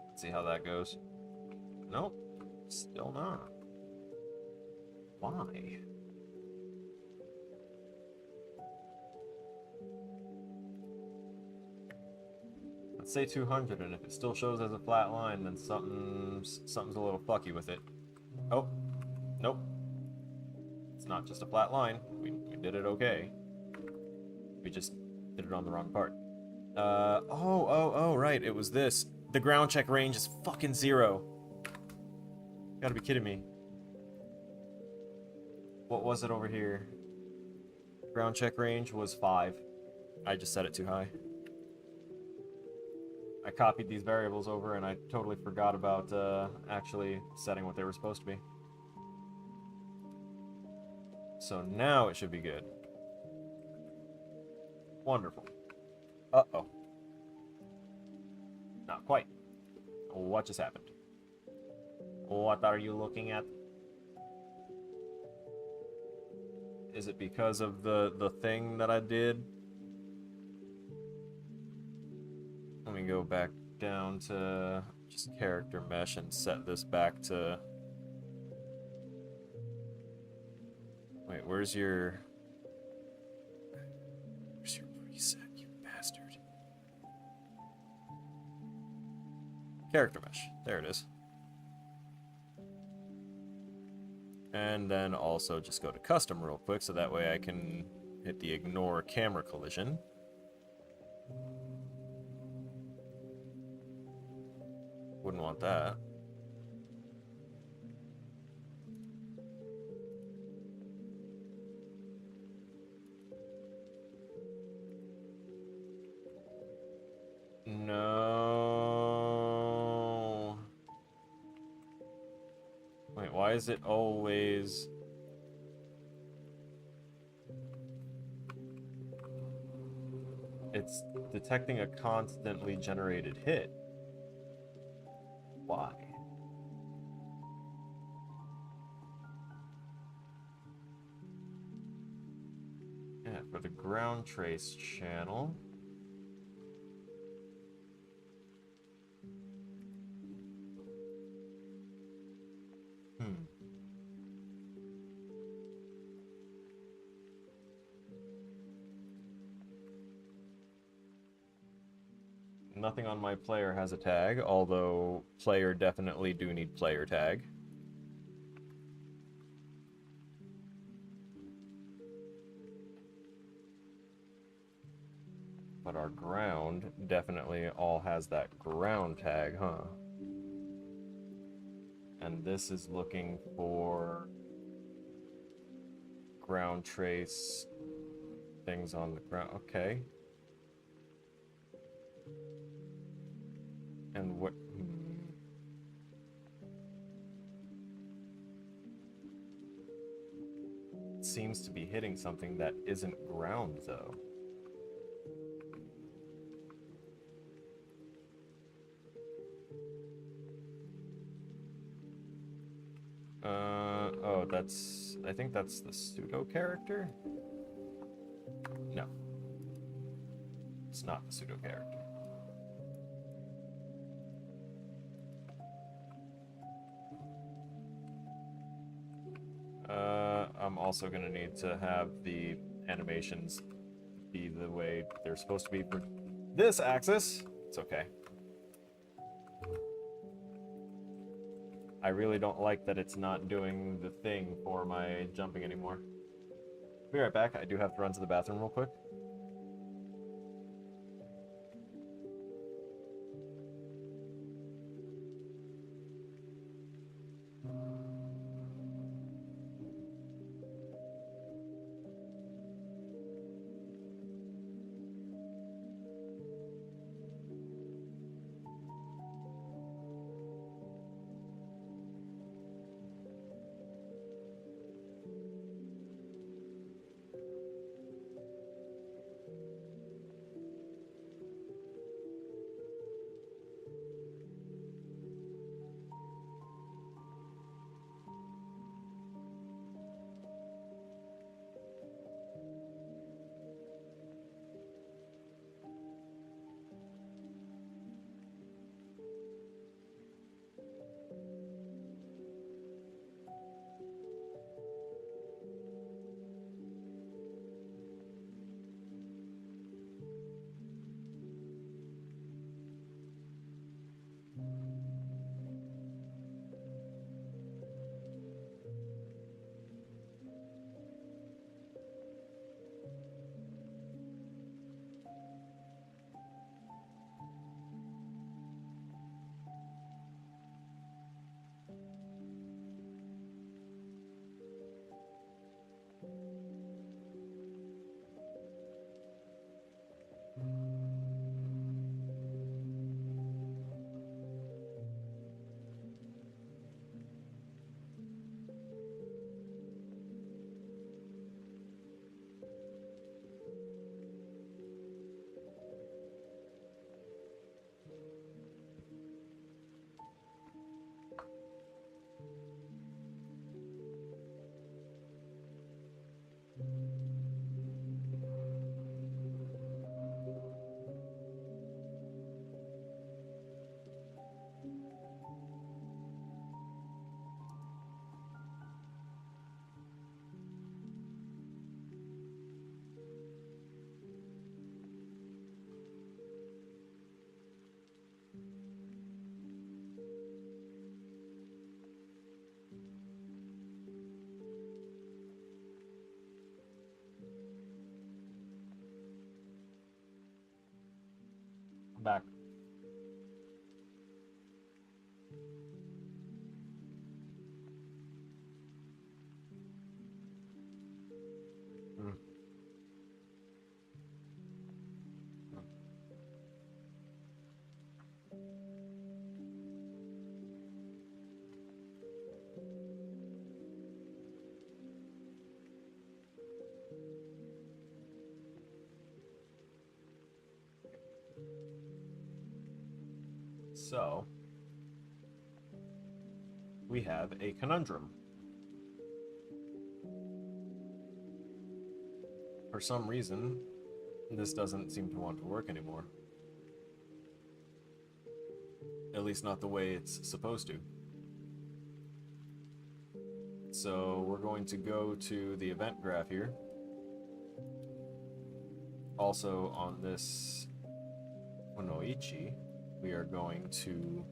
Let's see how that goes. Nope, still not. Why? Let's say 200, and if it still shows as a flat line, then something's a little fucky with it. Oh, nope. It's not just a flat line. We did it okay. We just did it on the wrong part. Oh, right, it was this. The ground check range is fucking 0. Gotta be kidding me. What was it over here? Ground check range was 5. I just set it too high. I copied these variables over and I totally forgot about actually setting what they were supposed to be. So now it should be good. Wonderful. Uh-oh. Not quite. What just happened? What are you looking at? Is it because of the thing that I did? Let me go back down to just character mesh and set this back to... Wait, where's your preset, you bastard? Character mesh. There it is. And then also just go to custom real quick so that way I can hit the ignore camera collision. Wouldn't want that. No. Wait, why is it always... It's detecting a constantly generated hit. Why? Yeah, for the ground trace channel. Nothing on my player has a tag, although player definitely do need player tag. But our ground definitely all has that ground tag, huh? And this is looking for ground trace things on the ground. Okay. And what... It seems to be hitting something that isn't ground, though. Oh, that's... I think that's the pseudo character? No. It's not the pseudo character. I'm also gonna need to have the animations be the way they're supposed to be for this axis. It's okay. I really don't like that it's not doing the thing for my jumping anymore. Be right back. I do have to run to the bathroom real quick. I'm back. Mm. So, we have a conundrum. For some reason, this doesn't seem to want to work anymore. At least not the way it's supposed to. So we're going to go to the event graph here. Also on this Onoichi, we are going to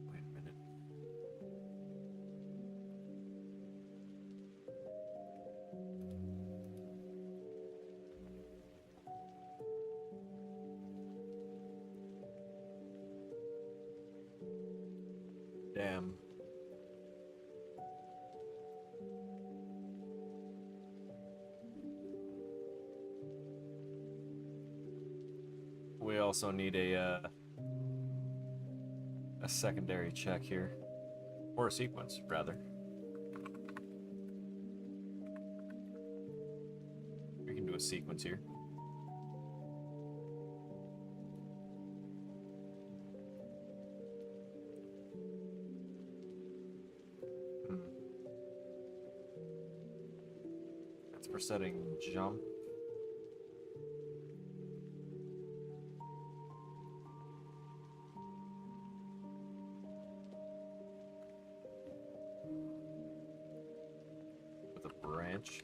wait a minute. Damn. also need a secondary check here. Or a sequence, rather. We can do a sequence here. That's for setting jump. With a branch.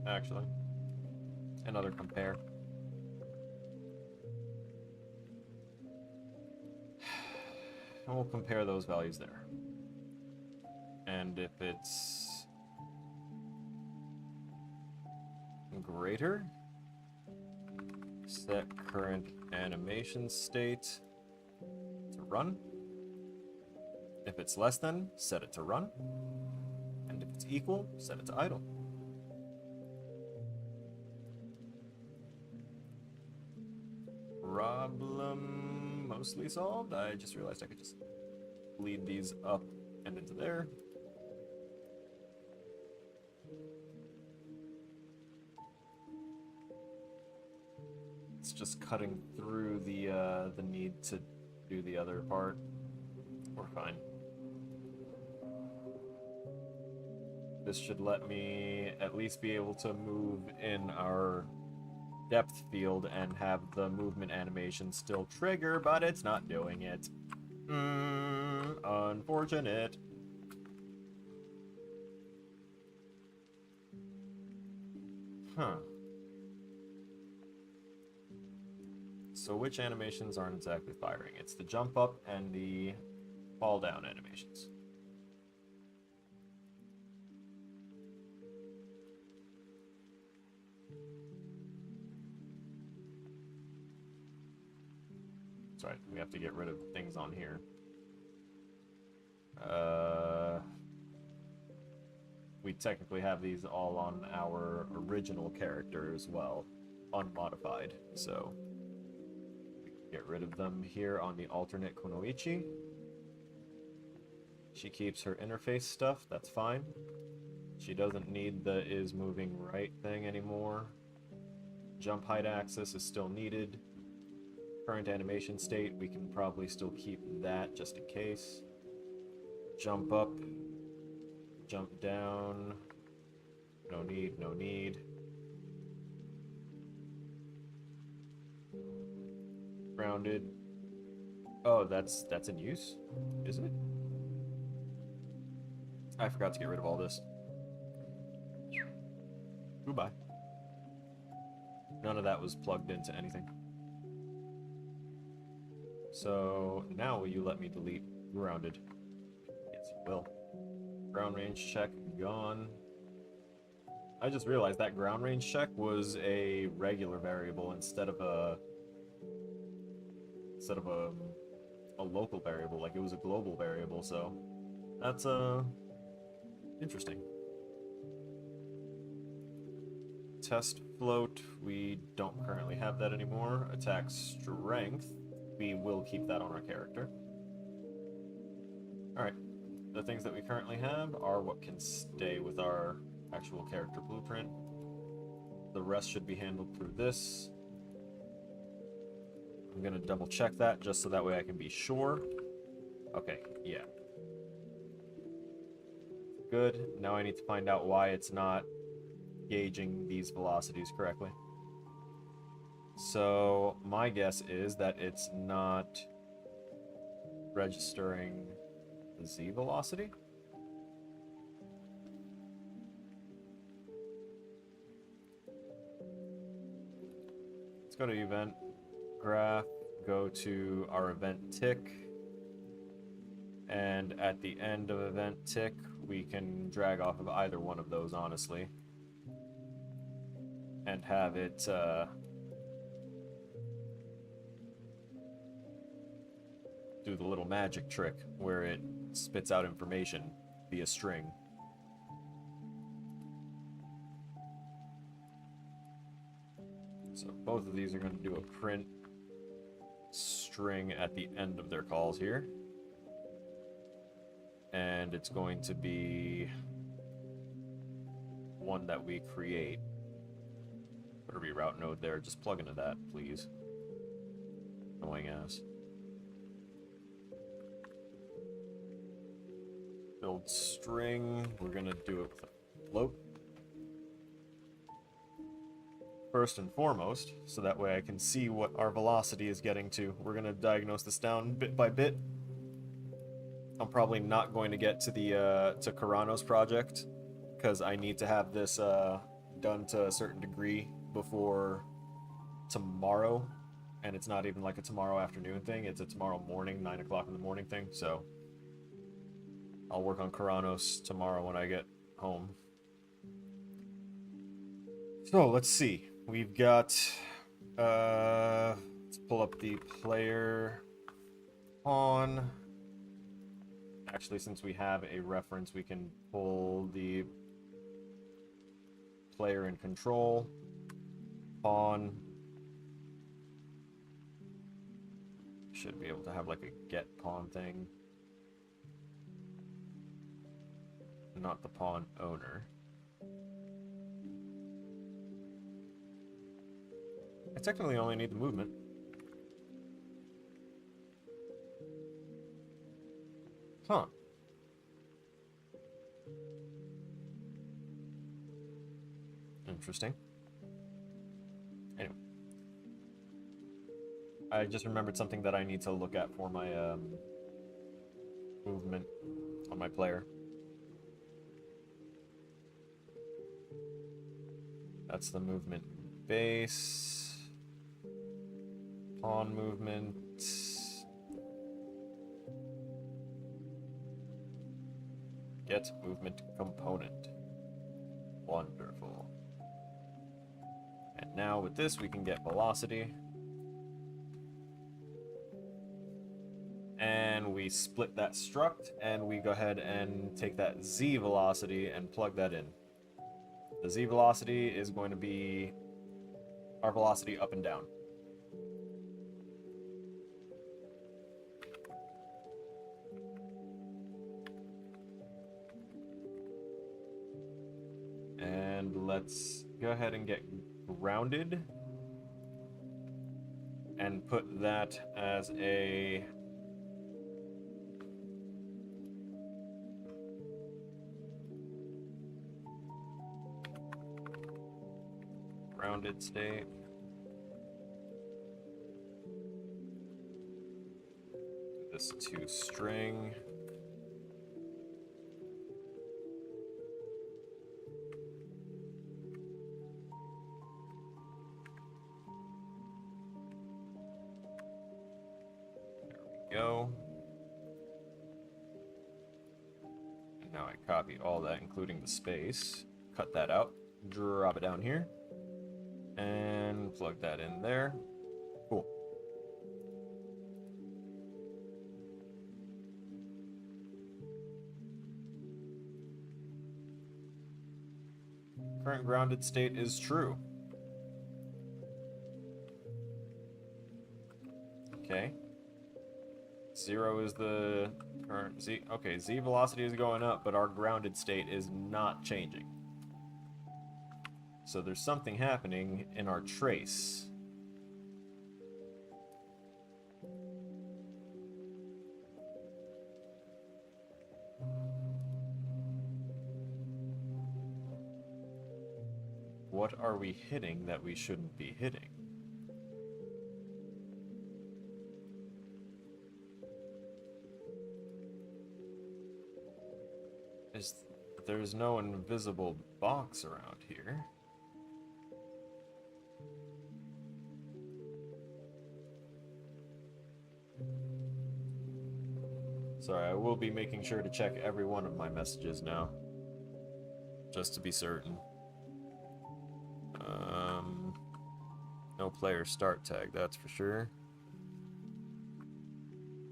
Actually, another compare. And we'll compare those values there. And if it's greater, set current animation state to run. If it's less than, set it to run. And if it's equal, set it to idle. Problem mostly solved. I just realized I could just lead these up and into there. It's just cutting through the need to do the other part. We're fine. This should let me at least be able to move in our depth field and have the movement animation still trigger, but it's not doing it. Unfortunate. Huh. So which animations aren't exactly firing? It's the jump up and the fall down animations. That's right, we have to get rid of things on here. We technically have these all on our original character as well, unmodified, so we can get rid of them here on the alternate Kunoichi. She keeps her interface stuff, that's fine. She doesn't need the is moving right thing anymore. Jump height axis is still needed. Current animation state, we can probably still keep that just in case. Jump up, jump down, no need, no need. Grounded. Oh, that's in use, is it? I forgot to get rid of all this. Goodbye. None of that was plugged into anything. So now will you let me delete grounded? Yes, you will. Ground range check gone. I just realized that ground range check was a regular variable instead of a local variable. Like, it was a global variable, so that's interesting. Test float, we don't currently have that anymore. Attack strength, we will keep that on our character. Alright, the things that we currently have are what can stay with our actual character blueprint. The rest should be handled through this. I'm gonna double check that just so that way I can be sure. Okay, yeah. Good, now I need to find out why it's not gauging these velocities correctly. So my guess is that it's not registering the Z velocity. Let's go to event graph, go to our event tick, and at the end of event tick we can drag off of either one of those, honestly. and have it do the little magic trick where it spits out information via string. So both of these are going to do a print string at the end of their calls here. And it's going to be one that we create. Put a reroute node there, just plug into that, please. Annoying ass. Build string, we're gonna do it with a float. First and foremost, so that way I can see what our velocity is getting to. We're gonna diagnose this down bit by bit. I'm probably not going to get to the to Carano's project, because I need to have this done to a certain degree before tomorrow, and it's not even like a tomorrow afternoon thing, it's a tomorrow morning, 9 o'clock in the morning thing, so I'll work on Carano's tomorrow when I get home. So, let's see. We've got, let's pull up the player pawn. Actually, since we have a reference, we can pull the player in control, pawn. Should be able to have like a get pawn thing. Not the pawn owner. I technically only need the movement. Huh. Interesting. Anyway. I just remembered something that I need to look at for my movement on my player. That's the movement base. Pawn movement. Get movement component. Wonderful. And now with this we can get velocity. And we split that struct and we go ahead and take that Z velocity and plug that in. The Z velocity is going to be our velocity up and down. And let's go ahead and get grounded and put that as a grounded state. This to string. There we go. And now I copy all that, including the space. Cut that out. Drop it down here. And plug that in there. Cool. Current grounded state is true. Okay. 0 is the current Z. Okay, Z velocity is going up, but our grounded state is not changing. So there's something happening in our trace. What are we hitting that we shouldn't be hitting? There's no invisible box around here. Sorry, I will be making sure to check every one of my messages now. Just to be certain. No player start tag, that's for sure.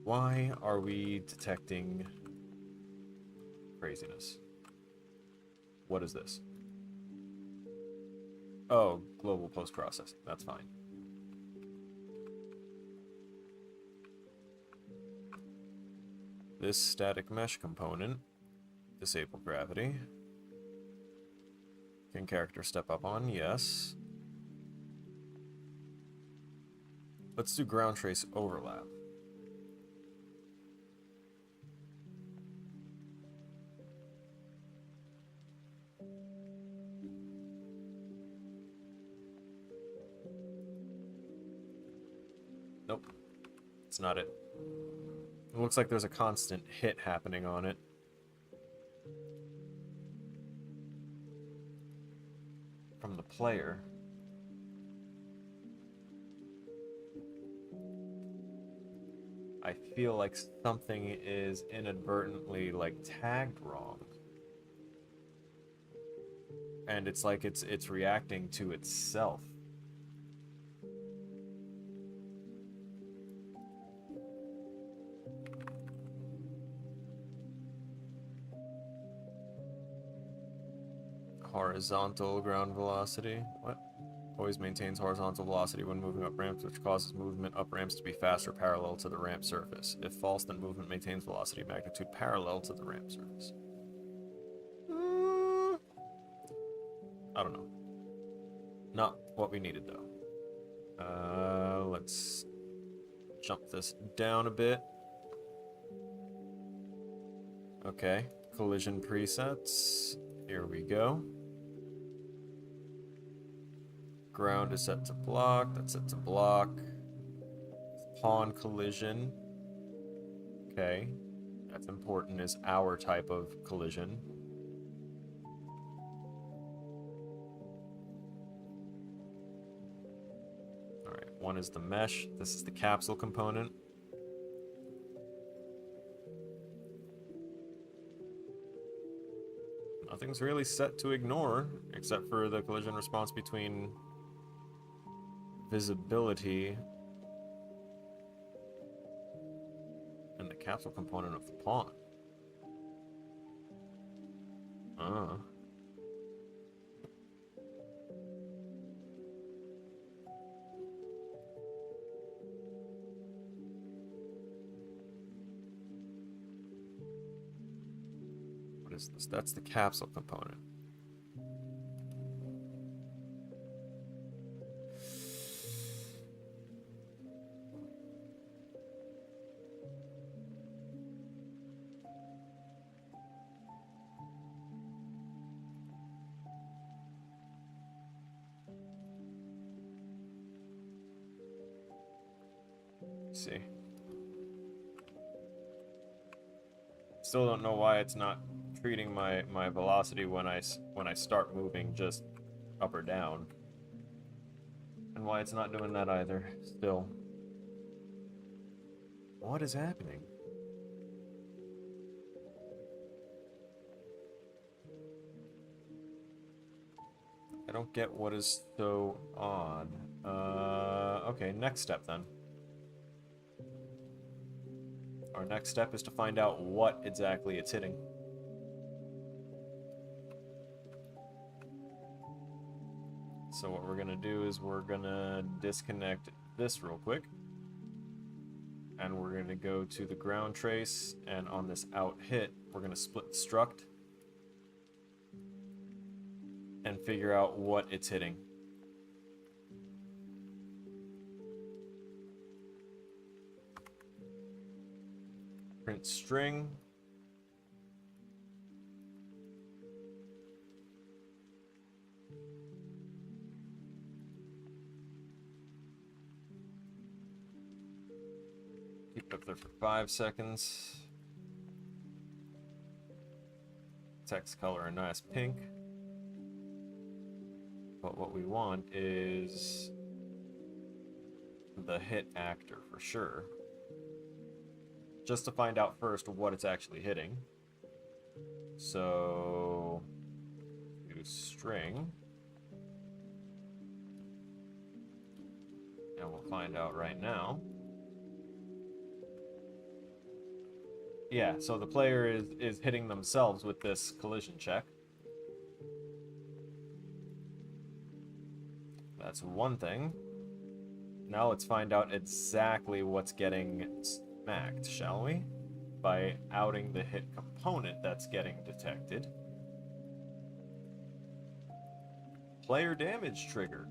Why are we detecting craziness? What is this? Oh, global post-processing. That's fine. This static mesh component, disable gravity. Can character step up on? Yes. Let's do ground trace overlap. Nope. It's not it. It looks like there's a constant hit happening on it. From the player. I feel like something is inadvertently, like, tagged wrong. And it's like it's reacting to itself. Horizontal ground velocity. What? Always maintains horizontal velocity when moving up ramps, which causes movement up ramps to be faster parallel to the ramp surface. If false, then movement maintains velocity magnitude parallel to the ramp surface. I don't know. Not what we needed, though. Let's jump this down a bit. Okay, collision presets. Here we go. Ground is set to block. That's set to block. Pawn collision. Okay. That's important, is our type of collision. Alright, one is the mesh. This is the capsule component. Nothing's really set to ignore, except for the collision response between visibility and the capsule component of the pawn. What is this? That's the capsule component. See. Still don't know why it's not treating my velocity when I start moving just up or down. And why it's not doing that either, still. What is happening? I don't get what is so odd. Okay, next step then. Our next step is to find out what exactly it's hitting. So what we're gonna do is we're gonna disconnect this real quick. And we're gonna go to the ground trace, and on this out hit, we're gonna split the struct and figure out what it's hitting. Print string. Keep it up there for 5 seconds. Text color a nice pink. But what we want is the hit actor for sure. Just to find out first what it's actually hitting. So do string. And we'll find out right now. Yeah, so the player is hitting themselves with this collision check. That's one thing. Now let's find out exactly what's getting smacked, shall we? By outing the hit component that's getting detected. Player damage trigger.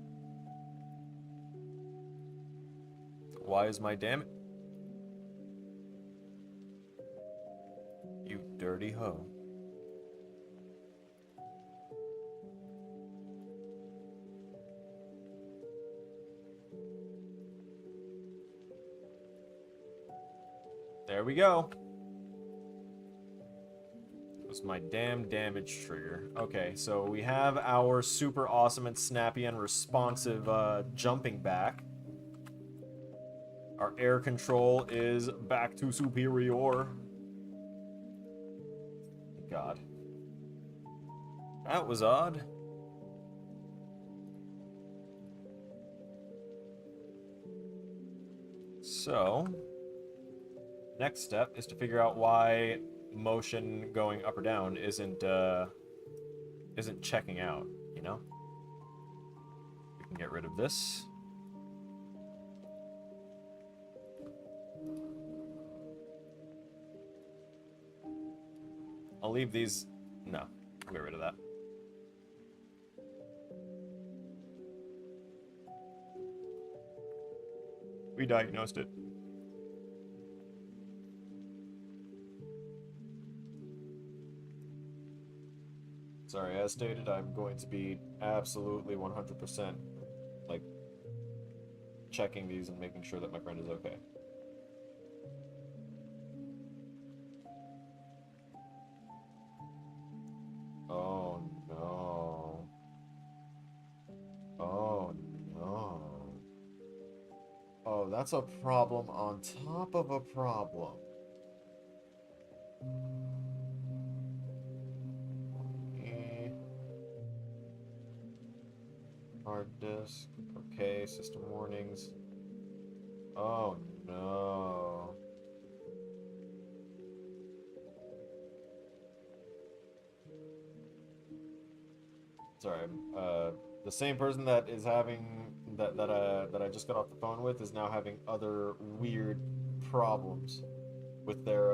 Why is my damage... You dirty hoe. There we go. It was my damn damage trigger. Okay, so we have our super awesome and snappy and responsive jumping back. Our air control is back to superior. God. That was odd. So, next step is to figure out why motion going up or down isn't checking out, you know? We can get rid of this. I'll leave these... No, I'll get rid of that. We diagnosed it. Sorry, as stated, I'm going to be absolutely 100%, like, checking these and making sure that my friend is okay. Oh no. Oh no. Oh, that's a problem on top of a problem. Hard disk. Okay, system warnings. Oh no. Sorry, the same person that is having that I just got off the phone with is now having other weird problems with their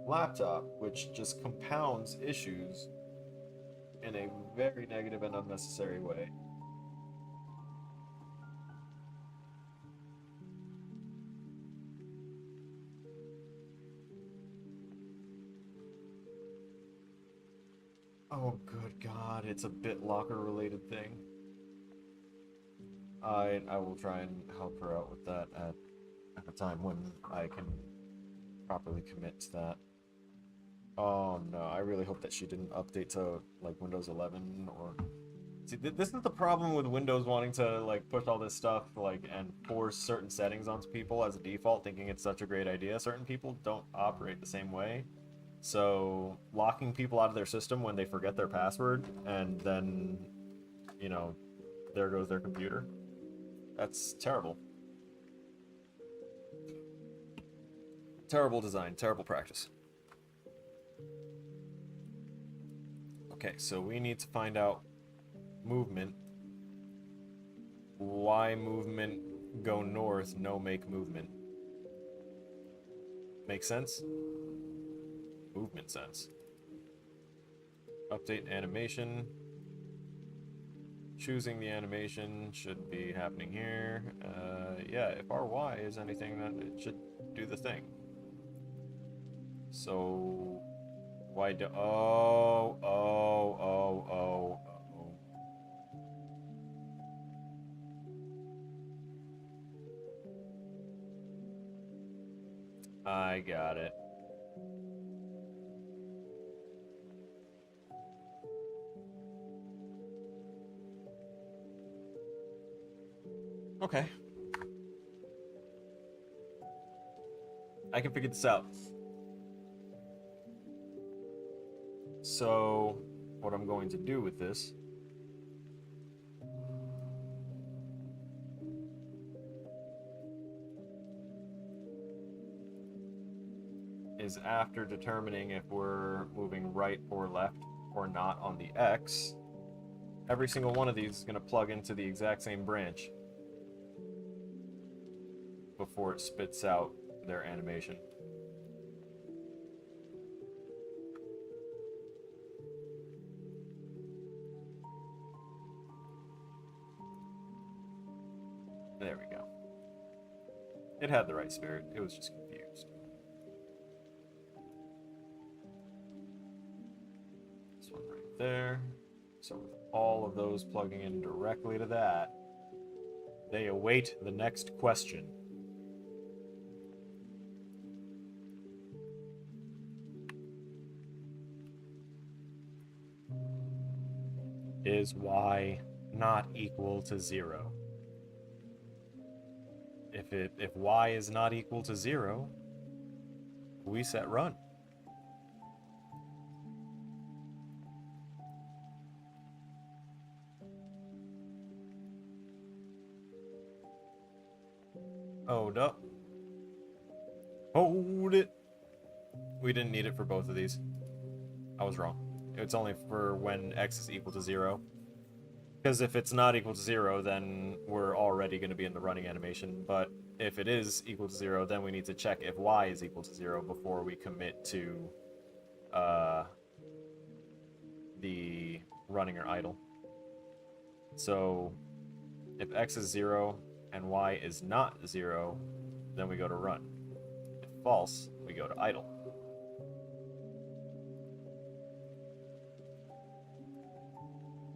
laptop, which just compounds issues in a very negative and unnecessary way. Oh, good God, it's a BitLocker related thing. I will try and help her out with that at a time when I can properly commit to that. Oh no, I really hope that she didn't update to like Windows 11 or... See, this is the problem with Windows wanting to like push all this stuff like and force certain settings onto people as a default, thinking it's such a great idea. Certain people don't operate the same way. So locking people out of their system when they forget their password and then, you know, there goes their computer. That's terrible. Terrible design, terrible practice. Okay, so we need to find out movement. Why movement go north, no make movement? Make sense? Movement sense. Update animation. Choosing the animation should be happening here. Yeah, if our Y is anything, then it should do the thing. So, why do... Oh. I got it. Okay. I can figure this out. So, what I'm going to do with this is after determining if we're moving right or left or not on the X, every single one of these is going to plug into the exact same branch before it spits out their animation. There we go. It had the right spirit. It was just confused. This one right there. So with all of those plugging in directly to that, they await the next question. Is y not equal to 0? If y is not equal to 0, we set run. Hold up. Hold it. We didn't need it for both of these. I was wrong. It's only for when x is equal to 0. Because if it's not equal to 0, then we're already going to be in the running animation. But if it is equal to 0, then we need to check if y is equal to 0 before we commit to the running or idle. So if x is 0 and y is not 0, then we go to run. If false, we go to idle.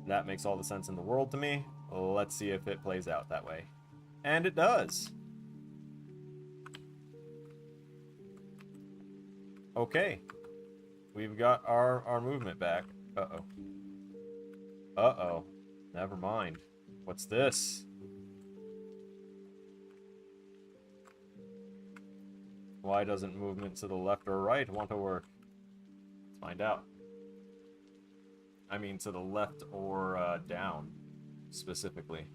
That makes all the sense in the world to me. Let's see if it plays out that way. And it does! Okay. We've got our movement back. Uh-oh. Uh-oh. Never mind. What's this? Why doesn't movement to the left or right want to work? Let's find out. I mean, to the left or down, specifically.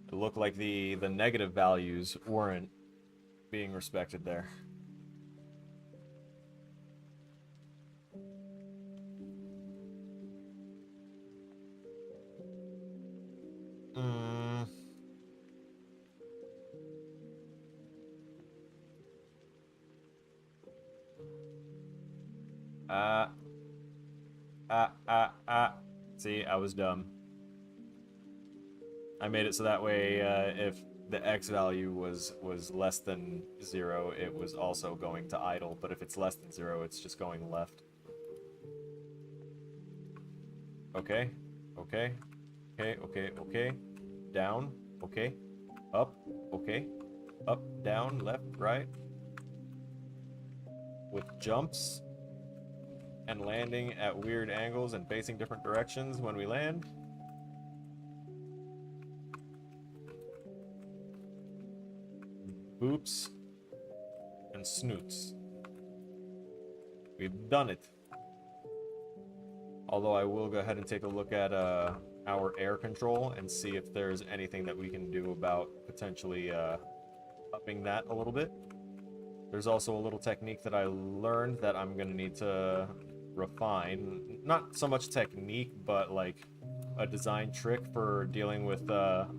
It looked like the negative values weren't being respected there. See, I was dumb. I made it so that way if the x value was less than 0, it was also going to idle, but if it's less than 0, it's just going left. Okay, okay, okay, okay, okay, down, okay, up, okay, up, down, left, right, with jumps and landing at weird angles and facing different directions when we land. Boops and snoots. We've done it. Although I will go ahead and take a look at our air control and see if there's anything that we can do about potentially upping that a little bit. There's also a little technique that I learned that I'm going to need to refine. Not so much technique, but like a design trick for dealing with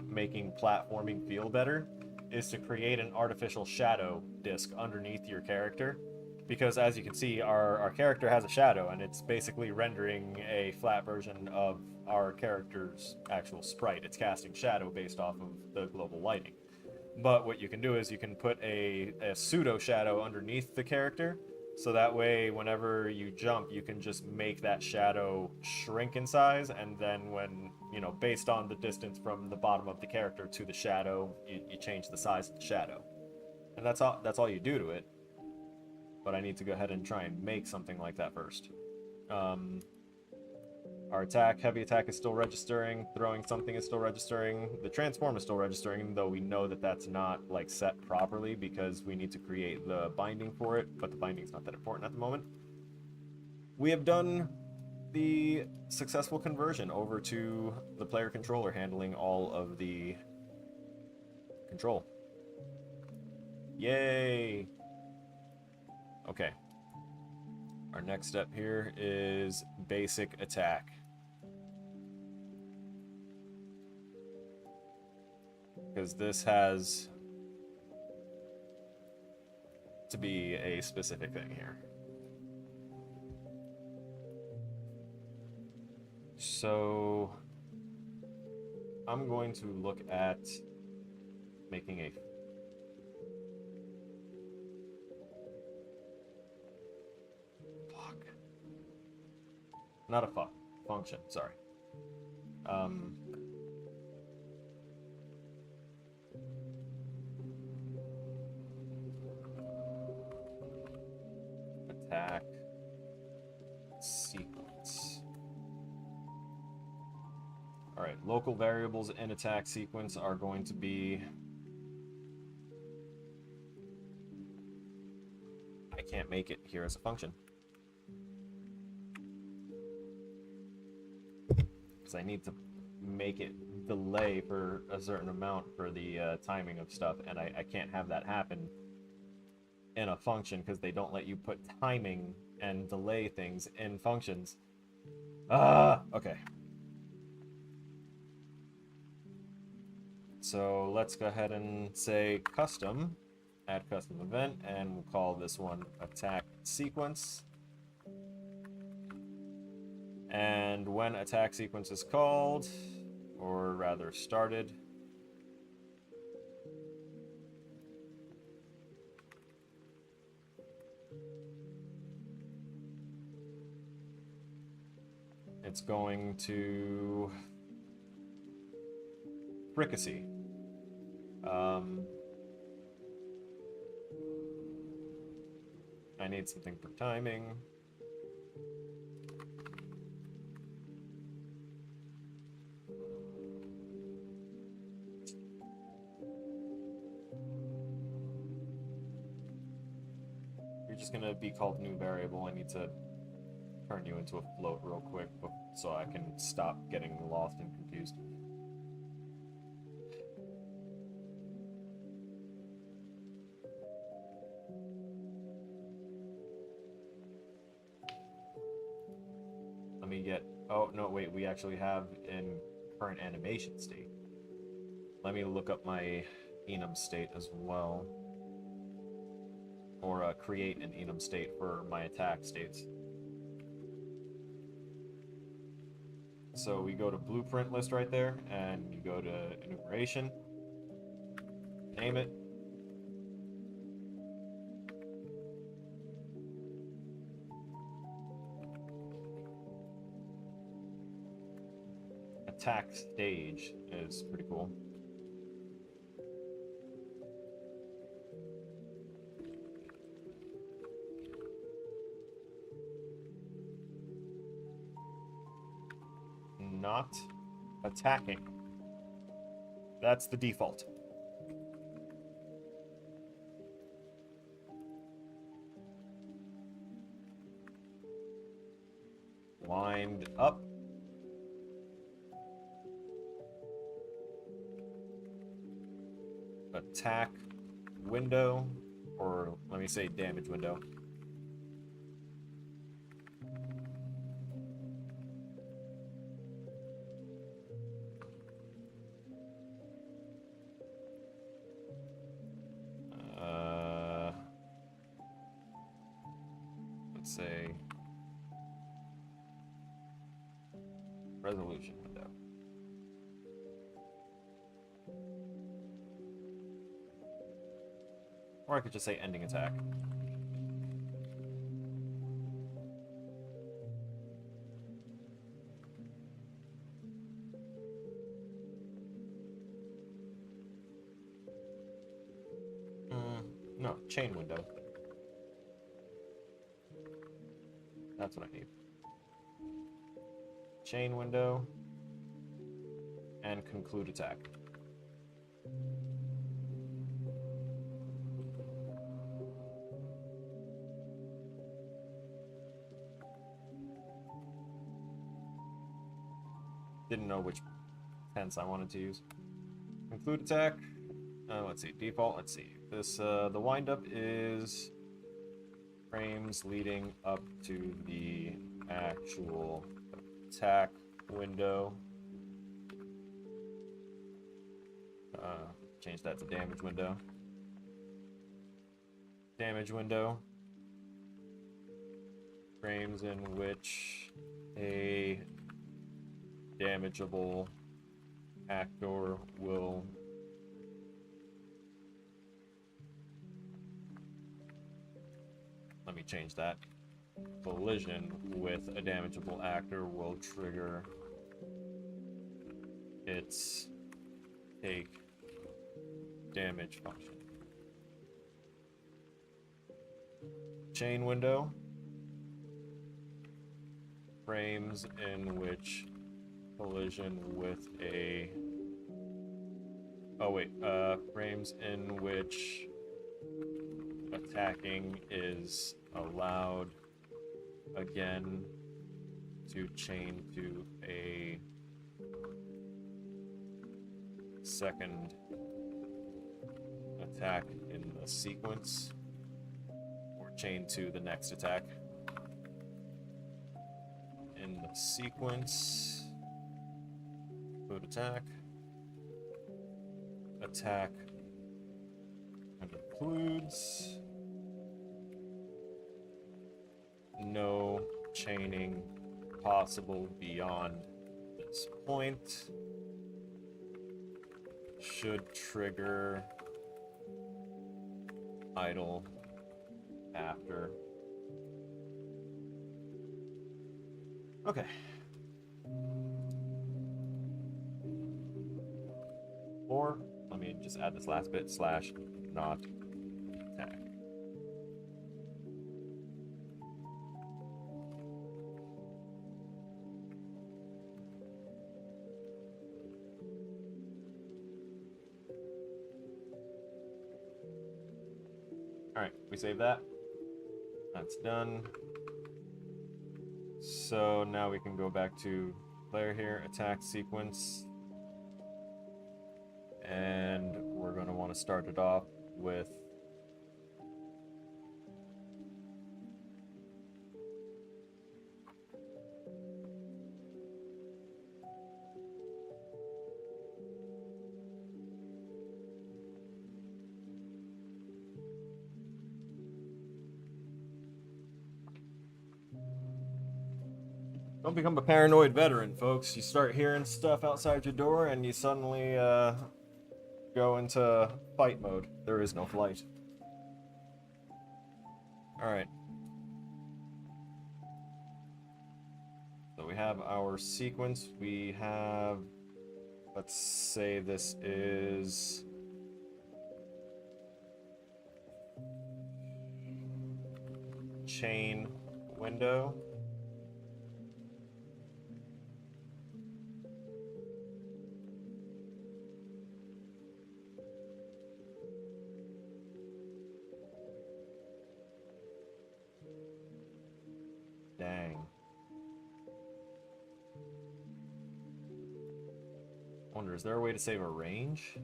making platforming feel better, is to create an artificial shadow disk underneath your character. Because as you can see, our character has a shadow, and it's basically rendering a flat version of our character's actual sprite. It's casting shadow based off of the global lighting. But what you can do is you can put a pseudo shadow underneath the character, so that way whenever you jump, you can just make that shadow shrink in size, and then when, you know, based on the distance from the bottom of the character to the shadow, you change the size of the shadow. And that's all you do to it. But I need to go ahead and try and make something like that first. Our attack, heavy attack is still registering, throwing something is still registering, the transform is still registering, though we know that that's not like set properly because we need to create the binding for it, but the binding's not that important at the moment. We have done the successful conversion over to the player controller handling all of the control. Yay! Okay. Our next step here is basic attack. Because this has to be a specific thing here. So I'm going to look at making a not a function, sorry. Attack sequence. All right, local variables in attack sequence are going to be... I can't make it here as a function. Because I need to make it delay for a certain amount for the timing of stuff, and I can't have that happen in a function because they don't let you put timing and delay things in functions. Okay. So let's go ahead and say custom, add custom event, and we'll call this one attack sequence. And when attack sequence is called, or rather started, it's going to fricassee. I need something for timing. You're just gonna be called new variable. I need to turn you into a float real quick so I can stop getting lost and confused. Let me get... Oh, no, wait, we actually have in current animation state. Let me look up my enum state as well. Or create an enum state for my attack states. So we go to blueprint list right there, and you go to enumeration, name it. Attack stage is pretty cool. Not attacking. That's the default. Wind up. Attack window, or let me say damage window. Let's say resolution window. Or I could just say ending attack. No, chain window. That's what I need. Chain window and conclude attack. Didn't know which tense I wanted to use. Conclude attack. Let's see, default. Let's see. This the windup is frames leading up to the actual attack window. Change that to damage window. Damage window. Frames in which a damageable actor will let me change that. Collision with a damageable actor will trigger its take damage function. Chain window. Frames in which collision with a frames in which attacking is allowed again to chain to a second attack in the sequence, or chain to the next attack in the sequence. Put attack and includes no chaining possible beyond this point. Should trigger idle after. Okay. Or let me just add this last bit, slash not attack. Alright, we save that. That's done. So now we can go back to player here, attack sequence. And we're going to want to start it off with don't become a paranoid veteran, folks. You start hearing stuff outside your door and you suddenly go into fight mode. There is no flight. Alright. So we have our sequence. We have, let's say this is chain window. Dang. Wonder, is there a way to save a range?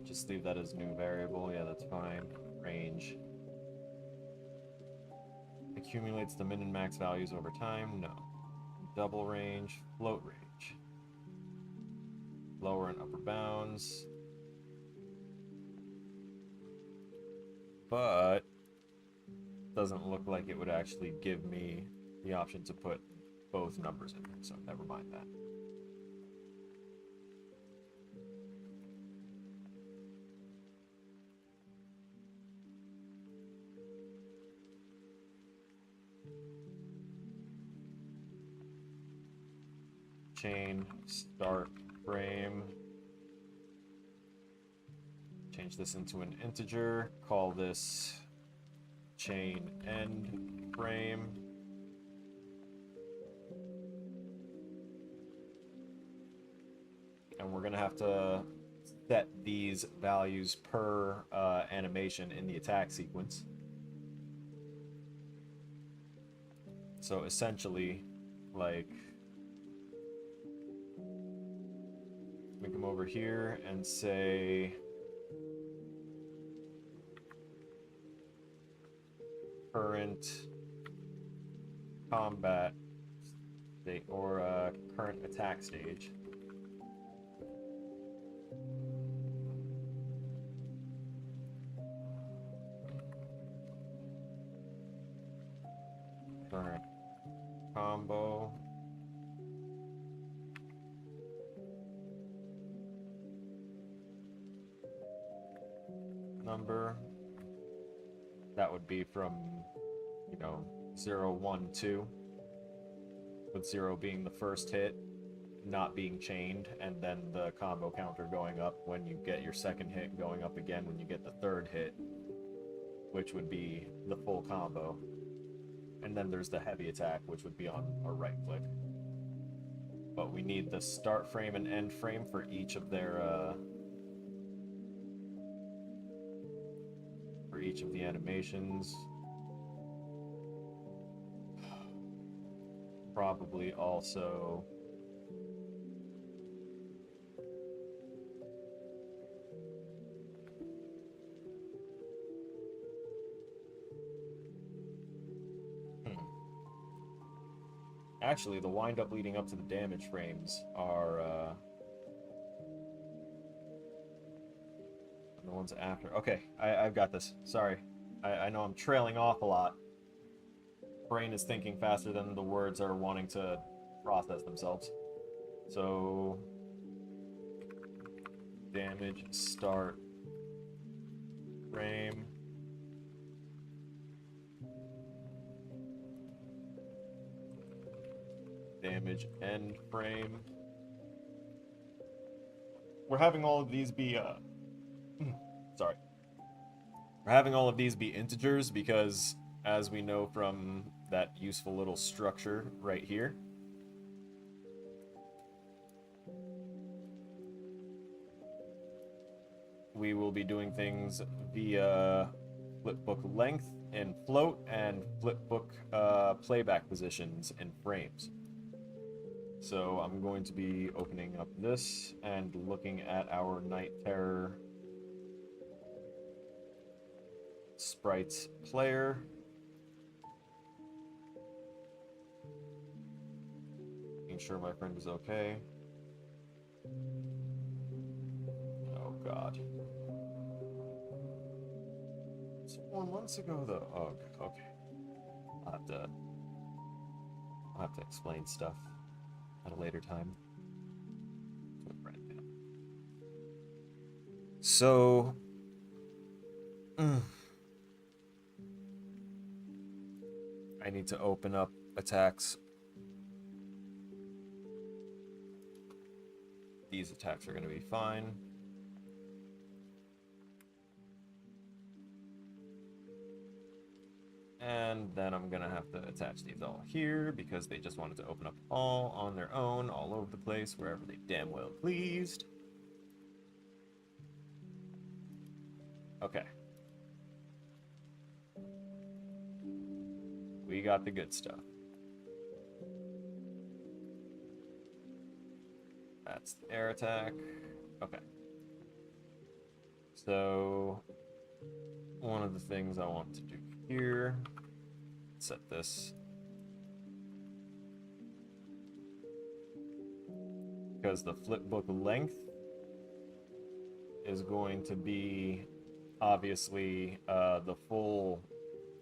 Just leave that as new variable. Yeah, that's fine. Range. Accumulates the min and max values over time. No. Double range. Float range. Lower and upper bounds. But doesn't look like it would actually give me the option to put both numbers in there, so never mind that. Chain start frame. Change this into an integer. Call this chain end frame. And we're gonna have to set these values per animation in the attack sequence. So essentially, like, we come over here and say current combat state or current attack stage. Current combo. Number. That would be from, 0, 1, 2. With 0 being the first hit, not being chained, and then the combo counter going up when you get your second hit, going up again when you get the third hit, which would be the full combo. And then there's the heavy attack, which would be on a right click. But we need the start frame and end frame for each of their for each of the animations. Probably also actually, the wind-up leading up to the damage frames are the ones after. Okay, I've got this. Sorry. I know I'm trailing off a lot. Brain is thinking faster than the words are wanting to process themselves. So, damage start frame. Damage end frame. We're having all of these be sorry. We're having all of these be integers because, as we know from that useful little structure right here, we will be doing things via flipbook length and float and flipbook playback positions and frames. So I'm going to be opening up this and looking at our Night Terror sprites player. Making sure my friend is okay. Oh god. It's 4 months ago though. Oh, okay. I'll have to explain stuff at a later time. So I need to open up attacks. These attacks are going to be fine. And then I'm going to have to attach these all here because they just wanted to open up all on their own, all over the place, wherever they damn well pleased. Okay. We got the good stuff. That's the air attack. Okay. So, one of the things I want to do here, set this. Because the flipbook length is going to be, obviously, the full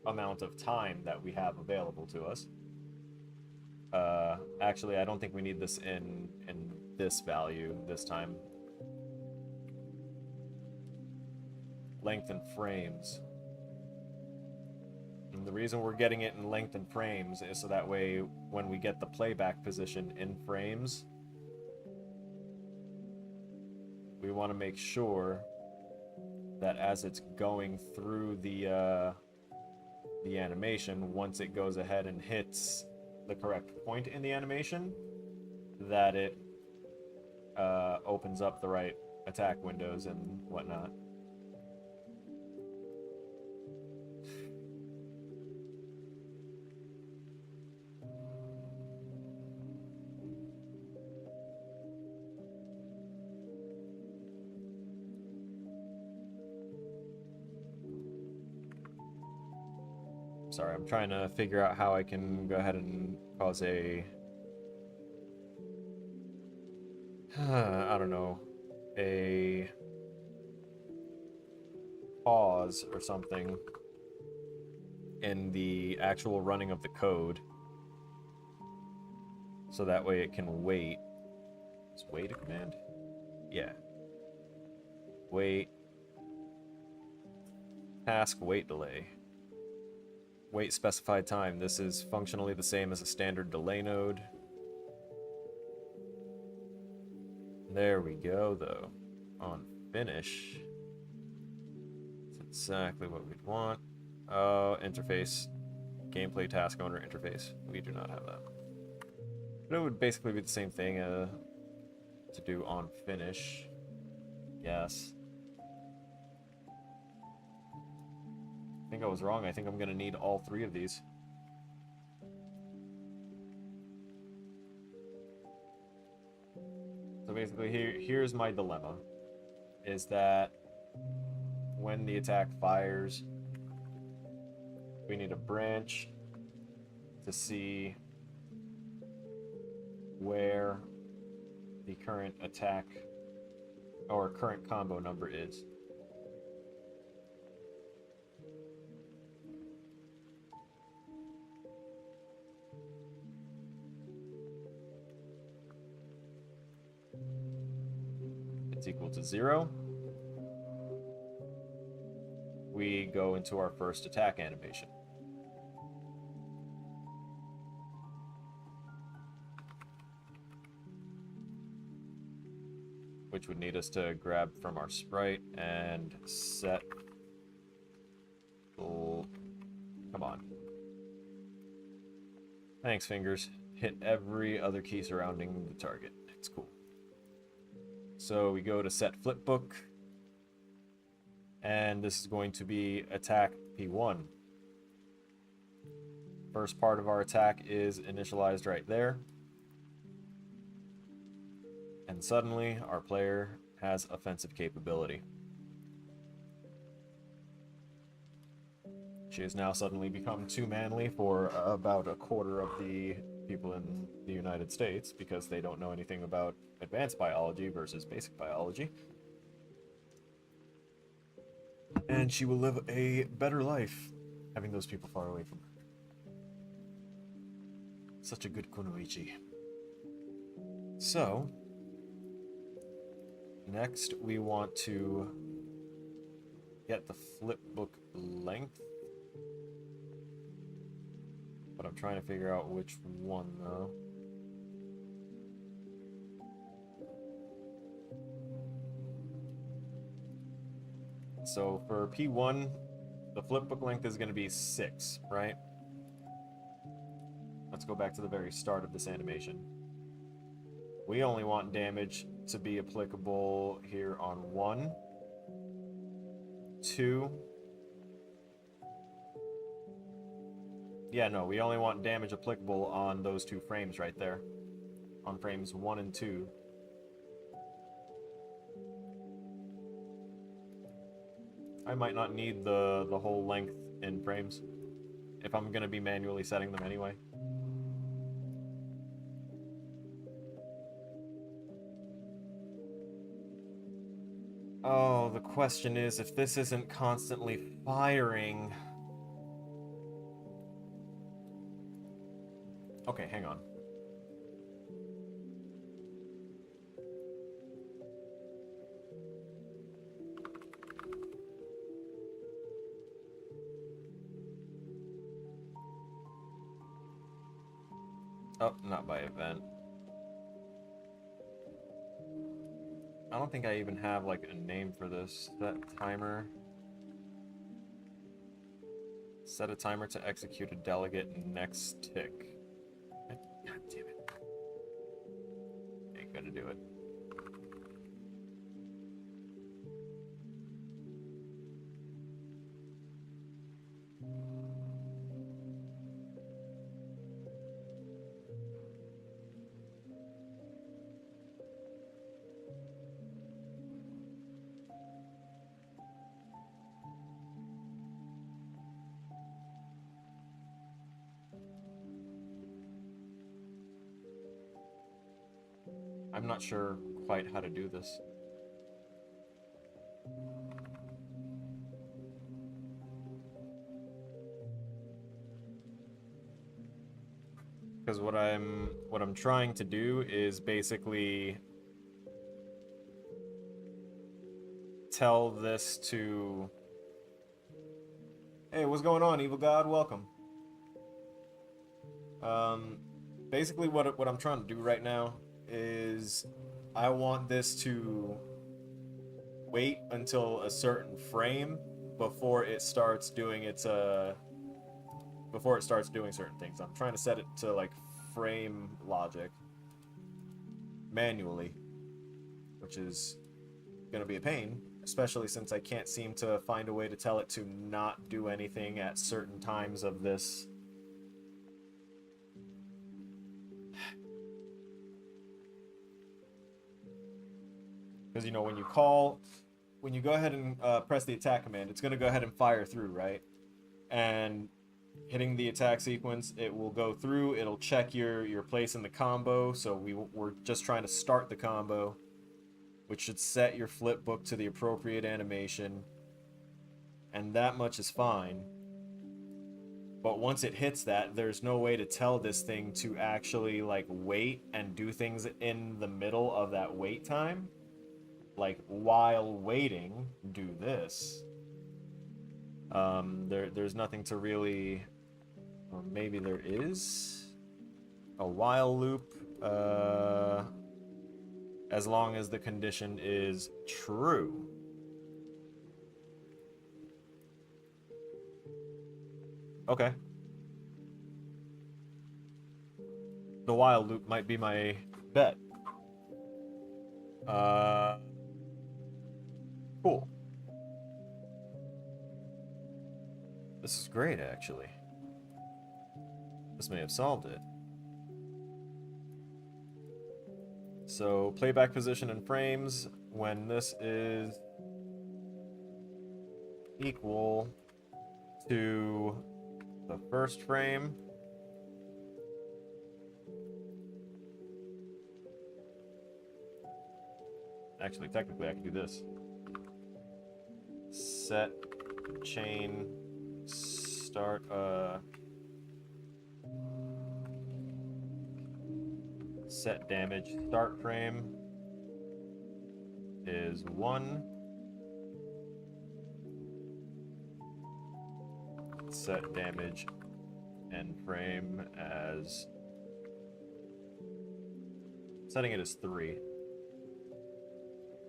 amount of time that we have available to us. Actually, I don't think we need this in this value this time. Length and frames. And the reason we're getting it in length and frames is so that way when we get the playback position in frames, we want to make sure that as it's going through the animation, once it goes ahead and hits the correct point in the animation, that it opens up the right attack windows and whatnot. Sorry, I'm trying to figure out how I can go ahead and cause a... I don't know. A pause or something in the actual running of the code. So that way it can wait. Is wait a command? Yeah. Wait. Task wait delay. Wait specified time. This is functionally the same as a standard delay node. There we go, though. On finish. That's exactly what we'd want. Oh, interface. Gameplay task owner interface. We do not have that. But it would basically be the same thing to do on finish. Yes. I think I was wrong. I think I'm going to need all three of these. So basically, here's my dilemma. Is that when the attack fires, we need a branch to see where the current attack or current combo number is. It's equal to 0. We go into our first attack animation. Which would need us to grab from our sprite and set... Come on. Thanks, fingers. Hit every other key surrounding the target. It's cool. So we go to set flipbook. And this is going to be attack P1. First part of our attack is initialized right there. And suddenly, our player has offensive capability. She has now suddenly become too manly for about a quarter of the people in the United States because they don't know anything about advanced biology versus basic biology. And she will live a better life having those people far away from her. Such a good kunoichi. So, next we want to get the flipbook length. But I'm trying to figure out which one, though. So for P1, the flipbook length is going to be 6, right? Let's go back to the very start of this animation. We only want damage to be applicable here on 1, 2... Yeah, no, we only want damage applicable on those 2 frames right there. On frames 1 and 2. I might not need the whole length in frames if I'm going to be manually setting them anyway. Oh, the question is, if this isn't constantly firing... Okay, hang on. Oh, not by event. I don't think I even have, like, a name for this. Set timer. Set a timer to execute a delegate next tick. God damn it. Ain't gonna do it. I'm not sure quite how to do this. Because what I'm trying to do is basically tell this to, hey, what's going on, Evil God? Welcome. Basically what I'm trying to do right now is I want this to wait until a certain frame before it starts doing before it starts doing certain things. I'm trying to set it to like frame logic manually, which is gonna be a pain, especially since I can't seem to find a way to tell it to not do anything at certain times of this. Because, you know, when you go ahead and press the attack command, it's going to go ahead and fire through, right? And hitting the attack sequence, it will go through, it'll check your place in the combo, so we're just trying to start the combo, which should set your flip book to the appropriate animation, and that much is fine. But once it hits that, there's no way to tell this thing to actually, like, wait and do things in the middle of that wait time. Like, while waiting, do this. There's nothing to really, or maybe there is a while loop, as long as the condition is true. Okay. The while loop might be my bet. Cool. This is great, actually. This may have solved it. So, playback position and frames, when this is equal to the first frame, actually, technically, I can do this. Set chain start set damage start frame is 1. Set damage end frame as, setting it as 3.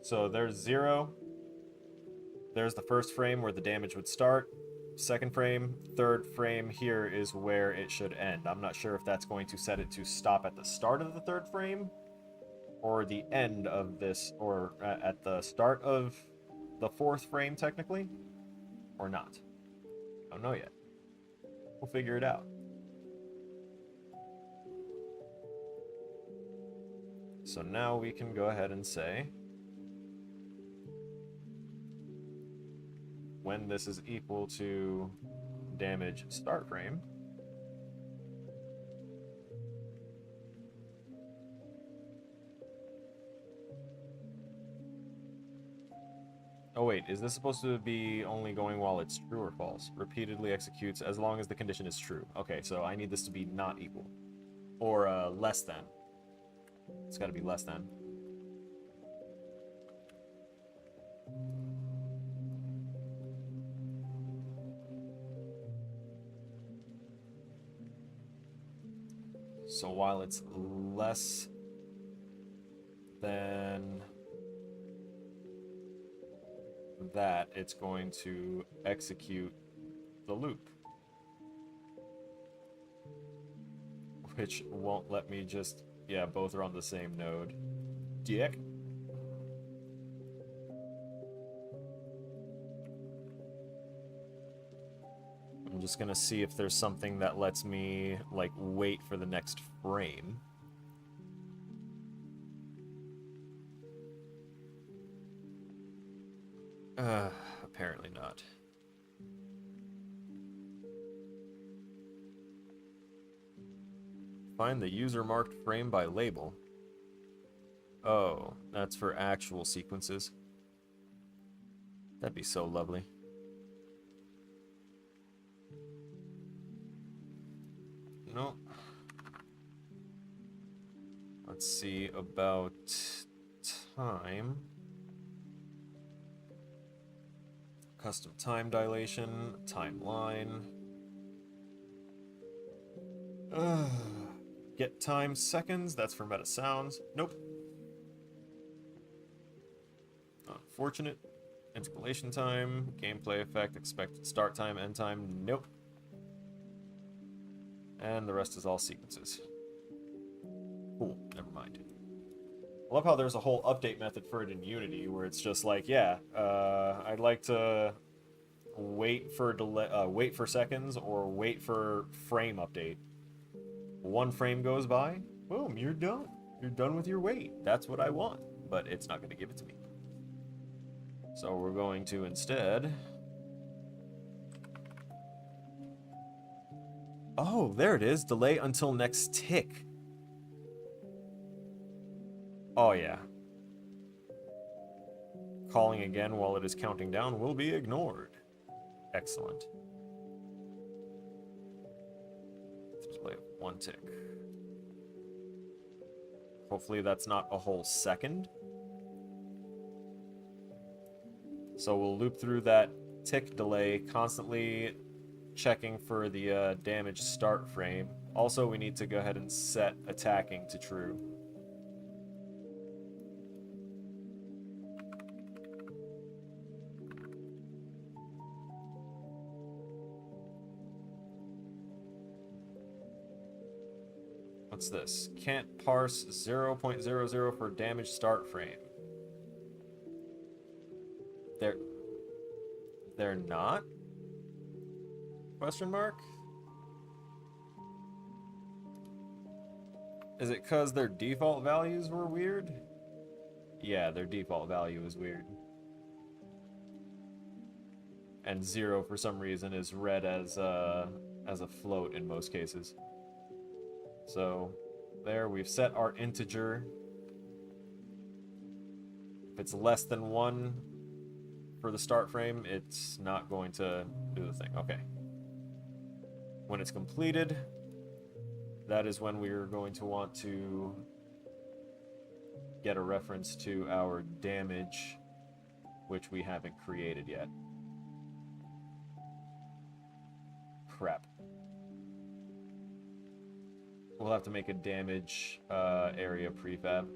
So there's 0. There's the first frame where the damage would start. Second frame, third frame here is where it should end. I'm not sure if that's going to set it to stop at the start of the third frame or the end of this, or at the start of the fourth frame technically, or not. I don't know yet. We'll figure it out. So now we can go ahead and say when this is equal to damage start frame, oh wait, is this supposed to be only going while it's true or false? Repeatedly executes as long as the condition is true. Okay, so I need this to be not equal. Or less than. It's gotta be less than. So while it's less than that, it's going to execute the loop, which won't let me just, yeah, both are on the same node. Dick. I'm just gonna see if there's something that lets me, like, wait for the next frame. Apparently not. Find the user marked frame by label. Oh, that's for actual sequences. That'd be so lovely. No. Let's see about time. Custom time dilation, timeline. Get time seconds, that's for meta sounds. Nope. Unfortunate. Interpolation time, gameplay effect, expected start time, end time. Nope. And the rest is all sequences. Cool, never mind. I love how there's a whole update method for it in Unity, where it's just like, yeah, I'd like to wait for seconds or wait for frame update. One frame goes by, boom, you're done. You're done with your wait. That's what I want, but it's not going to give it to me. So we're going to instead... Oh, there it is. Delay until next tick. Oh, yeah. Calling again while it is counting down will be ignored. Excellent. Delay of 1 tick. Hopefully that's not a whole second. So we'll loop through that tick delay, constantly checking for the damage start frame. Also, we need to go ahead and set attacking to true. What's this? Can't parse 0.00 for damage start frame. They're not? Question mark? Is it because their default values were weird? Yeah, their default value is weird. And 0 for some reason is read as a float in most cases. So there, we've set our integer. If it's less than 1 for the start frame, it's not going to do the thing. Okay. When it's completed, that is when we're going to want to get a reference to our damage, which we haven't created yet. Crap. We'll have to make a damage area prefab.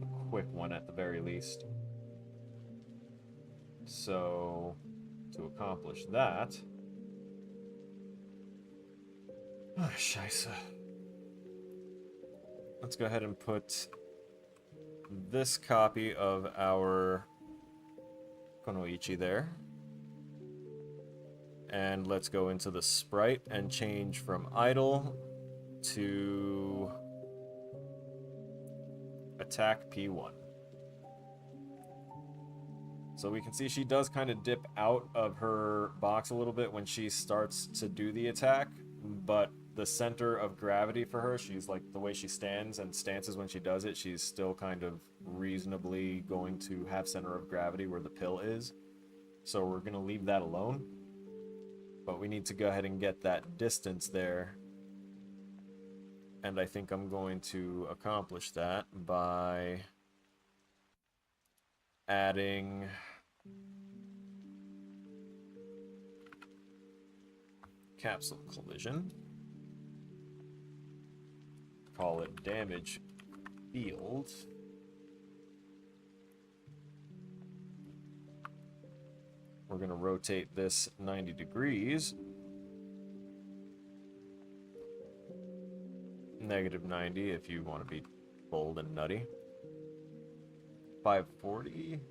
A quick one at the very least. So, to accomplish that... Oh, scheisse. Let's go ahead and put this copy of our Konoichi there. And let's go into the sprite and change from idle to attack P1. So we can see she does kind of dip out of her box a little bit when she starts to do the attack, but the center of gravity for her, she's like, the way she stands and stances when she does it, she's still kind of reasonably going to have center of gravity where the pill is. So we're going to leave that alone. But we need to go ahead and get that distance there. And I think I'm going to accomplish that by adding capsule collision. Call it damage field. We're going to rotate this 90 degrees. Negative 90 if you want to be bold and nutty. 540.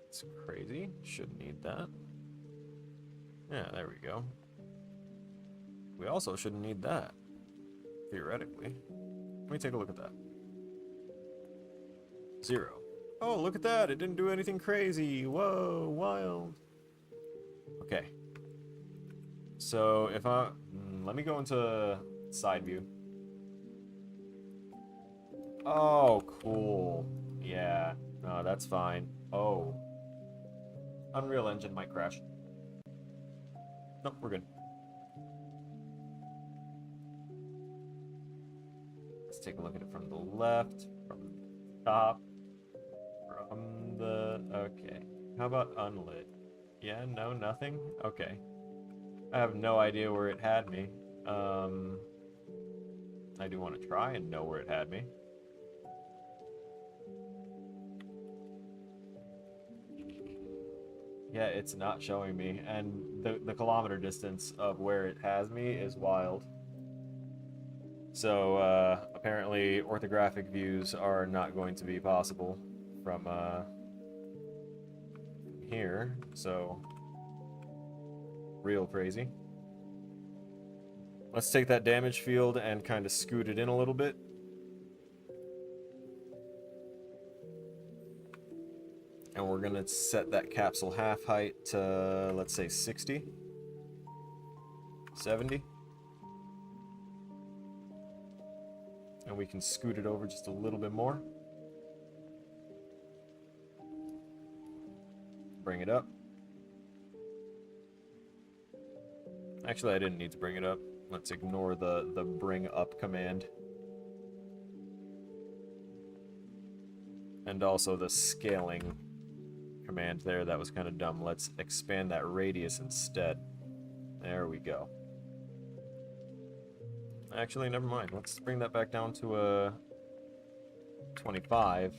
It's crazy. Shouldn't need that. Yeah, there we go. We also shouldn't need that, theoretically. Let me take a look at that. 0. Oh, look at that. It didn't do anything crazy. Whoa, wild. Okay. So if I... question. Let me go into side view. Oh, cool. Yeah, no, that's fine. Oh. Unreal Engine might crash. Nope, we're good. Let's take a look at it from the left, from the top, from the... Okay. How about unlit? Yeah, no, nothing? Okay. I have no idea where it had me. I do want to try and know where it had me. Yeah, it's not showing me, and the kilometer distance of where it has me is wild. So, apparently orthographic views are not going to be possible from here, so real crazy. Let's take that damage field and kind of scoot it in a little bit. And we're gonna set that capsule half height to, let's say, 60, 70. And we can scoot it over just a little bit more. Bring it up. Actually, I didn't need to bring it up. Let's ignore the bring up command. And also the scaling command there, that was kind of dumb. Let's expand that radius instead. There we go. Actually, never mind. Let's bring that back down to a 25.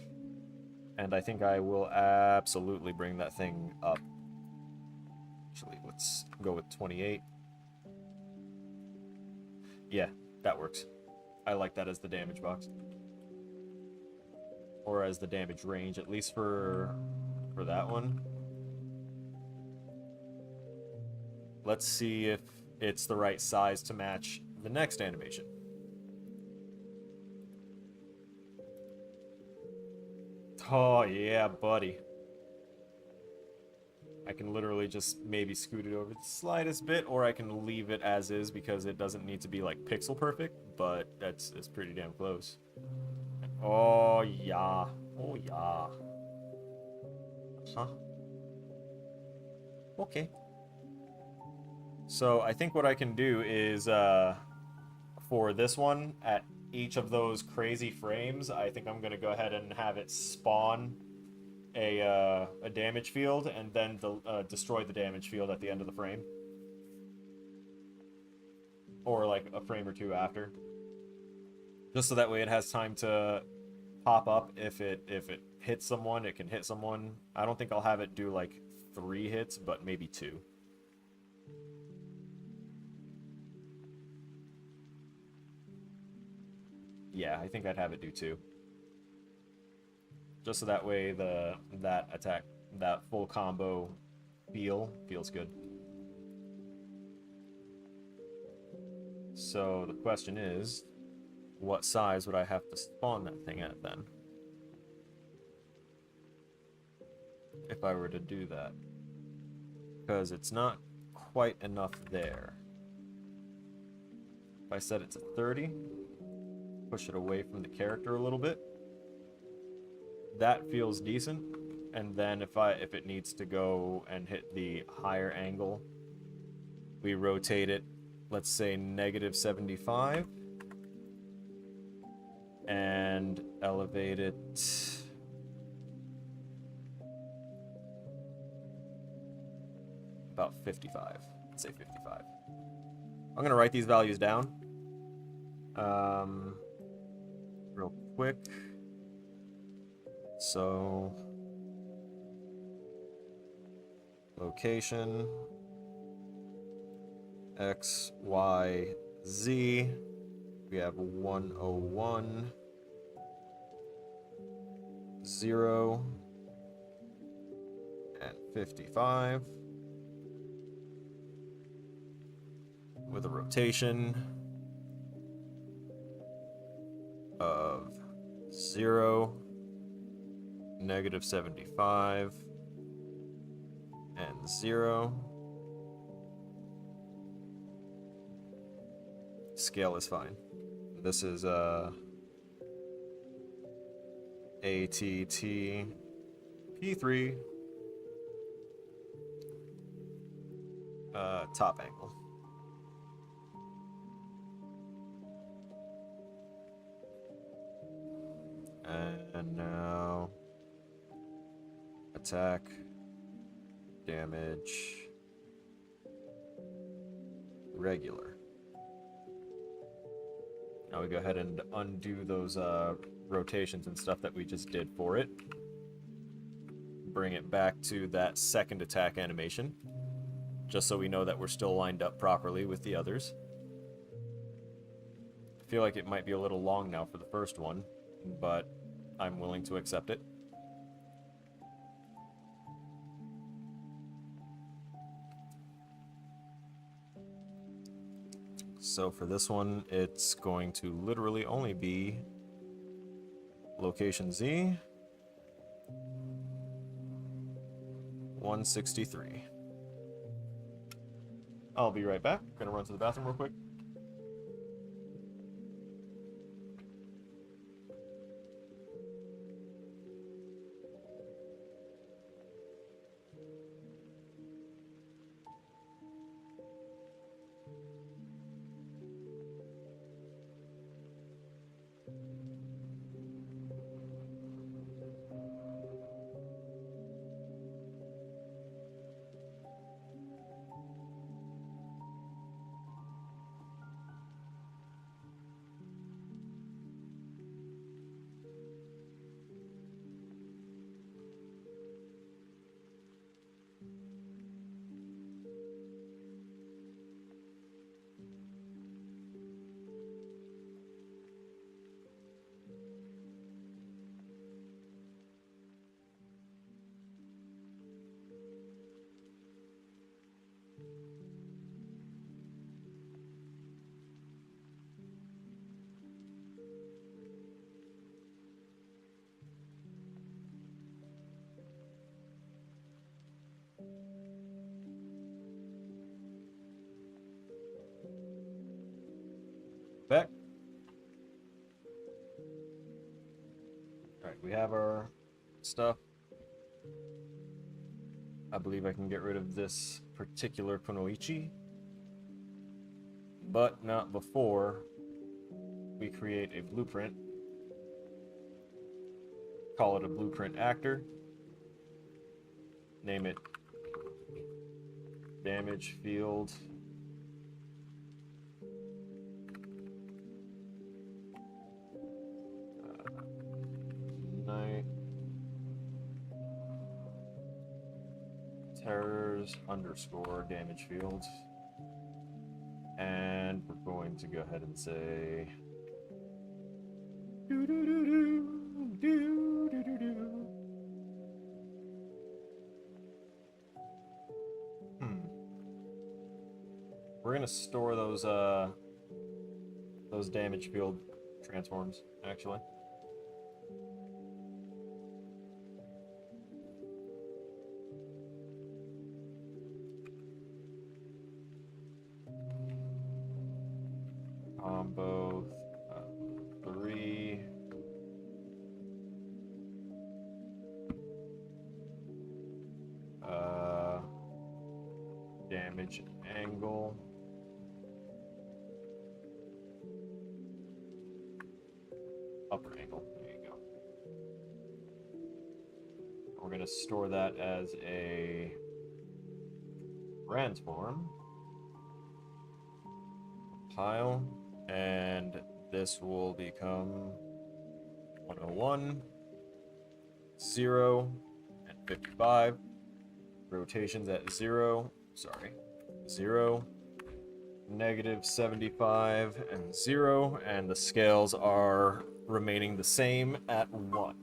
And I think I will absolutely bring that thing up. Actually, let's go with 28. Yeah, that works. I like that as the damage box. Or as the damage range, at least for that one. Let's see if it's the right size to match the next animation. Oh, yeah, buddy. I can literally just maybe scoot it over the slightest bit, or I can leave it as is because it doesn't need to be like pixel perfect, but it's pretty damn close. Oh, yeah. Oh, yeah. Huh? Okay. So I think what I can do is, for this one, at each of those crazy frames, I think I'm going to go ahead and have it spawn a damage field and then destroy the damage field at the end of the frame. Or like a frame or two after. Just so that way it has time to pop up. If it hits someone, it can hit someone. I don't think I'll have it do like 3 hits, but maybe 2. Yeah, I think I'd have it do 2. Just so that way that attack, that full combo feels good. So the question is, what size would I have to spawn that thing at then? If I were to do that. Because it's not quite enough there. If I set it to 30, push it away from the character a little bit, that feels decent. And then if it needs to go and hit the higher angle, we rotate it, let's say -75, and elevate it about 55. Let's say 55. I'm gonna write these values down real quick. So location X, Y, Z. We have 101, 0, and 55. With a rotation of 0, -75, and 0. Scale is fine. This is ATT P3 top angle. And now attack, damage, regular. Now we go ahead and undo those rotations and stuff that we just did for it. Bring it back to that second attack animation, just so we know that we're still lined up properly with the others. I feel like it might be a little long now for the first one, but I'm willing to accept it. So for this one, it's going to literally only be location Z, 163. I'll be right back. Gonna run to the bathroom real quick. Back. Alright, we have our stuff. I believe I can get rid of this particular Kunoichi, but not before we create a blueprint. Call it a blueprint actor. Name it damage field. Night. Terrors underscore damage field. And we're going to go ahead and say do do do do do do do do. We're gonna store those damage field transforms, actually. Combo 3. Damage angle. Upper angle. There you go. We're going to store that as a transform pile, and this will become 101, 0, and 55. Rotations at 0, 0, -75, and 0, and the scales are remaining the same at 1.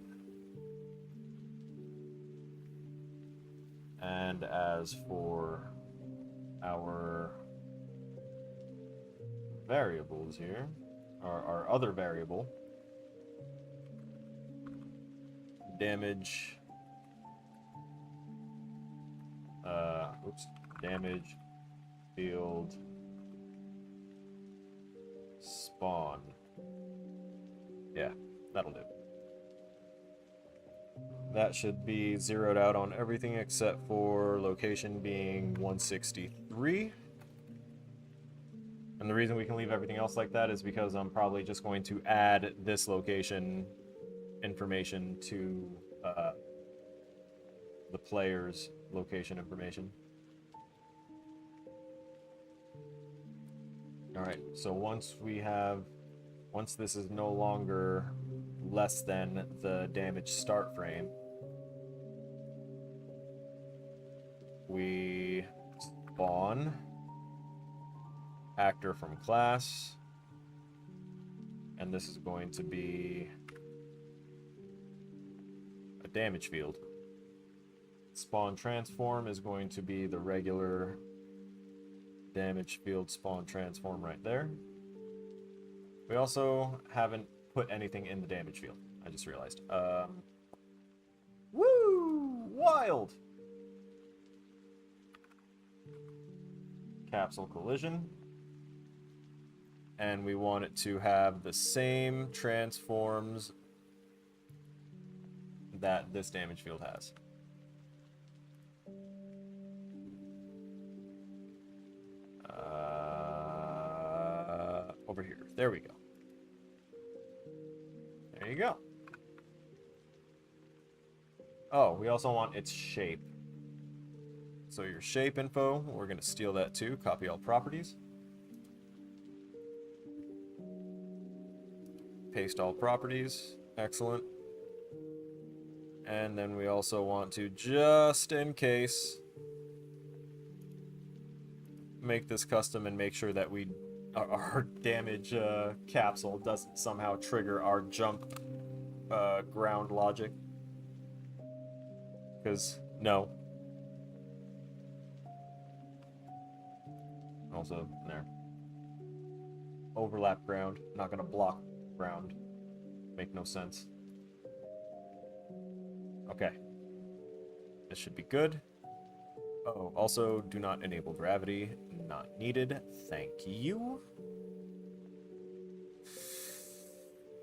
And as for our variables here, our other variable, damage, damage field spawn. Yeah, that'll do. That should be zeroed out on everything except for location being 163. And the reason we can leave everything else like that is because I'm probably just going to add this location information to the player's location information. Alright, so once this is no longer less than the damage start frame, we spawn actor from class, and this is going to be a damage field. Spawn transform is going to be the regular damage field spawn transform right there. We also haven't put anything in the damage field. I just realized. Woo! Wild! Capsule collision. And we want it to have the same transforms that this damage field has. Over here. There we go. There you go. Oh, we also want its shape. So your shape info, we're going to steal that too. Copy all properties. Paste all properties. Excellent. And then we also want to, just in case, make this custom and make sure that our damage capsule doesn't somehow trigger our jump ground logic. Because, no. Also, there. Overlap ground. Not going to block ground. Make no sense. Okay. This should be good. Oh, also, do not enable gravity. Not needed. Thank you.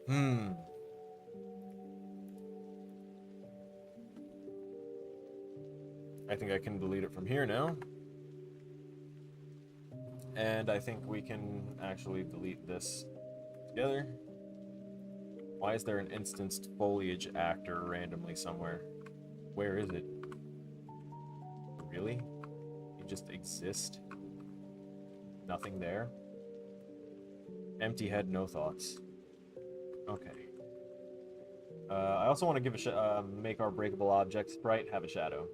I think I can delete it from here now. And I think we can actually delete this together. Why is there an instanced foliage actor randomly somewhere? Where is it? Really? You just exist? Nothing there? Empty head, no thoughts. Okay. I also want to give make our breakable object sprite have a shadow.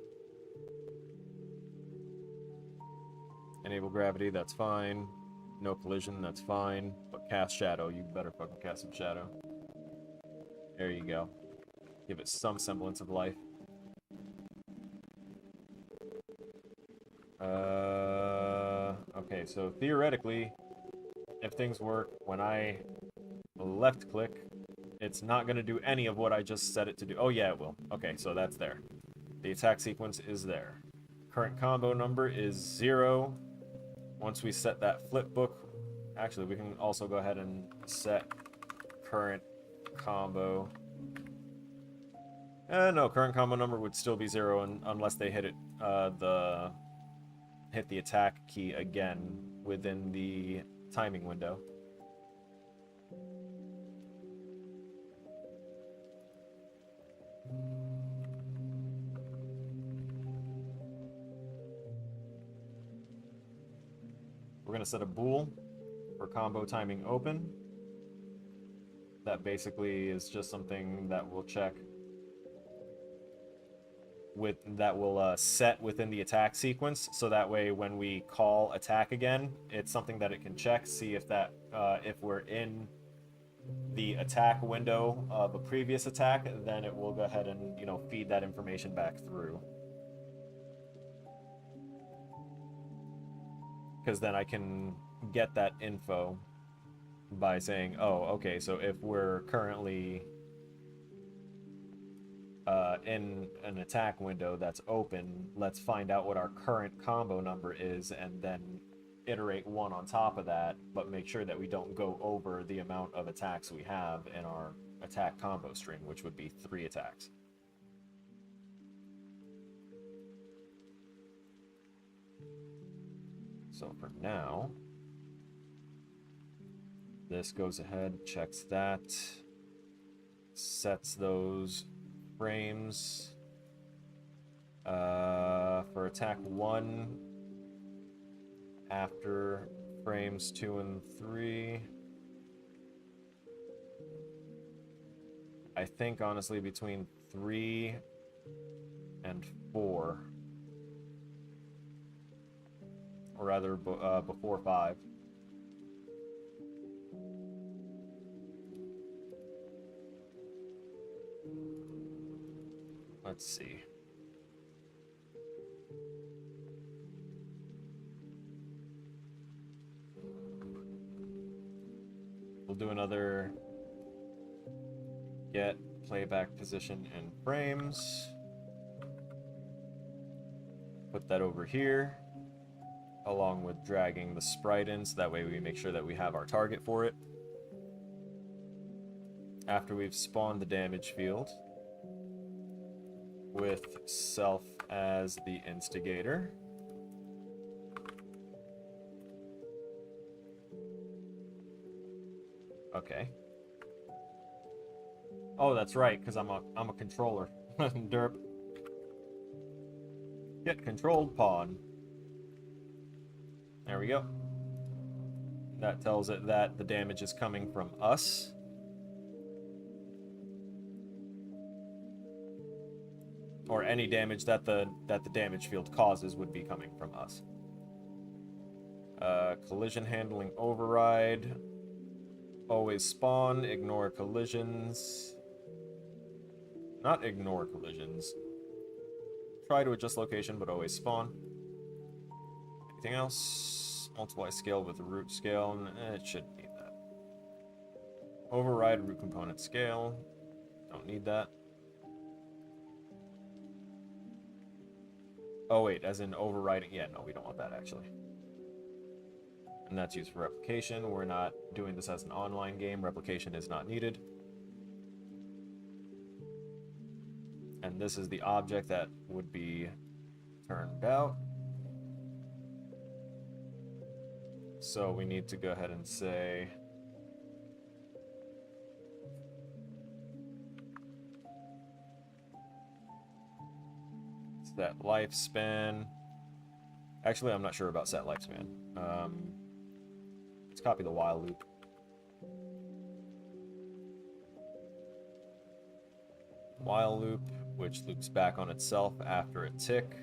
Enable gravity, that's fine. No collision, that's fine. But cast shadow, you better fucking cast some shadow. There you go. Give it some semblance of life. Okay, so theoretically, if things work, when I left click, it's not going to do any of what I just set it to do. Oh yeah, it will. Okay, so that's there. The attack sequence is there. Current combo number is 0. Once we set that flip book, actually we can also go ahead and set current combo. No, current combo number would still be 0 unless they hit it, hit the attack key again within the timing window. We're going to set a bool for combo timing open. That basically is just something that will check that will set within the attack sequence, so that way when we call attack again, it's something that it can check, see if that if we're in the attack window of a previous attack, then it will go ahead and, you know, feed that information back through. Because then I can get that info by saying, oh, okay, so if we're currently in an attack window that's open, let's find out what our current combo number is, and then iterate one on top of that, but make sure that we don't go over the amount of attacks we have in our attack combo string, which would be 3 attacks. So for now, this goes ahead, checks that, sets those frames. For attack 1, after frames 2 and 3, I think honestly between 3 and 4, or rather before 5. Let's see. We'll do another get playback position in frames. Put that over here, along with dragging the sprite in, so that way we make sure that we have our target for it. After we've spawned the damage field, with self as the instigator, okay. Oh, that's right, because I'm a controller. Derp. Get controlled pawn. There we go. That tells it that the damage is coming from us. Or any damage that the damage field causes would be coming from us. Collision handling override. Always spawn, ignore collisions. Not ignore collisions. Try to adjust location, but always spawn. Anything else? Multiply scale with root scale. It shouldn't need that. Override root component scale. Don't need that. Oh wait, as in overriding. Yeah, no, we don't want that actually. And that's used for replication. We're not doing this as an online game. Replication is not needed. And this is the object that would be turned out. So we need to go ahead and say set lifespan. Actually, I'm not sure about set lifespan. Let's copy the while loop. While loop, which loops back on itself after a tick,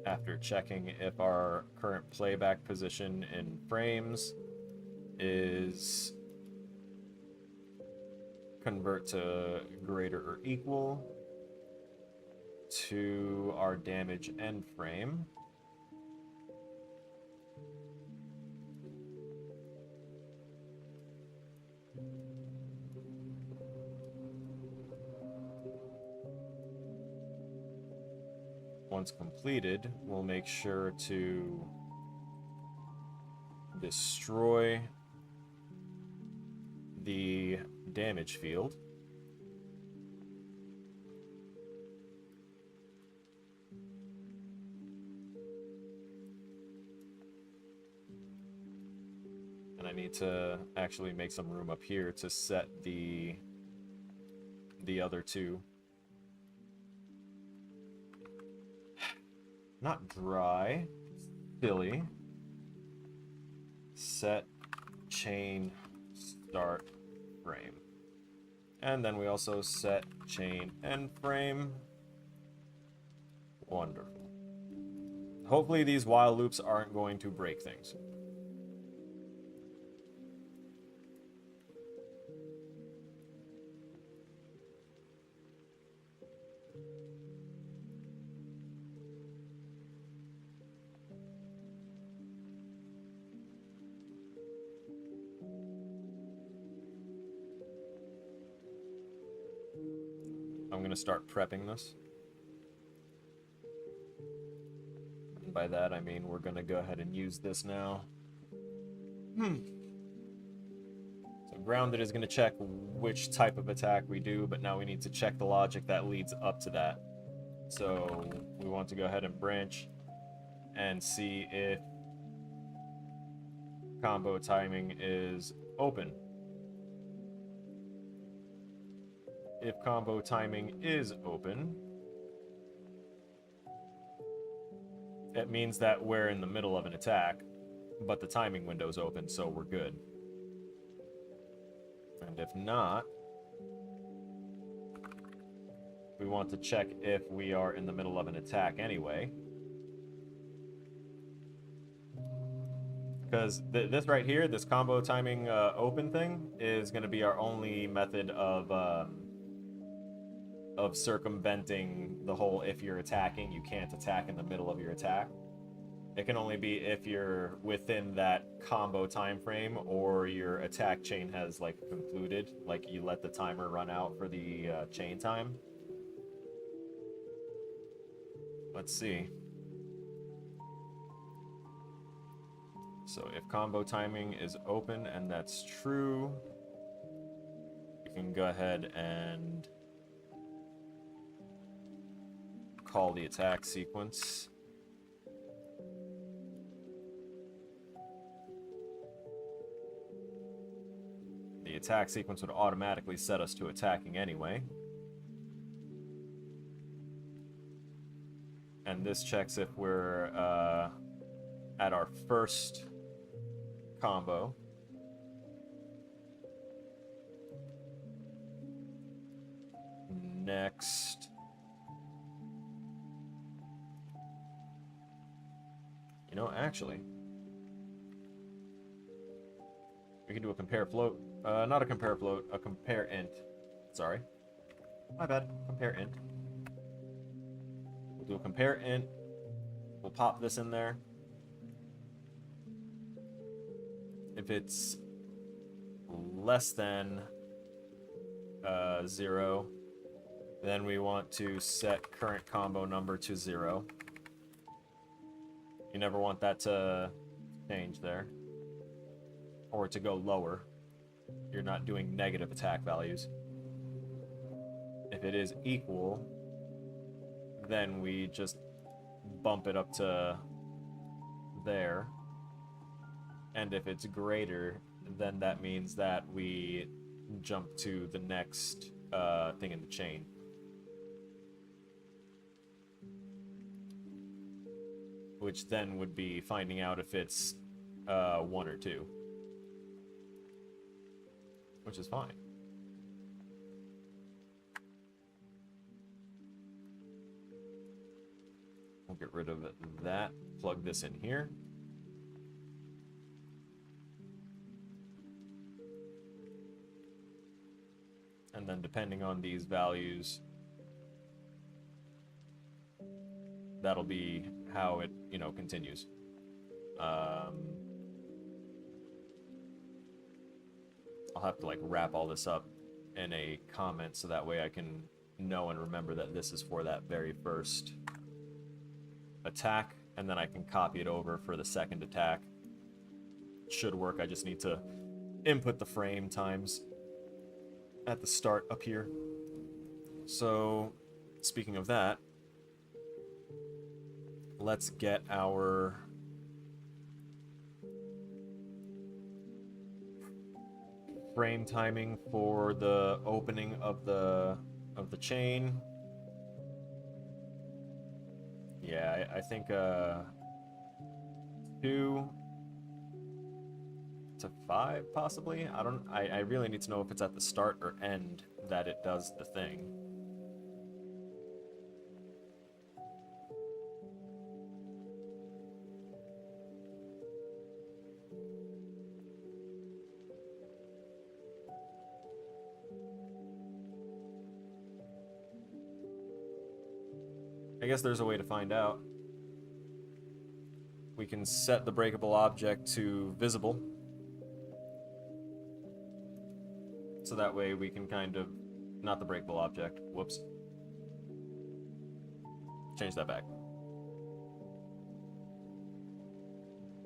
after checking if our current playback position in frames is convert to greater or equal to our damage end frame. Once completed, we'll make sure to destroy the damage field. And I need to actually make some room up here to set the other two. Not dry, silly. Set chain start frame. And then we also set chain end frame. Wonderful. Hopefully these while loops aren't going to break things. I'm going to start prepping this. by that, I mean we're going to go ahead and use this now. So grounded is going to check which type of attack we do, but now we need to check the logic that leads up to that. So we want to go ahead and branch and see if combo timing is open. If combo timing is open, it means that we're in the middle of an attack, but the timing window's open, so we're good. And if not, we want to check if we are in the middle of an attack anyway. Because this right here, this combo timing open thing, is going to be our only method of circumventing the whole if you're attacking, you can't attack in the middle of your attack. It can only be if you're within that combo time frame or your attack chain has like concluded, like you let the timer run out for the chain time. Let's see. So if combo timing is open and that's true, we can go ahead and call the attack sequence. The attack sequence would automatically set us to attacking anyway. And this checks if we're at our first combo. Next. You know, actually, we can do a compare float. Not a compare float, a compare int. Sorry. My bad. Compare int. We'll do a compare int. We'll pop this in there. If it's less than 0, then we want to set current combo number to 0. You never want that to change there. Or to go lower. You're not doing negative attack values. If it is equal, then we just bump it up to there. And if it's greater, then that means that we jump to the next thing in the chain. Which then would be finding out if it's 1 or 2. Which is fine. We'll get rid of that. Plug this in here. And then depending on these values, that'll be how it, you know, continues. I'll have to like wrap all this up in a comment so that way I can know and remember that this is for that very first attack, and then I can copy it over for the second attack. Should work. I just need to input the frame times at the start up here. So, speaking of that, let's get our frame timing for the opening of the chain. Yeah, I think 2 to 5 possibly. I really need to know if it's at the start or end that it does the thing. I guess there's a way to find out. We can set the breakable object to visible. So that way we can kind of... Not the breakable object. Whoops. Change that back.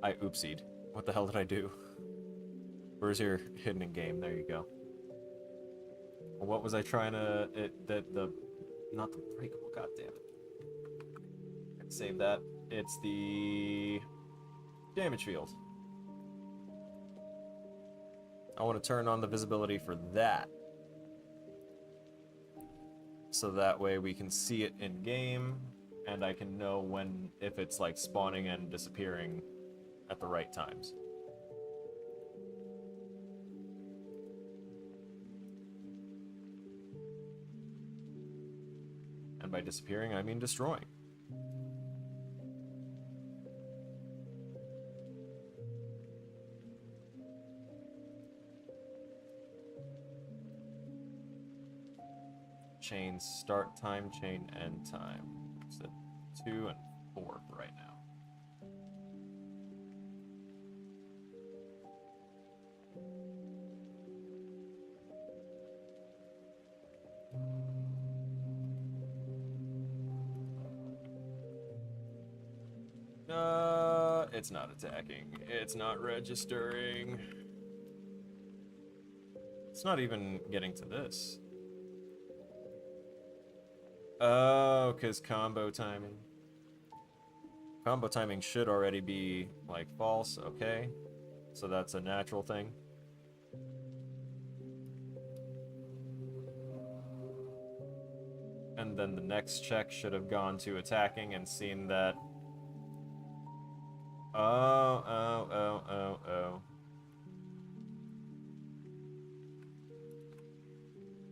I oopsied. What the hell did I do? Where's your hidden in game? There you go. What was I trying to... Not the breakable, goddammit. Save that. It's the... damage field. I want to turn on the visibility for that. So that way we can see it in game, and I can know when, if it's like spawning and disappearing at the right times. And by disappearing, I mean destroying. Chain start time, chain end time. It's at 2 and 4 right now. It's not attacking. It's not registering. It's not even getting to this. Oh, because combo timing. Combo timing should already be, like, false. Okay. So that's a natural thing. And then the next check should have gone to attacking and seen that... Oh.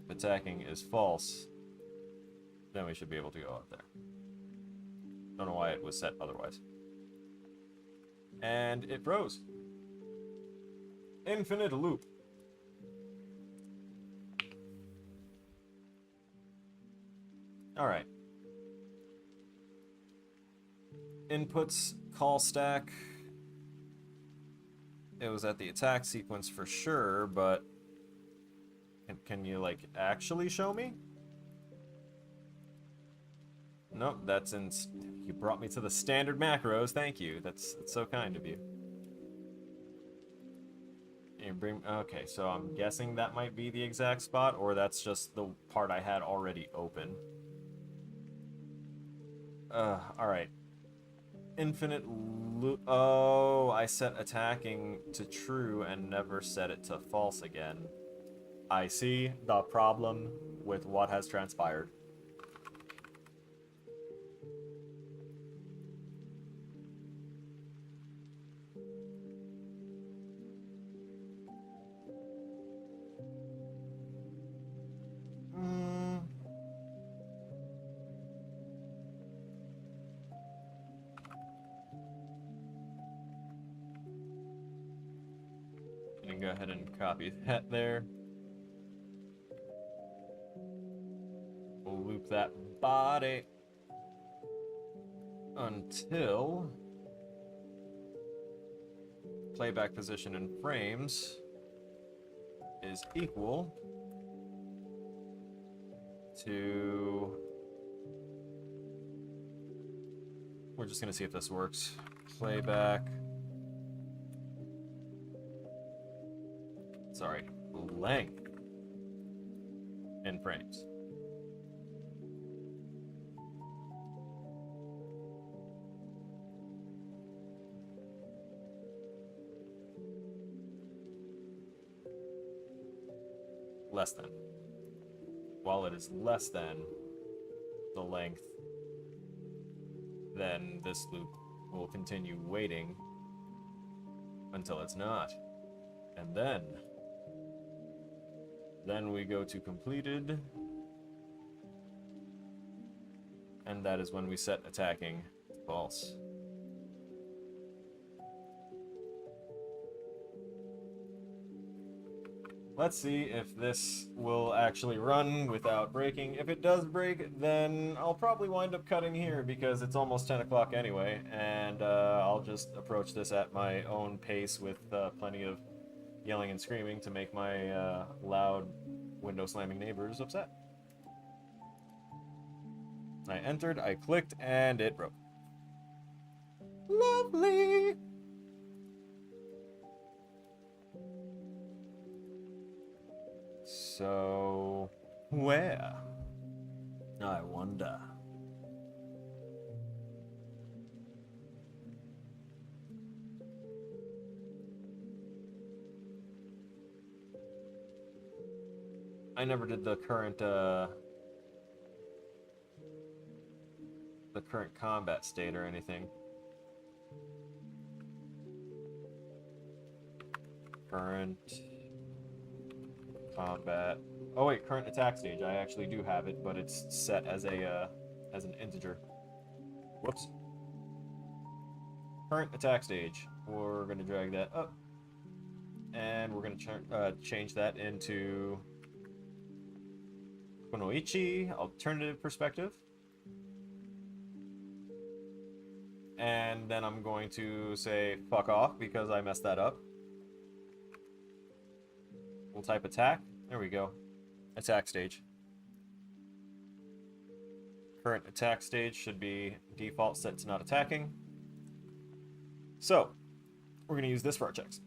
Attacking is false. Then we should be able to go out there. Don't know why it was set otherwise. And it froze. Infinite loop. Alright. Inputs, call stack. It was at the attack sequence for sure, but... Can you, like, actually show me? Nope, that's in... You brought me to the standard macros, thank you. That's so kind of you. Okay, so I'm guessing that might be the exact spot, or that's just the part I had already open. Alright. Infinite loop... Oh, I set attacking to true and never set it to false again. I see the problem with what has transpired. Gonna go ahead and copy that there. We'll loop that body until playback position in frames is equal to... We're just gonna see if this works. Playback... Sorry, length in frames. Less than. While it is less than the length, then this loop will continue waiting until it's not. And then we go to completed, and that is when we set attacking to false. Let's see if this will actually run without breaking. If it does break, then I'll probably wind up cutting here because it's almost 10 o'clock anyway, and I'll just approach this at my own pace with plenty of yelling and screaming to make my loud window slamming neighbors upset. I entered, I clicked, and it broke. Lovely! So, where? I wonder. I never did the current combat state or anything. Current combat. Oh wait, current attack stage. I actually do have it, but it's set as a as an integer. Whoops. Current attack stage. We're gonna drag that up, and we're gonna change that into Konoichi alternative perspective. And then I'm going to say fuck off because I messed that up. We'll type attack. There we go. Attack stage. Current attack stage should be default set to not attacking. So, we're going to use this for our checks.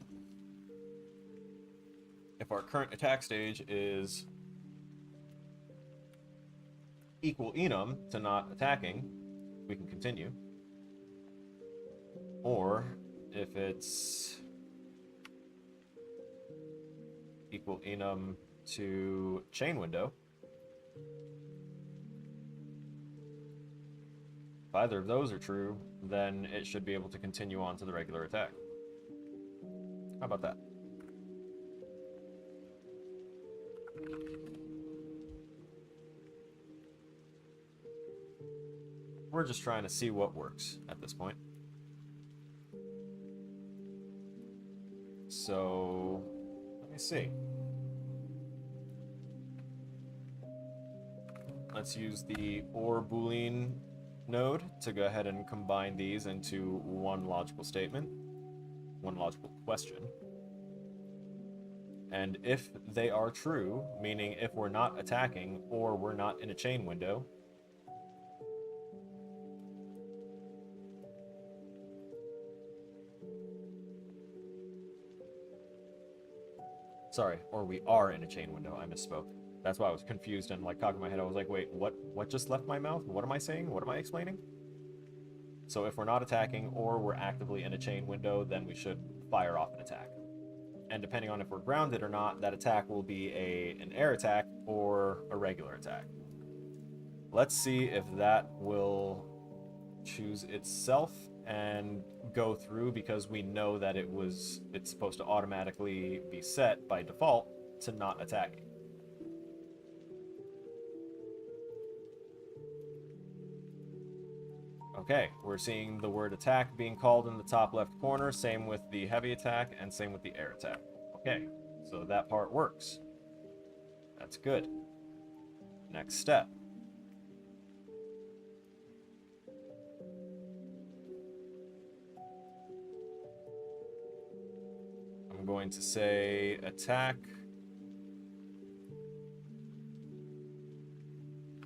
If our current attack stage is equal enum to not attacking, we can continue. Or if it's equal enum to chain window, if either of those are true, then it should be able to continue on to the regular attack. How about that? We're just trying to see what works at this point. So, let me see. Let's use the OR Boolean node to go ahead and combine these into one logical statement, one logical question. And if they are true, meaning if we're not attacking or we're not in a chain window, sorry, or we are in a chain window. I misspoke. That's why I was confused and like cocking my head. I was like, wait, what just left my mouth? What am I saying? What am I explaining? So if we're not attacking or we're actively in a chain window, then we should fire off an attack. And depending on if we're grounded or not, that attack will be an air attack or a regular attack. Let's see if that will choose itself and go through, because we know that it's supposed to automatically be set by default to not attacking. Okay, we're seeing the word attack being called in the top left corner, same with the heavy attack and same with the air attack. Okay, so that part works. That's good. Next step. I'm going to say attack,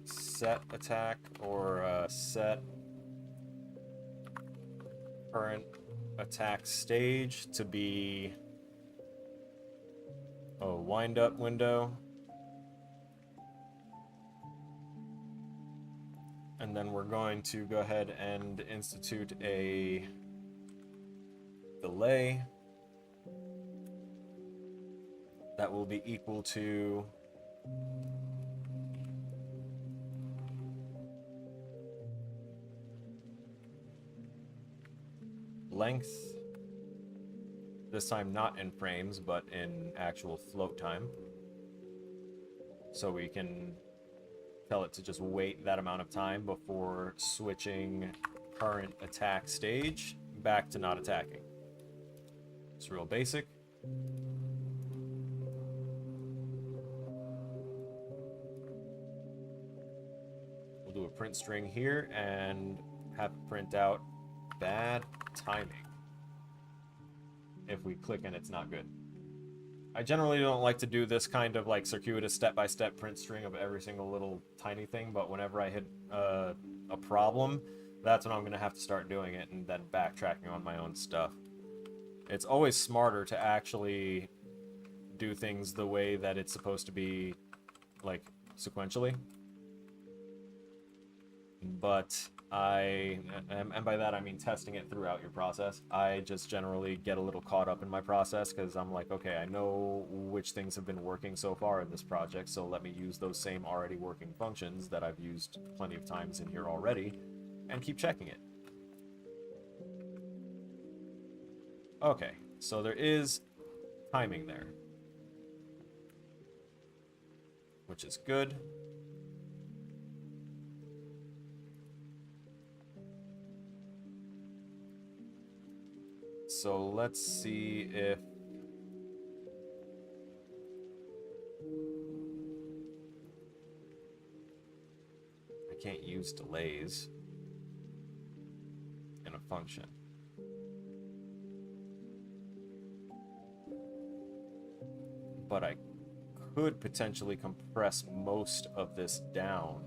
set attack, or set current attack stage to be a wind up window. And then we're going to go ahead and institute a delay that will be equal to length, this time not in frames, but in actual float time. So we can tell it to just wait that amount of time before switching current attack stage back to not attacking. It's real basic. We'll do a print string here and have it print out bad timing if we click and it's not good. I generally don't like to do this kind of like circuitous step-by-step print string of every single little tiny thing, but whenever I hit a problem, that's when I'm going to have to start doing it and then backtracking on my own stuff. It's always smarter to actually do things the way that it's supposed to be, like, sequentially. But and by that I mean testing it throughout your process. I just generally get a little caught up in my process because I'm like, okay, I know which things have been working so far in this project, so let me use those same already working functions that I've used plenty of times in here already and keep checking it. Okay, so there is timing there, which is good. So let's see if I can't use delays in a function. But I could potentially compress most of this down.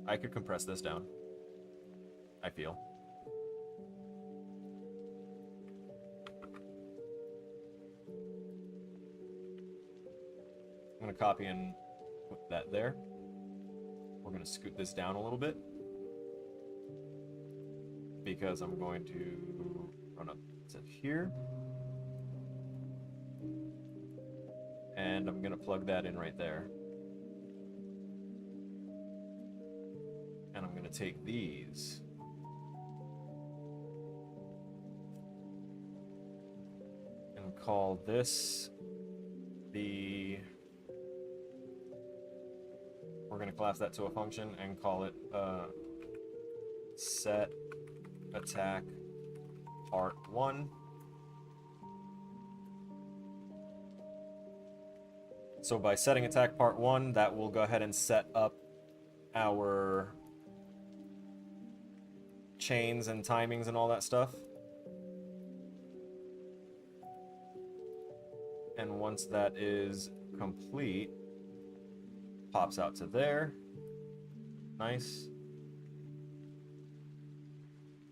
I could compress this down, I feel. I'm going to copy and put that there. We're going to scoot this down a little bit because I'm going to run up to here. And I'm going to plug that in right there. And I'm going to take these and call this the... We're going to collapse that to a function and call it set attack part 1. So by setting attack part 1, that will go ahead and set up our chains and timings and all that stuff. And once that is complete, pops out to there. Nice.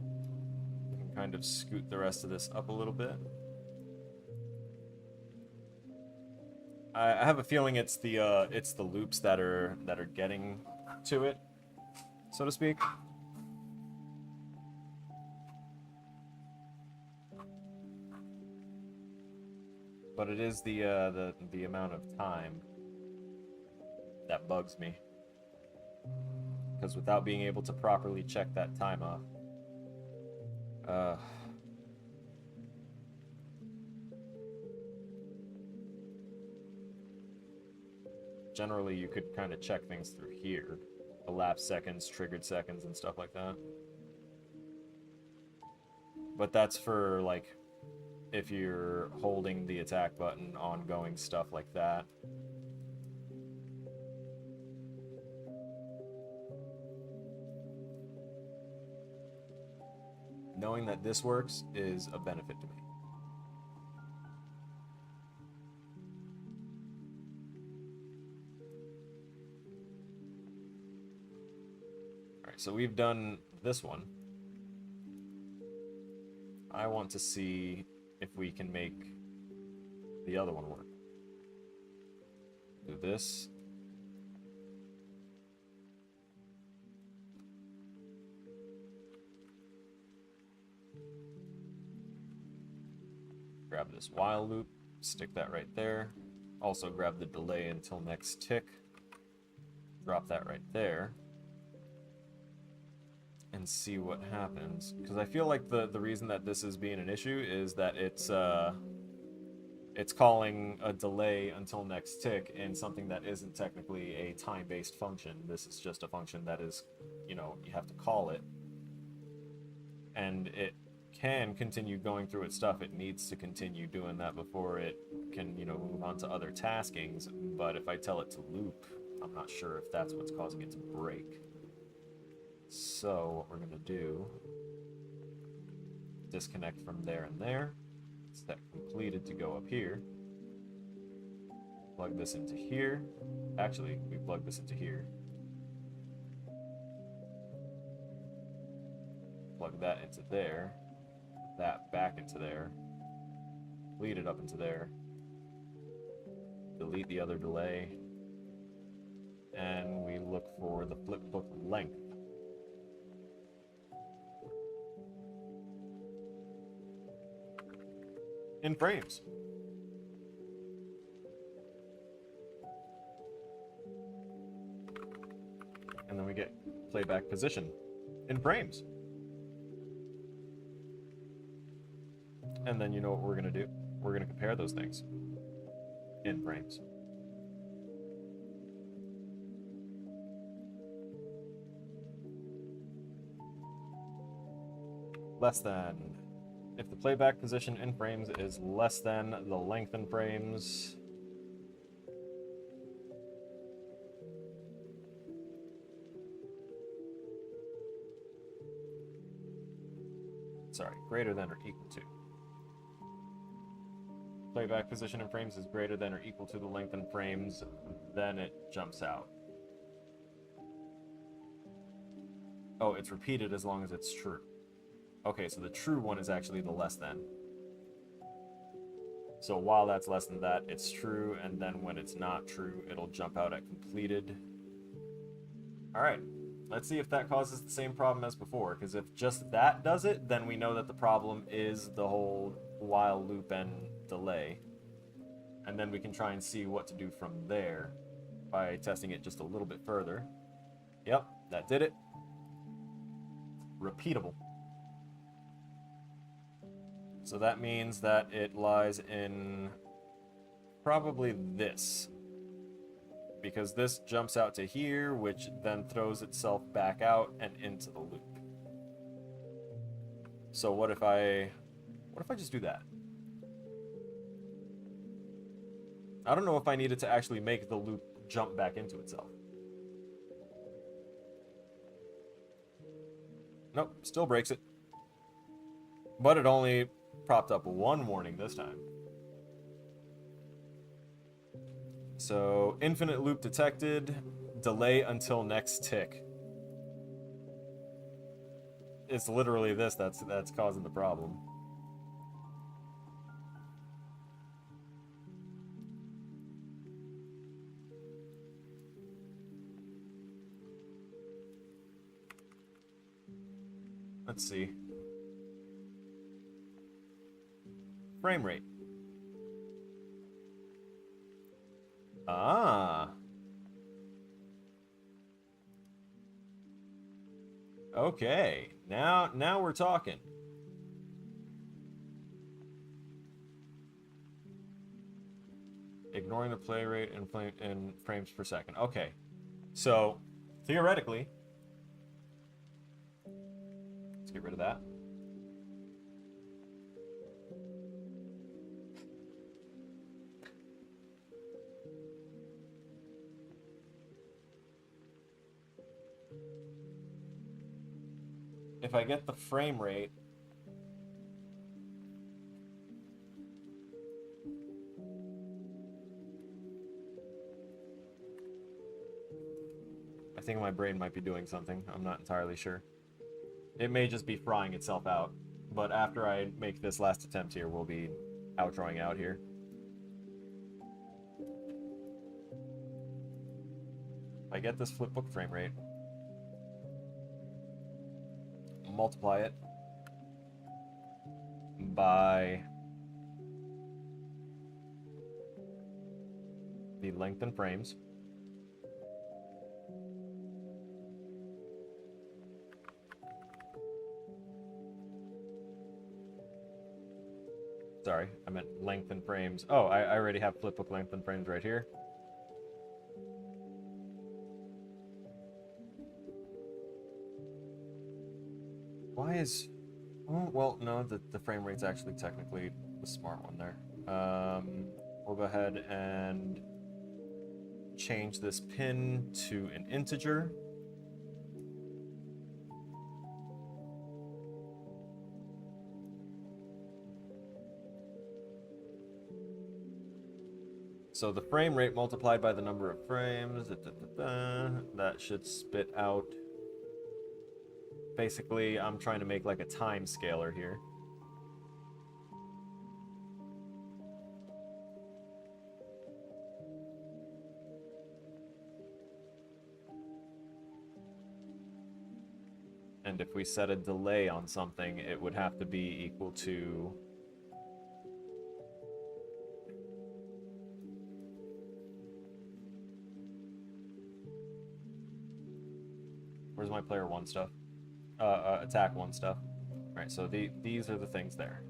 You can kind of scoot the rest of this up a little bit. I have a feeling it's the loops that are getting to it, so to speak. But it is the amount of time that bugs me. Because without being able to properly check that time off, generally you could kind of check things through here. Elapsed seconds, triggered seconds, and stuff like that. But that's for, like, if you're holding the attack button, ongoing stuff like that. Knowing that this works is a benefit to me. Alright, so we've done this one. I want to see if we can make the other one work. Do this. Grab this while loop, stick that right there. Also grab the delay until next tick. Drop that right there. And see what happens. Because I feel like the reason that this is being an issue is that it's calling a delay until next tick in something that isn't technically a time-based function. This is just a function that is, you know, you have to call it. And it can continue going through its stuff. It needs to continue doing that before it can, you know, move on to other taskings. But if I tell it to loop, I'm not sure if that's what's causing it to break. So what we're going to do, disconnect from there and there, set completed to go up here, plug this into here. Actually, we plug this into here. Plug that into there. That back into there. Lead it up into there. Delete the other delay. And we look for the flipbook length. In frames. And then we get playback position in frames. And then you know what we're going to do? We're going to compare those things in frames. Less than. If the playback position in frames is less than the length in frames, sorry, greater than or equal to. Playback position in frames is greater than or equal to the length in frames, then it jumps out. Oh, it's repeated as long as it's true. Okay, so the true one is actually the less than. So while that's less than that, it's true, and then when it's not true, it'll jump out at completed. All right, let's see if that causes the same problem as before, because if just that does it, then we know that the problem is the whole while loop and delay. And then we can try and see what to do from there by testing it just a little bit further. Yep, that did it. Repeatable. So that means that it lies in probably this. Because this jumps out to here, which then throws itself back out and into the loop. So what if I just do that? I don't know if I needed to actually make the loop jump back into itself. Nope, still breaks it. But it only propped up one warning this time. So, infinite loop detected, delay until next tick. It's literally this that's causing the problem. Let's see. Frame rate. Ah. Okay. Now we're talking. Ignoring the play rate in frames per second. Okay. So, theoretically, let's get rid of that. If I get the frame rate, I think my brain might be doing something. I'm not entirely sure. It may just be frying itself out, but after I make this last attempt here, we'll be outroing out here. If I get this flipbook frame rate, multiply it by the length in frames. Sorry, I meant length in frames. Oh, I already have flipbook length in frames right here. Why is... Oh, well, no, the frame rate's actually technically the smart one there. We'll go ahead and change this pin to an integer. So the frame rate multiplied by the number of frames, that should spit out. Basically, I'm trying to make like a time scaler here. And if we set a delay on something, it would have to be equal to... Where's my player 1 stuff? Attack 1 stuff. Alright, so these are the things there.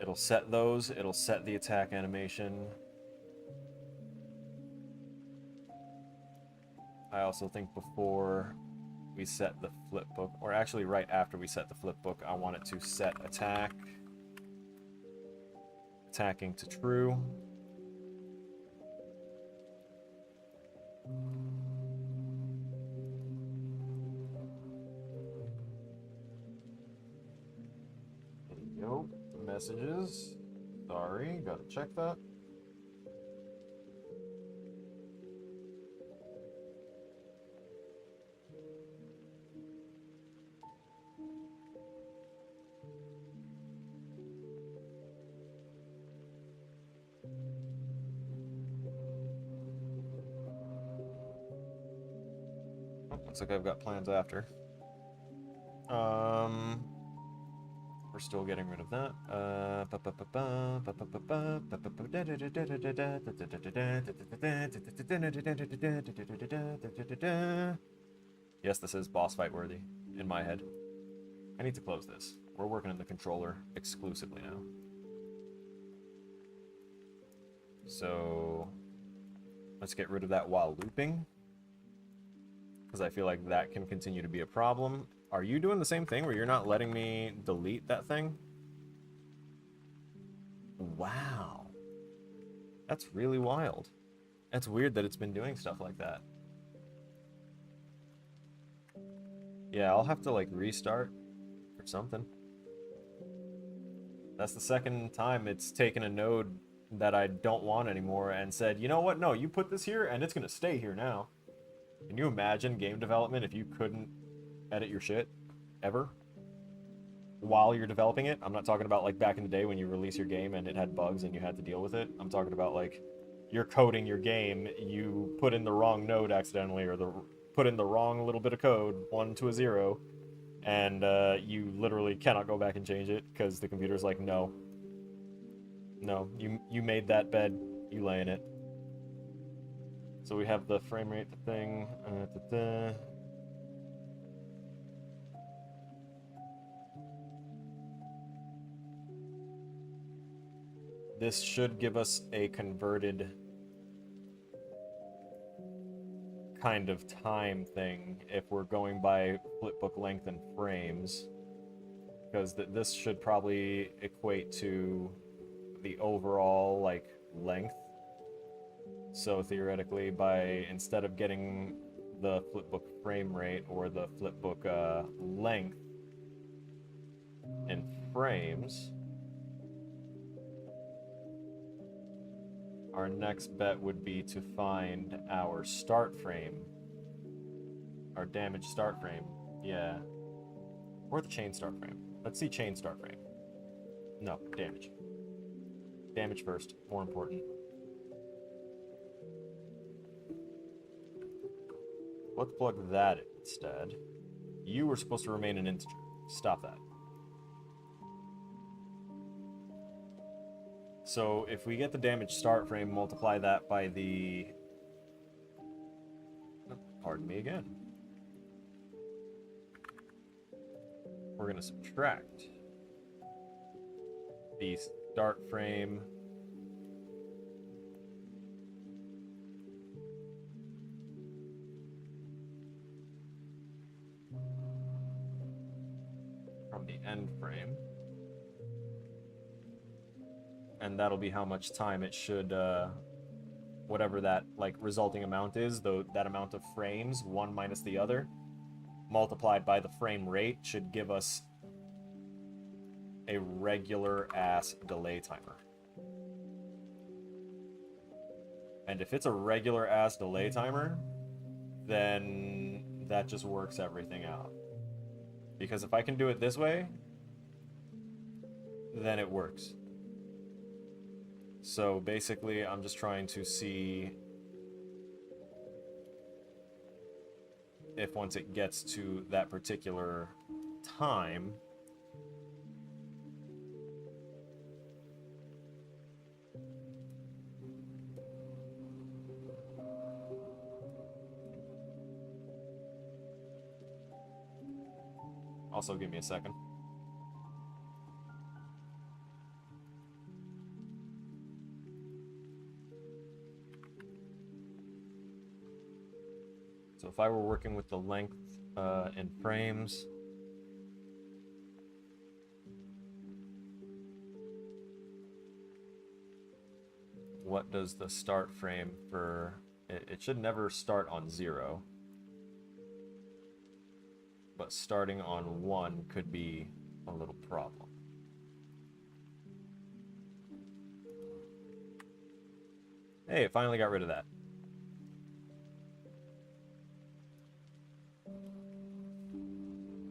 It'll set those, it'll set the attack animation. I also think before we set the flip book, or actually right after we set the flip book, I want it to set attack. Attacking to true. There you go. Messages. Sorry, gotta check that. Looks like I've got plans after. We're still getting rid of that. Yes, this is boss fight worthy in my head. I need to close this. We're working in the controller exclusively now. So let's get rid of that while looping, because I feel like that can continue to be a problem. Are you doing the same thing where you're not letting me delete that thing? Wow. That's really wild. That's weird that it's been doing stuff like that. Yeah, I'll have to like restart or something. That's the second time it's taken a node that I don't want anymore and said, you know what, no, you put this here and it's gonna stay here now. Can you imagine game development if you couldn't edit your shit ever while you're developing it? I'm not talking about like back in the day when you release your game and it had bugs and you had to deal with it. I'm talking about like you're coding your game, you put in the wrong node accidentally, or put in the wrong little bit of code, 1 to a 0, and you literally cannot go back and change it because the computer's like, no, you made that bed, you lay in it. So we have the frame rate thing. This should give us a converted kind of time thing if we're going by flipbook length and frames, because this should probably equate to the overall like length. So theoretically, by instead of getting the flipbook frame rate or the flipbook length in frames, our next bet would be to find our start frame, our damage start frame, yeah, or the chain start frame. Let's see chain start frame. No, damage. Damage first, more important. Let's plug that instead. You were supposed to remain an integer. Stop that. So if we get the damage start frame, multiply that by the... Pardon me again. We're going to subtract the start frame from the end frame. And that'll be how much time it should, whatever that like resulting amount is, though that amount of frames, one minus the other, multiplied by the frame rate, should give us a regular ass delay timer. And if it's a regular ass delay timer, then that just works everything out. Because if I can do it this way, then it works. So basically, I'm just trying to see if once it gets to that particular time, also give me a second. So if I were working with the length in frames, what does the start frame for... It should never start on 0. But starting on 1 could be a little problem. Hey, it finally got rid of that.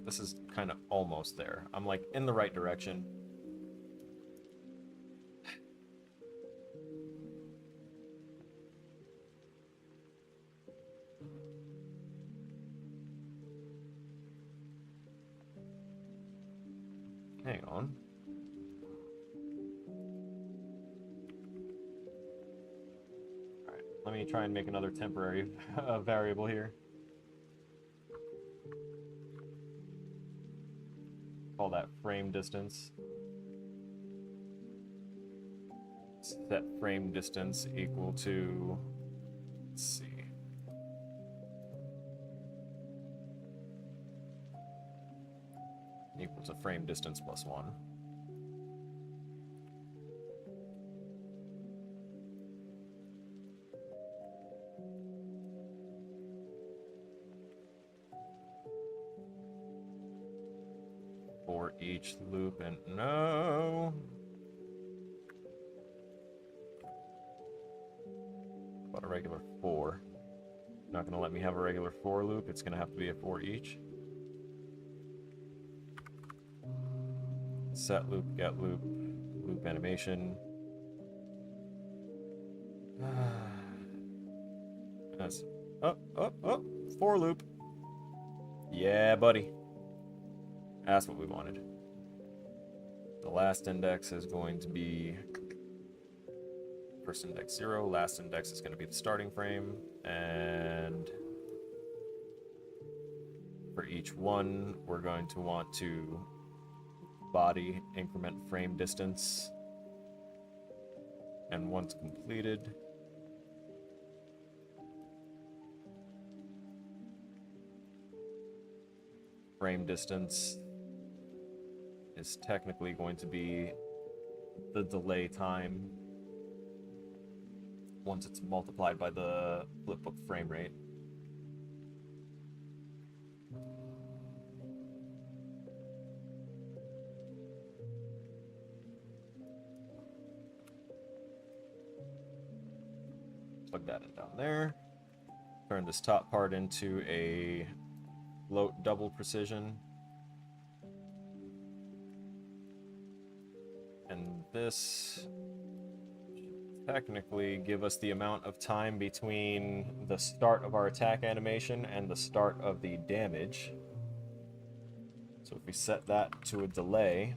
This is kind of almost there. I'm like in the right direction. Hang on. Alright, let me try and make another temporary variable here. Call that frame distance. Set frame distance equal to, let's see. Equal to frame distance plus 1. For each loop, and no. About a regular 4. Not gonna let me have a regular 4 loop, it's gonna have to be a 4 each. Set loop, get loop, loop animation. That's oh, 4 loop. Yeah, buddy. That's what we wanted. The last index is going to be first index 0. Last index is going to be the starting frame. And for each one, we're going to want to body increment frame distance. And once completed, frame distance is technically going to be the delay time once it's multiplied by the flipbook frame rate. Plug that in down there. Turn this top part into a float double precision. And this should technically give us the amount of time between the start of our attack animation and the start of the damage. So if we set that to a delay,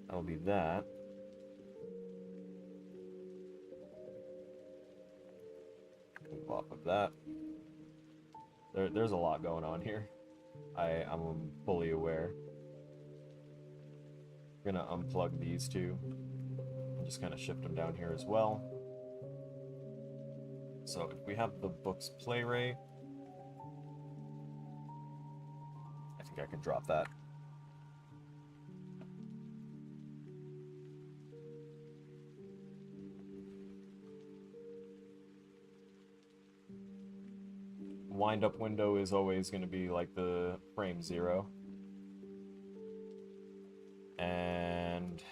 that'll be that. Move off of that. There's a lot going on here. I'm fully aware. I'm gonna unplug these two and just kind of shift them down here as well. So if we have the book's play rate, I think I can drop that. Wind up window is always going to be like the frame 0. And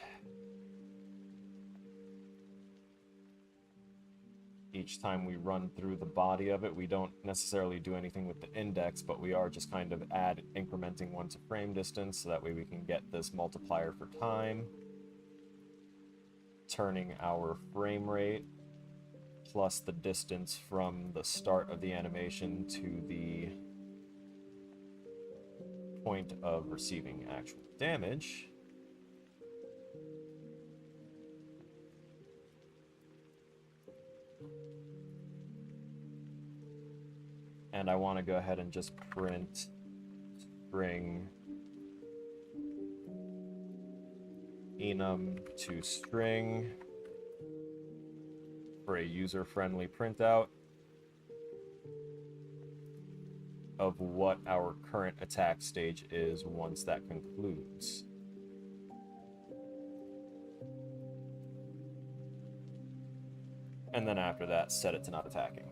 each time we run through the body of it. We don't necessarily do anything with the index, but we are just kind of incrementing one to frame distance, so that way we can get this multiplier for time, turning our frame rate plus the distance from the start of the animation to the point of receiving actual damage. And I want to go ahead and just print string enum to string for a user-friendly printout of what our current attack stage is once that concludes. And then after that, set it to not attacking.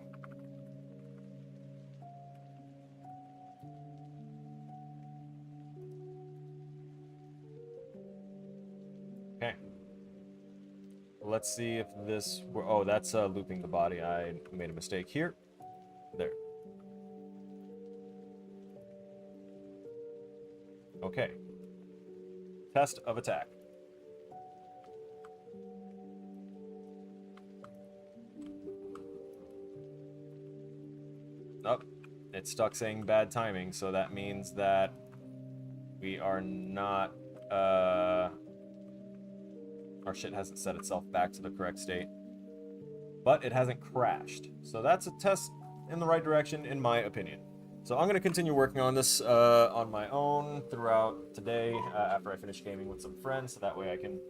Okay. Let's see if this... Oh, that's looping the body. I made a mistake here. There. Okay. Test of attack. Oh, it's stuck saying bad timing, so that means that we are not... Our shit hasn't set itself back to the correct state. But it hasn't crashed. So that's a test in the right direction, in my opinion. So I'm going to continue working on this on my own throughout today after I finish gaming with some friends, so that way I can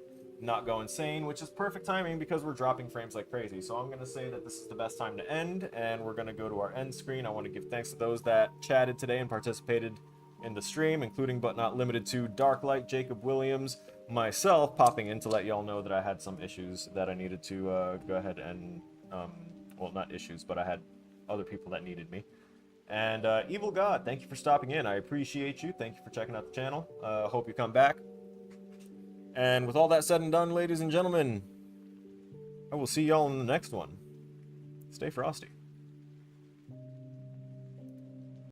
not go insane, which is perfect timing because we're dropping frames like crazy. So I'm going to say that this is the best time to end, and we're going to go to our end screen. I want to give thanks to those that chatted today and participated in the stream, including but not limited to Darklight, Jacob Williams, myself popping in to let y'all know that I had some issues that I needed to go ahead and, well, not issues, but I had other people that needed me. And Evil God, thank you for stopping in. I appreciate you. Thank you for checking out the channel. Hope you come back. And with all that said and done, ladies and gentlemen, I will see y'all in the next one. Stay frosty.